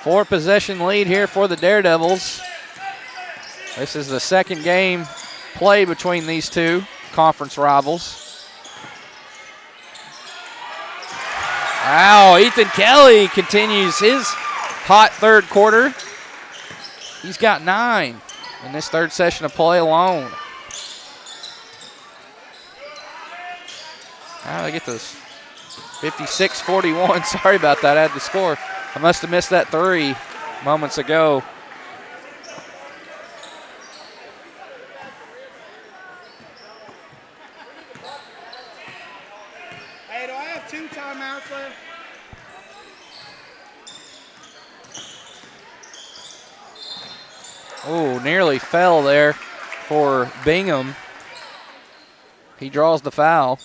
Four-possession lead here for the Daredevils. This is the second game played between these two conference rivals. Wow, Ethan Kelly continues his hot third quarter. He's got 9 in this third session of play alone. How did I get this? 56-41. Sorry about that. I had the score. I must have missed that 3 moments ago. Hey, do I have 2 timeouts left? Oh, nearly fell there for Bingham. He draws the foul.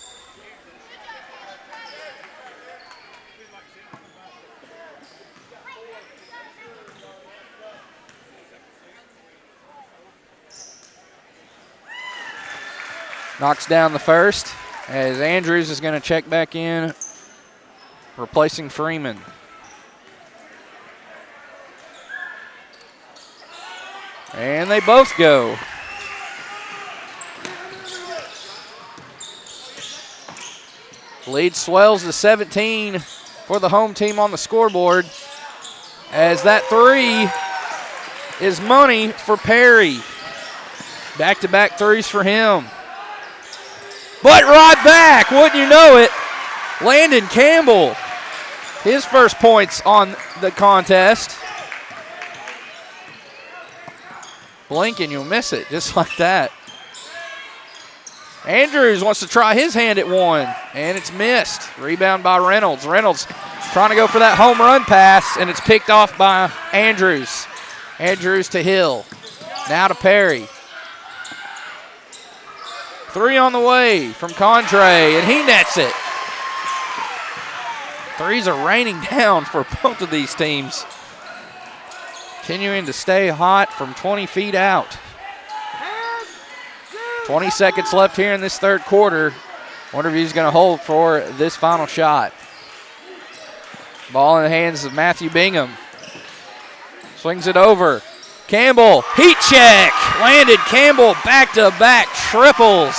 Knocks down the first as Andrews is going to check back in, replacing Freeman. And they both go. Lead swells to 17 for the home team on the scoreboard as that 3 is money for Perry. Back-to-back threes for him. But right back, wouldn't you know it, Landon Campbell, his first points on the contest. Blink and you'll miss it, just like that. Andrews wants to try his hand at one, and it's missed. Rebound by Reynolds. Reynolds trying to go for that home run pass, and it's picked off by Andrews. Andrews to Hill. Now to Perry. 3 on the way from Condre, and he nets it. Threes are raining down for both of these teams. Continuing to stay hot from 20 feet out. 20 seconds left here in this third quarter. Wonderview's going to hold for this final shot. Ball in the hands of Matthew Bingham. Swings it over. Campbell, heat check. Landed Campbell back-to-back triples.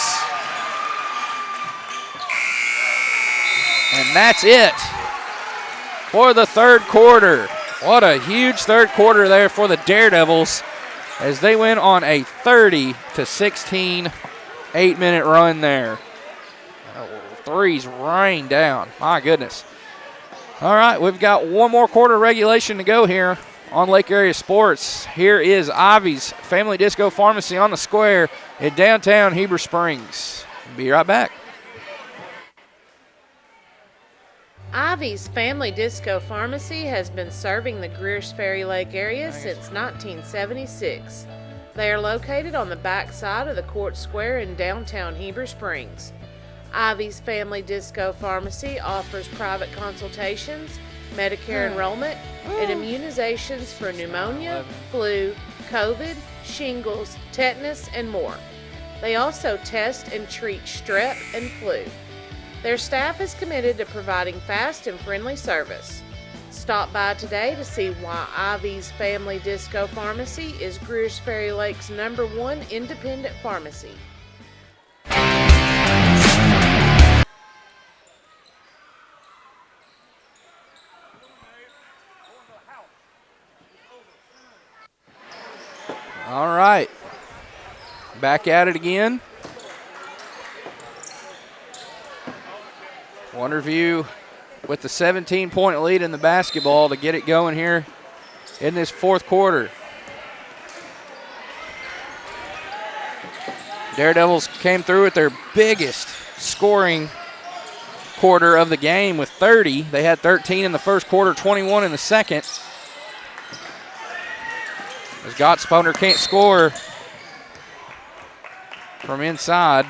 And that's it for the third quarter. What a huge third quarter there for the Daredevils as they win on a 30-16 8-minute run there. Threes rain down. My goodness. All right, we've got one more quarter regulation to go here on Lake Area Sports. Here is Ivy's Family Disco Pharmacy on the square in downtown Heber Springs. Be right back. Ivy's Family Disco Pharmacy has been serving the Greers Ferry Lake area since 1976. They are located on the back side of the Court Square in downtown Heber Springs. Ivy's Family Disco Pharmacy offers private consultations, Medicare enrollment, and immunizations for pneumonia, flu, COVID, shingles, tetanus, and more. They also test and treat strep and flu. Their staff is committed to providing fast and friendly service. Stop by today to see why Ivy's Family Disco Pharmacy is Greers Ferry Lake's #1 independent pharmacy. right. Back at it again. Wonderview with the 17-point lead in the basketball to get it going here in this fourth quarter. Daredevils came through with their biggest scoring quarter of the game with 30. They had 13 in the first quarter, 21 in the second. As Gottsponer can't score from inside.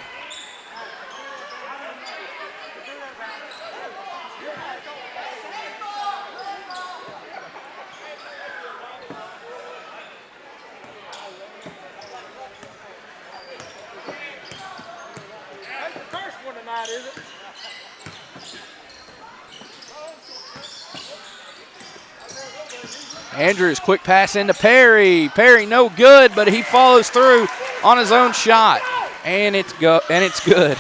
Andrews, quick pass into Perry. Perry no good, but he follows through on his own shot. And it's good.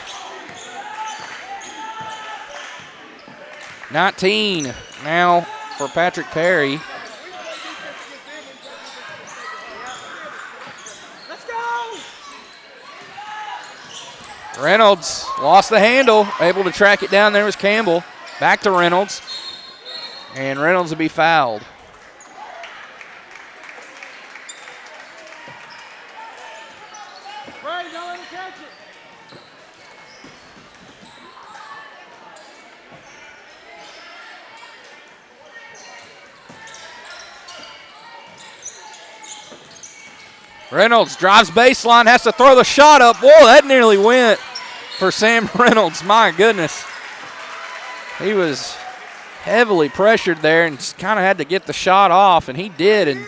19 now for Patrick Perry. Let's go! Reynolds lost the handle, able to track it down. There was Campbell. Back to Reynolds. And Reynolds will be fouled. Ray, don't let him catch it. Reynolds drives baseline, has to throw the shot up. Whoa, that nearly went for Sam Reynolds. My goodness. He was heavily pressured there and kind of had to get the shot off, and he did, and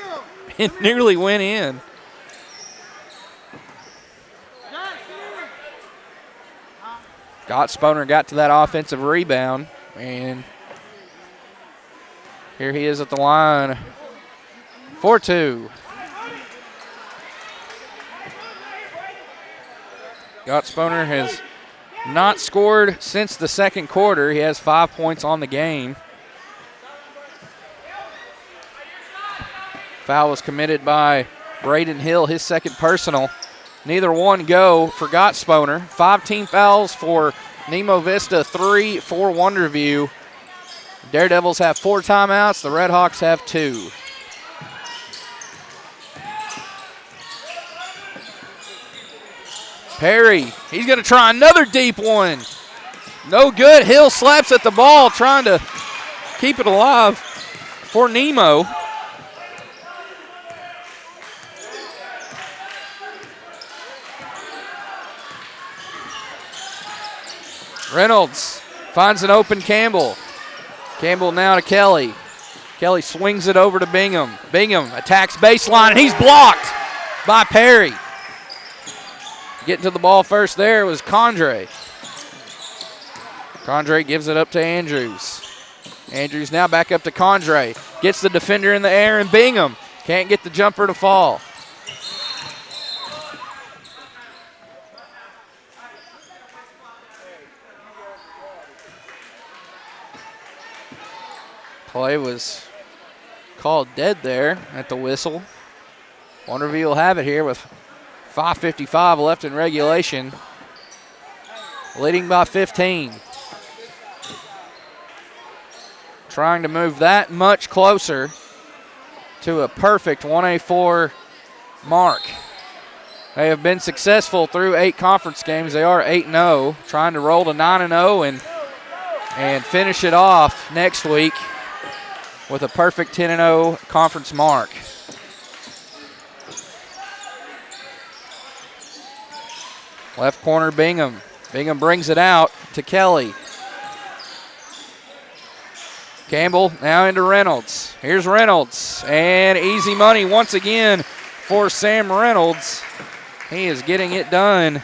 it nearly went in. Gottsponer got to that offensive rebound, and here he is at the line for two. Gottsponer has not scored since the second quarter. He has 5 points on the game. Foul was committed by Braden Hill, his second personal. Neither one go for Gottsponer. 5 team fouls for Nemo Vista, 3 for Wonderview. Daredevils have 4 timeouts. The Redhawks have 2. Perry, he's going to try another deep one. No good. Hill slaps at the ball, trying to keep it alive for Nemo. Reynolds finds an open Campbell. Campbell now to Kelly. Kelly swings it over to Bingham. Bingham attacks baseline, and he's blocked by Perry. Getting to the ball first there was Condre. Condre gives it up to Andrews. Andrews now back up to Condre. Gets the defender in the air, and Bingham can't get the jumper to fall. Play was called dead there at the whistle. Wonderview will have it here with 5:55 left in regulation. Leading by 15. Trying to move that much closer to a perfect 1A4 mark. They have been successful through 8 conference games. They are 8-0, trying to roll to 9-0 and finish it off next week with a perfect 10-0 conference mark. Left corner, Bingham. Bingham brings it out to Kelly. Campbell now into Reynolds. Here's Reynolds, and easy money once again for Sam Reynolds. He is getting it done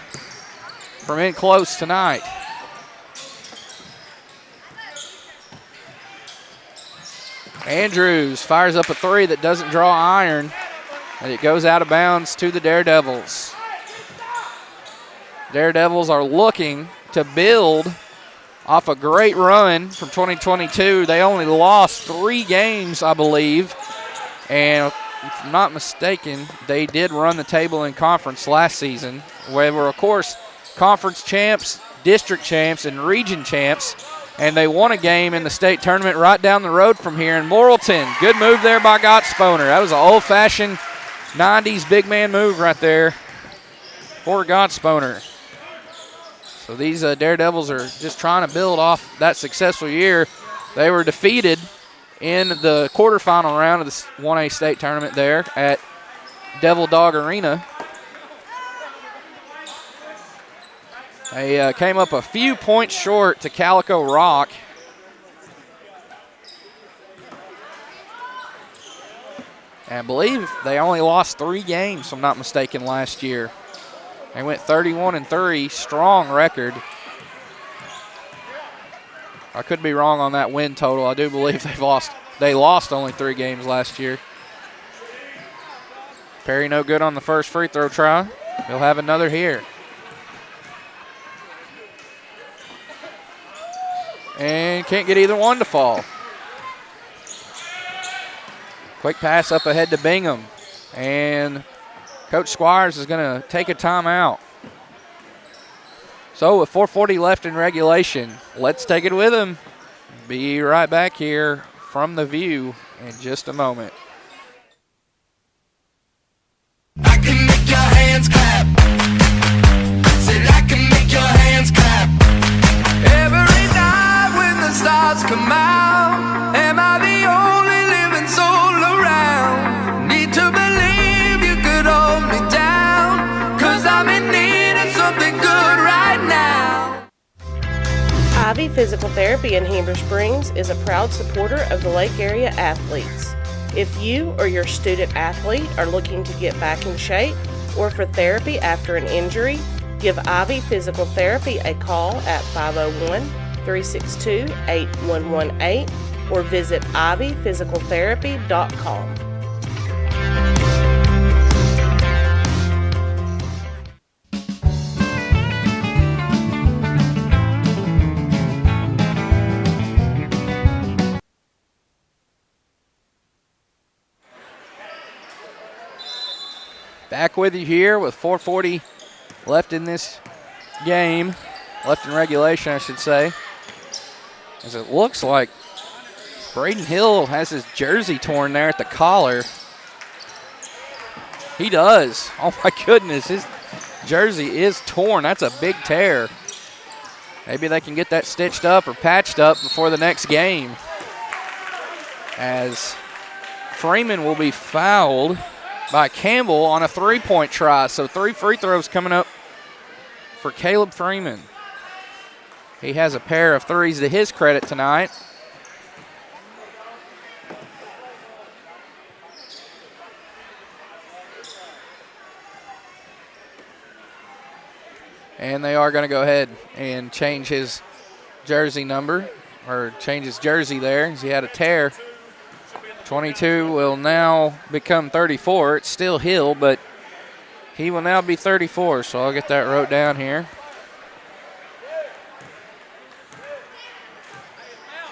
from in close tonight. Andrews fires up a three that doesn't draw iron, and it goes out of bounds to the Daredevils. Daredevils are looking to build off a great run from 2022. They only lost 3 games, I believe, and if I'm not mistaken, they did run the table in conference last season, where they were, of course, conference champs, district champs, and region champs, and they won a game in the state tournament right down the road from here in Morrilton. Good move there by Gott Sponer. That was an old-fashioned 90s big man move right there for Gott Sponer. So these Daredevils are just trying to build off that successful year. They were defeated in the quarterfinal round of the 1A state tournament there at Devil Dog Arena. They came up a few points short to Calico Rock. And I believe they only lost 3 games, if I'm not mistaken, last year. They went 31-3, strong record. I could be wrong on that win total. I do believe they lost only 3 games last year. Perry no good on the first free throw try. He'll have another here. And can't get either one to fall. Quick pass up ahead to Bingham. And Coach Squires is going to take a timeout. So with 4:40 left in regulation, let's take it with him. Be right back here from the View in just a moment. I can make your hands clap. Said I can make your hands clap. Every night when the stars come out, am I the only living soul around? Need to believe you could hold me down, 'cause I'm in need of something good right now. Ivy Physical Therapy in Heber Springs is a proud supporter of the Lake Area athletes. If you or your student athlete are looking to get back in shape or for therapy after an injury, give Ivy Physical Therapy a call at 501-362-8118 or visit ivyphysicaltherapy.com. Back with you here with 4:40 left in this game, left in regulation, I should say. As it looks like Braden Hill has his jersey torn there at the collar. He does. Oh my goodness, his jersey is torn. That's a big tear. Maybe they can get that stitched up or patched up before the next game, as Freeman will be fouled by Campbell on a three-point try. So 3 free throws coming up for Caleb Freeman. He has a pair of threes to his credit tonight. And they are going to go ahead and change his jersey number, or change his jersey there, as he had a tear. 22 will now become 34. It's still Hill, but he will now be 34, so I'll get that wrote down here.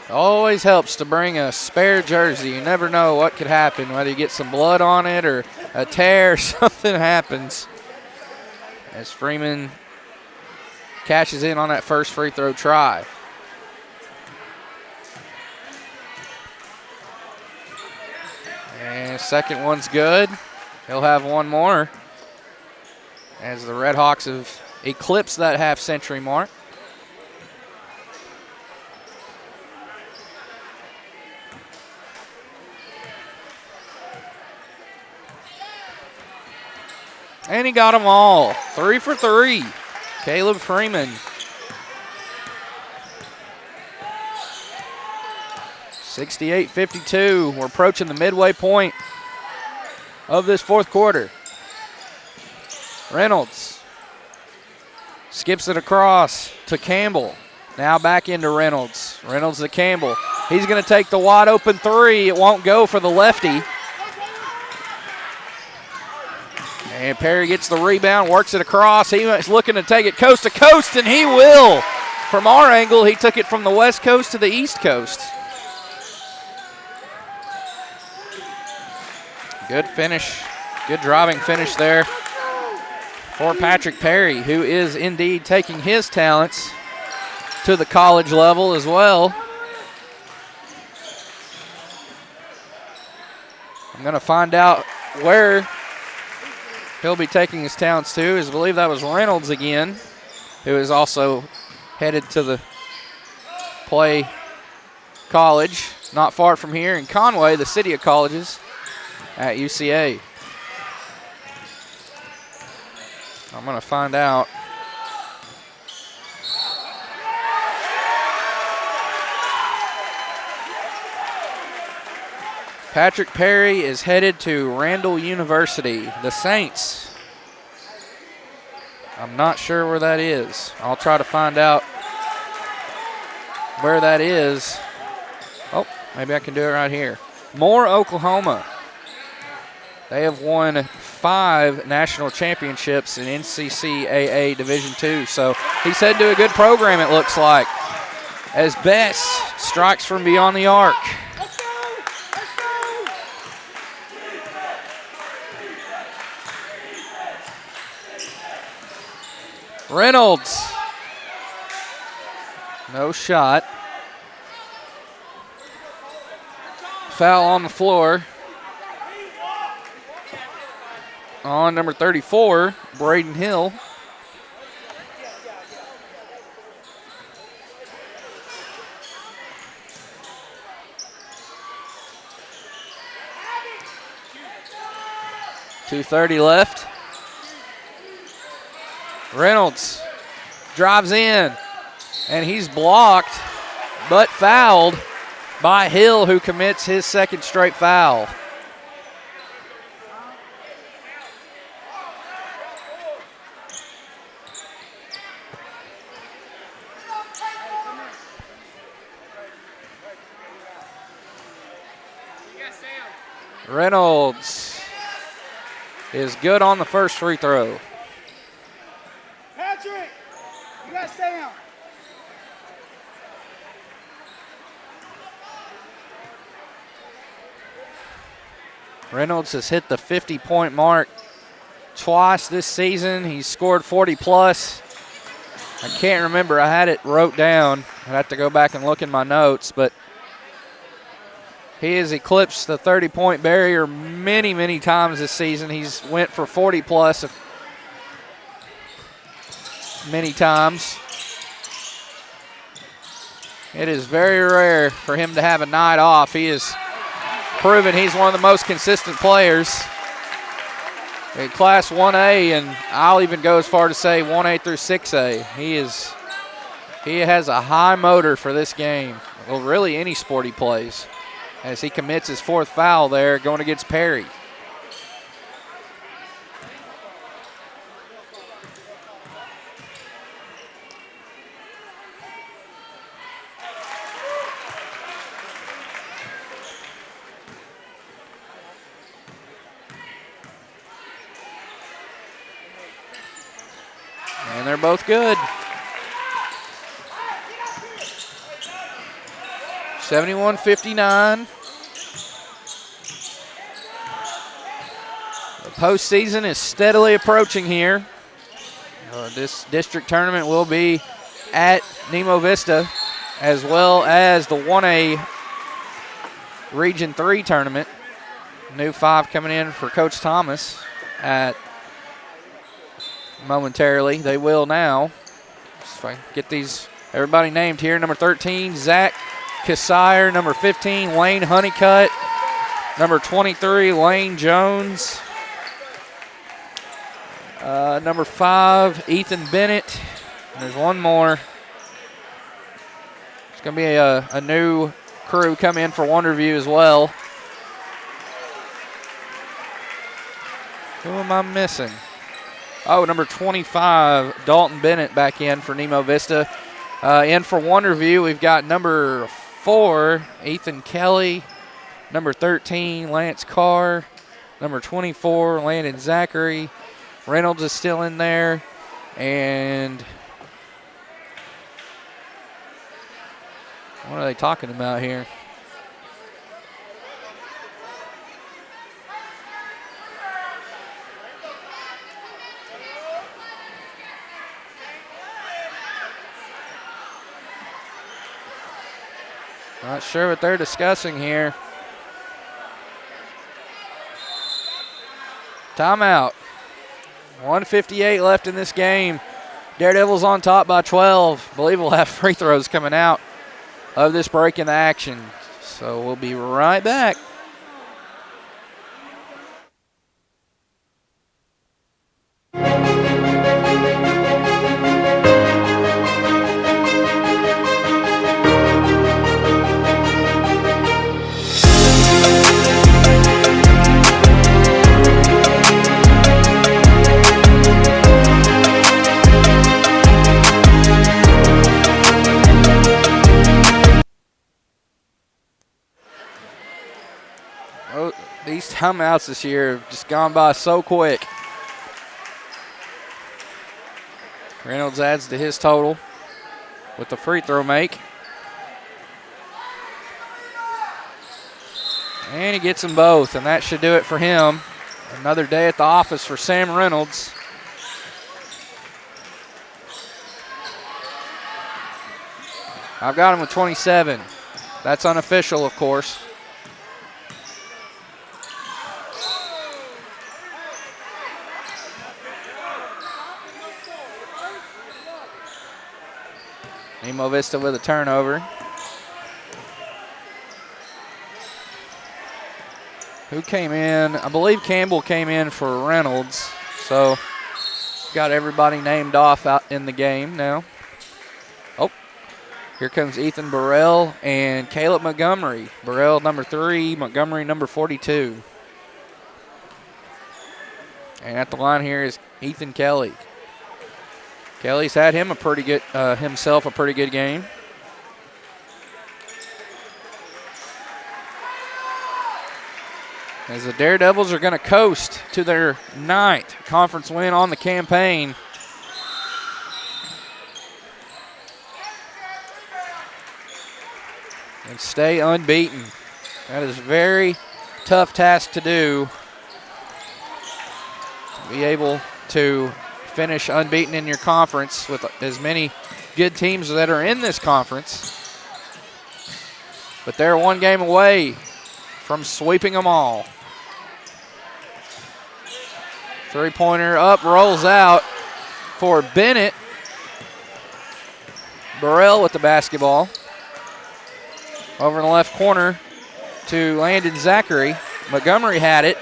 Always helps to bring a spare jersey. You never know what could happen, whether you get some blood on it or a tear, something happens. As Freeman cashes in on that first free throw try. And second one's good. He'll have one more, as the Red Hawks have eclipsed that half-century mark. And he got them all. 3 for 3. Caleb Freeman. 68-52. We're approaching the midway point of this fourth quarter. Reynolds skips it across to Campbell. Now back into Reynolds. Reynolds to Campbell. He's going to take the wide open three. It won't go for the lefty. And Perry gets the rebound, works it across. He's looking to take it coast to coast, and he will. From our angle, he took it from the west coast to the east coast. Good finish, good driving finish there for Patrick Perry, who is indeed taking his talents to the college level as well. I'm going to find out where he'll be taking his talents to. I believe that was Reynolds again, who is also headed to the play college not far from here in Conway, the city of colleges at UCA. I'm going to find out. Patrick Perry is headed to Randall University, the Saints. I'm not sure where that is. I'll try to find out where that is. Oh, maybe I can do it right here. Moore, Oklahoma. They have won 5 national championships in NCCAA Division II, so he's headed to a good program, it looks like, as Bess strikes from beyond the arc. Reynolds. No shot. Foul on the floor on number 34, Braden Hill. .230 left. Reynolds drives in, and he's blocked but fouled by Hill, who commits his second straight foul. Reynolds is good on the first free throw. Patrick, you got to stay down. Reynolds has hit the 50-point mark twice this season. He's scored 40-plus. I can't remember. I had it wrote down. I'd have to go back and look in my notes, but he has eclipsed the 30-point barrier many, many times this season. He's went for 40-plus many times. It is very rare for him to have a night off. He has proven he's one of the most consistent players in Class 1A, and I'll even go as far to say 1A through 6A. He has a high motor for this game. Well, really any sport he plays, as he commits his 4th foul there going against Perry. And they're both good. 71-59. The postseason is steadily approaching here. This district tournament will be at Nemo Vista, as well as the 1A Region 3 tournament. New 5 coming in for Coach Thomas at momentarily. They will now. If I get these, everybody named here. Number 13, Zach Kissire. Number 15, Lane Honeycutt. Number 23, Lane Jones. Number 5, Ethan Bennett. And there's one more. It's going to be a new crew come in for Wonderview as well. Who am I missing? Oh, number 25, Dalton Bennett back in for Nemo Vista. In for Wonderview, we've got number 4, Ethan Kelly. Number 13, Lance Carr. Number 24, Landon Zachary. Reynolds is still in there. And what are they talking about here? Not sure what they're discussing here. Timeout. 1:58 left in this game. Daredevils on top by 12. Believe we'll have free throws coming out of this break in the action. So we'll be right back. These timeouts this year have just gone by so quick. Reynolds adds to his total with the free throw make. And he gets them both, and that should do it for him. Another day at the office for Sam Reynolds. I've got him with 27. That's unofficial, of course. Nemo Vista with a turnover. Who came in? I believe Campbell came in for Reynolds. So got everybody named off out in the game now. Oh, here comes Ethan Burrell and Caleb Montgomery. Burrell number 3, Montgomery number 42. And at the line here is Ethan Kelly. Kelly's had him himself a pretty good game. As the Daredevils are going to coast to their 9th conference win on the campaign. And stay unbeaten. That is a very tough task to do. To be able to finish unbeaten in your conference with as many good teams that are in this conference. But they're one game away from sweeping them all. Three-pointer up, rolls out for Bennett. Burrell with the basketball. Over in the left corner to Landon Zachary. Montgomery had it.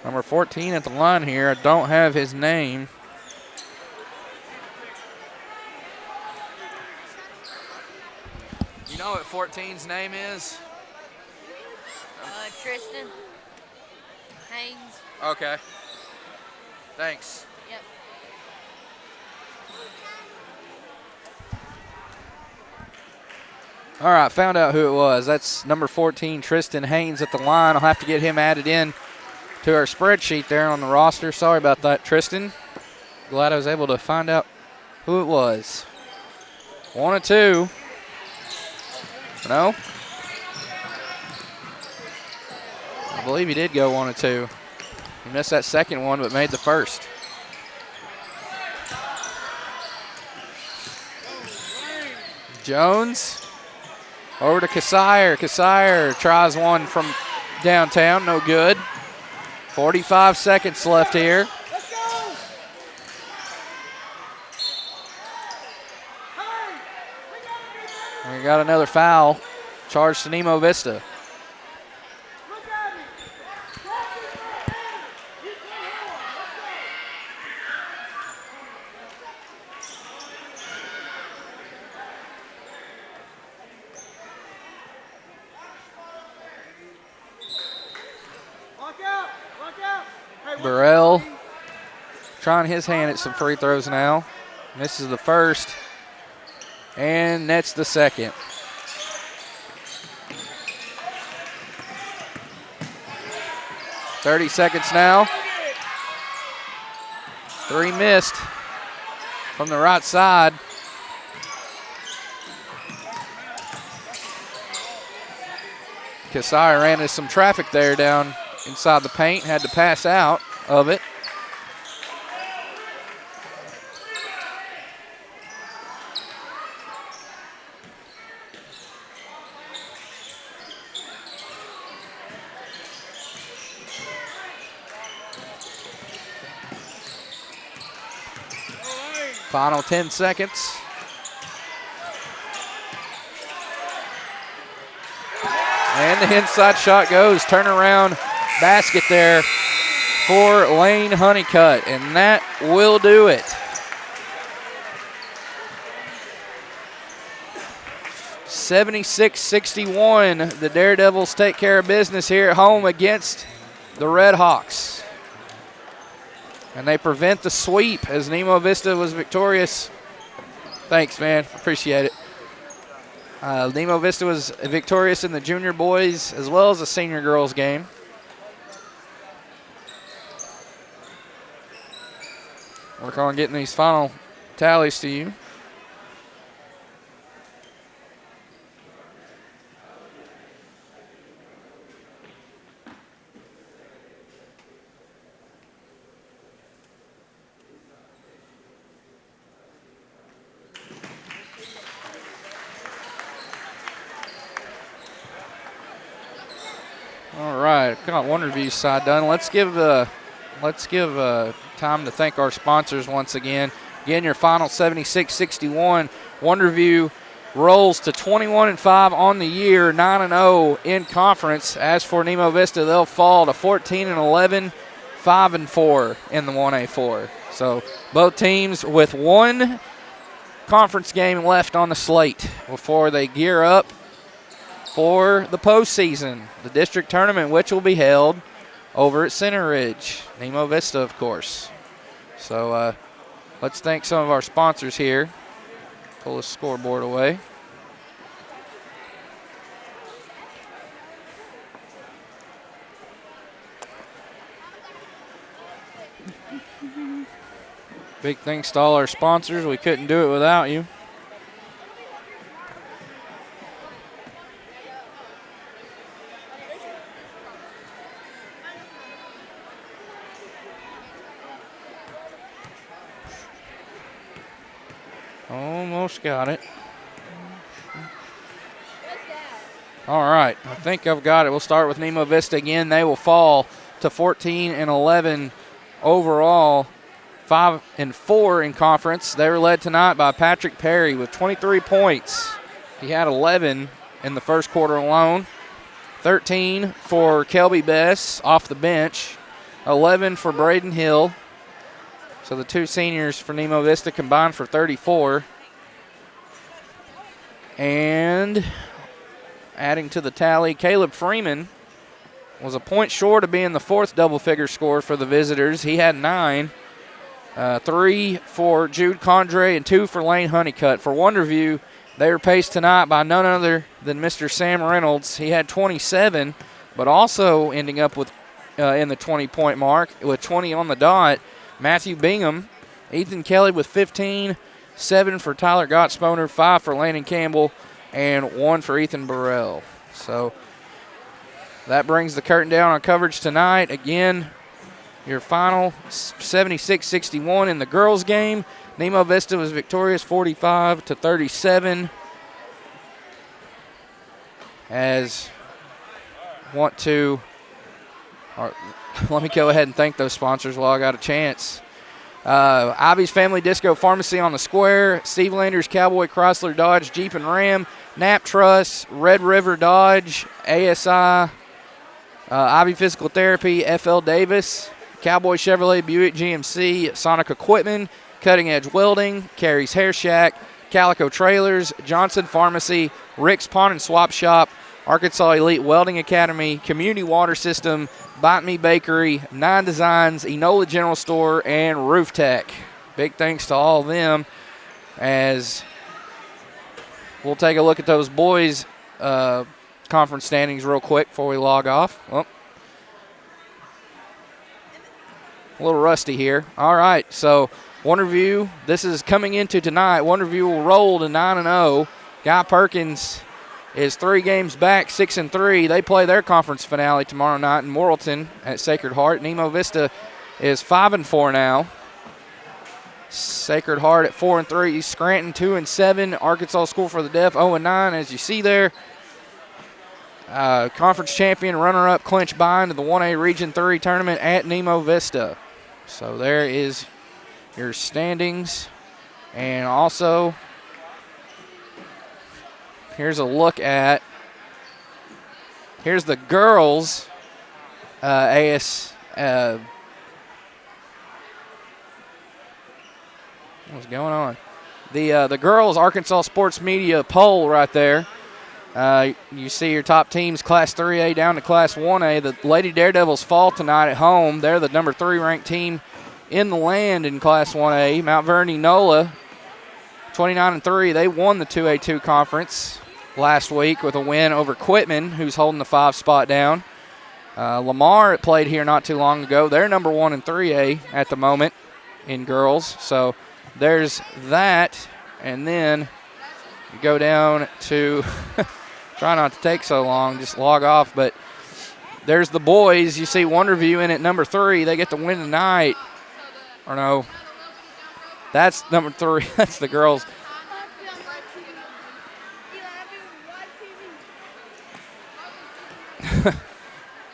Number 14 at the line here. I don't have his name. You know what 14's name is? Tristan Haynes. Okay. Thanks. Yep. All right, found out who it was. That's number 14, Tristan Haynes at the line. I'll have to get him added in to our spreadsheet there on the roster. Sorry about that, Tristan. Glad I was able to find out who it was. 1 and 2. No? I believe he did go 1 and 2. He missed that second one, but made the first. Jones over to Kasier. Kasier tries one from downtown, no good. 45 seconds left here. We got another foul charged to Nemo Vista. Burrell trying his hand at some free throws now. Misses the first and nets the second. .30 seconds now. 3 missed from the right side. Kasai ran into some traffic there down inside the paint, had to pass out of it. Final 10 seconds. And the inside shot goes. Turnaround basket there for Lane Honeycutt, and that will do it. 76-61. The Daredevils take care of business here at home against the Red Hawks. And they prevent the sweep as Nemo Vista was victorious. Thanks, man. Appreciate it. Nemo Vista was victorious in the junior boys as well as the senior girls game. Work on getting these final tallies to you. All right, got Wonderview's side done. Let's give time to thank our sponsors once again. Again, your final 76-61. Wonderview rolls to 21-5 on the year, 9-0 in conference. As for Nemo Vista, they'll fall to 14-11, 5-4 in the 1A4. So both teams with one conference game left on the slate before they gear up for the postseason, the district tournament, which will be held over at Center Ridge. Nemo Vista, of course. So let's thank some of our sponsors here. Pull the scoreboard away. Big thanks to all our sponsors. We couldn't do it without you. Almost got it. All right, I think I've got it. We'll start with Nemo Vista again. They will fall to 14-11 overall, 5-4 in conference. They were led tonight by Patrick Perry with 23 points. He had 11 in the first quarter alone. 13 for Kelby Bess off the bench. 11 for Braden Hill. So the two seniors for Nemo Vista combined for 34. And adding to the tally, Caleb Freeman was a point short of being the fourth double-figure scorer for the visitors. He had 9. 3 for Jude Condre and 2 for Lane Honeycutt. For Wonderview, they were paced tonight by none other than Mr. Sam Reynolds. He had 27, but also ending up with in the 20-point mark with 20 on the dot. Matthew Bingham, Ethan Kelly with 15, 7 for Tyler Gottsponer, 5 for Landon Campbell, and 1 for Ethan Burrell. So that brings the curtain down on coverage tonight. Again, your final 76-61 in the girls' game. Nemo Vista was victorious 45-37. Let me go ahead and thank those sponsors while I got a chance. Ivy's Family Disco Pharmacy on the Square, Steve Landers Cowboy Chrysler Dodge Jeep and Ram, Knapp Trust, Red River Dodge, ASI, Ivy Physical Therapy, FL Davis, Cowboy Chevrolet Buick GMC, Sonic Equipment, Cutting Edge Welding, Carrie's Hair Shack, Calico Trailers, Johnson Pharmacy, Rick's Pawn and Swap Shop, Arkansas Elite Welding Academy, Community Water System, Bite Me Bakery, 9 Designs, Enola General Store, and Roof Tech. Big thanks to all of them as we'll take a look at those boys' conference standings real quick before we log off. Oh. A little rusty here. All right, so Wonderview, this is coming into tonight. Wonderview will roll to 9-0. Guy Perkins is 3 games back, 6-3. They play their conference finale tomorrow night in Morrilton at Sacred Heart. Nemo Vista is 5-4 now. Sacred Heart at 4-3. Scranton 2-7. Arkansas School for the Deaf 0-9. As you see there, conference champion, runner-up clinch bye into the 1A Region 3 tournament at Nemo Vista. So there is your standings. And also, here's a look at, here's the girls AS. What's going on? The girls Arkansas Sports Media poll right there. You see your top teams, Class 3A down to Class 1A. The Lady Daredevils fall tonight at home. They're the number 3 ranked team in the land in Class 1A. Mount Vernon Nola, 29-3. They won the 2A2 conference last week with a win over Quitman, who's holding the 5 spot down. Lamar played here not too long ago. They're number 1 in 3A at the moment in girls. So there's that. And then you go down to try not to take so long, just log off. But there's the boys. You see Wonderview in at number 3. They get the win tonight. Or no, that's number 3. That's the girls.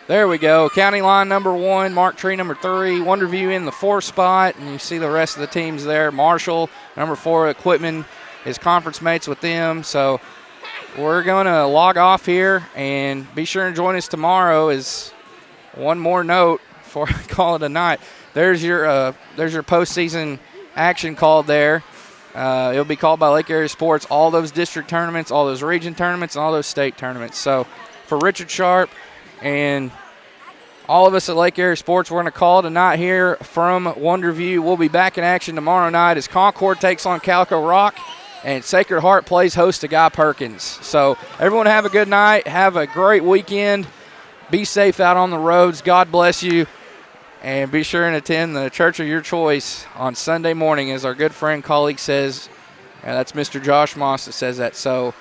There we go. County line number 1, Mark Tree number 3, Wonderview in the 4 spot, and you see the rest of the teams there. Marshall, number 4, Equipment is conference mates with them. So we're going to log off here, and be sure and join us tomorrow. As one more note before I call it a night. There's your postseason action called there. It'll be called by Lake Area Sports. All those district tournaments, all those region tournaments, and all those state tournaments. So for Richard Sharp and all of us at Lake Area Sports, we're going to call tonight here from Wonderview. We'll be back in action tomorrow night as Concord takes on Calico Rock and Sacred Heart plays host to Guy Perkins. So everyone have a good night. Have a great weekend. Be safe out on the roads. God bless you. And be sure and attend the church of your choice on Sunday morning, as our good friend, colleague says. And that's Mr. Josh Moss that says that. So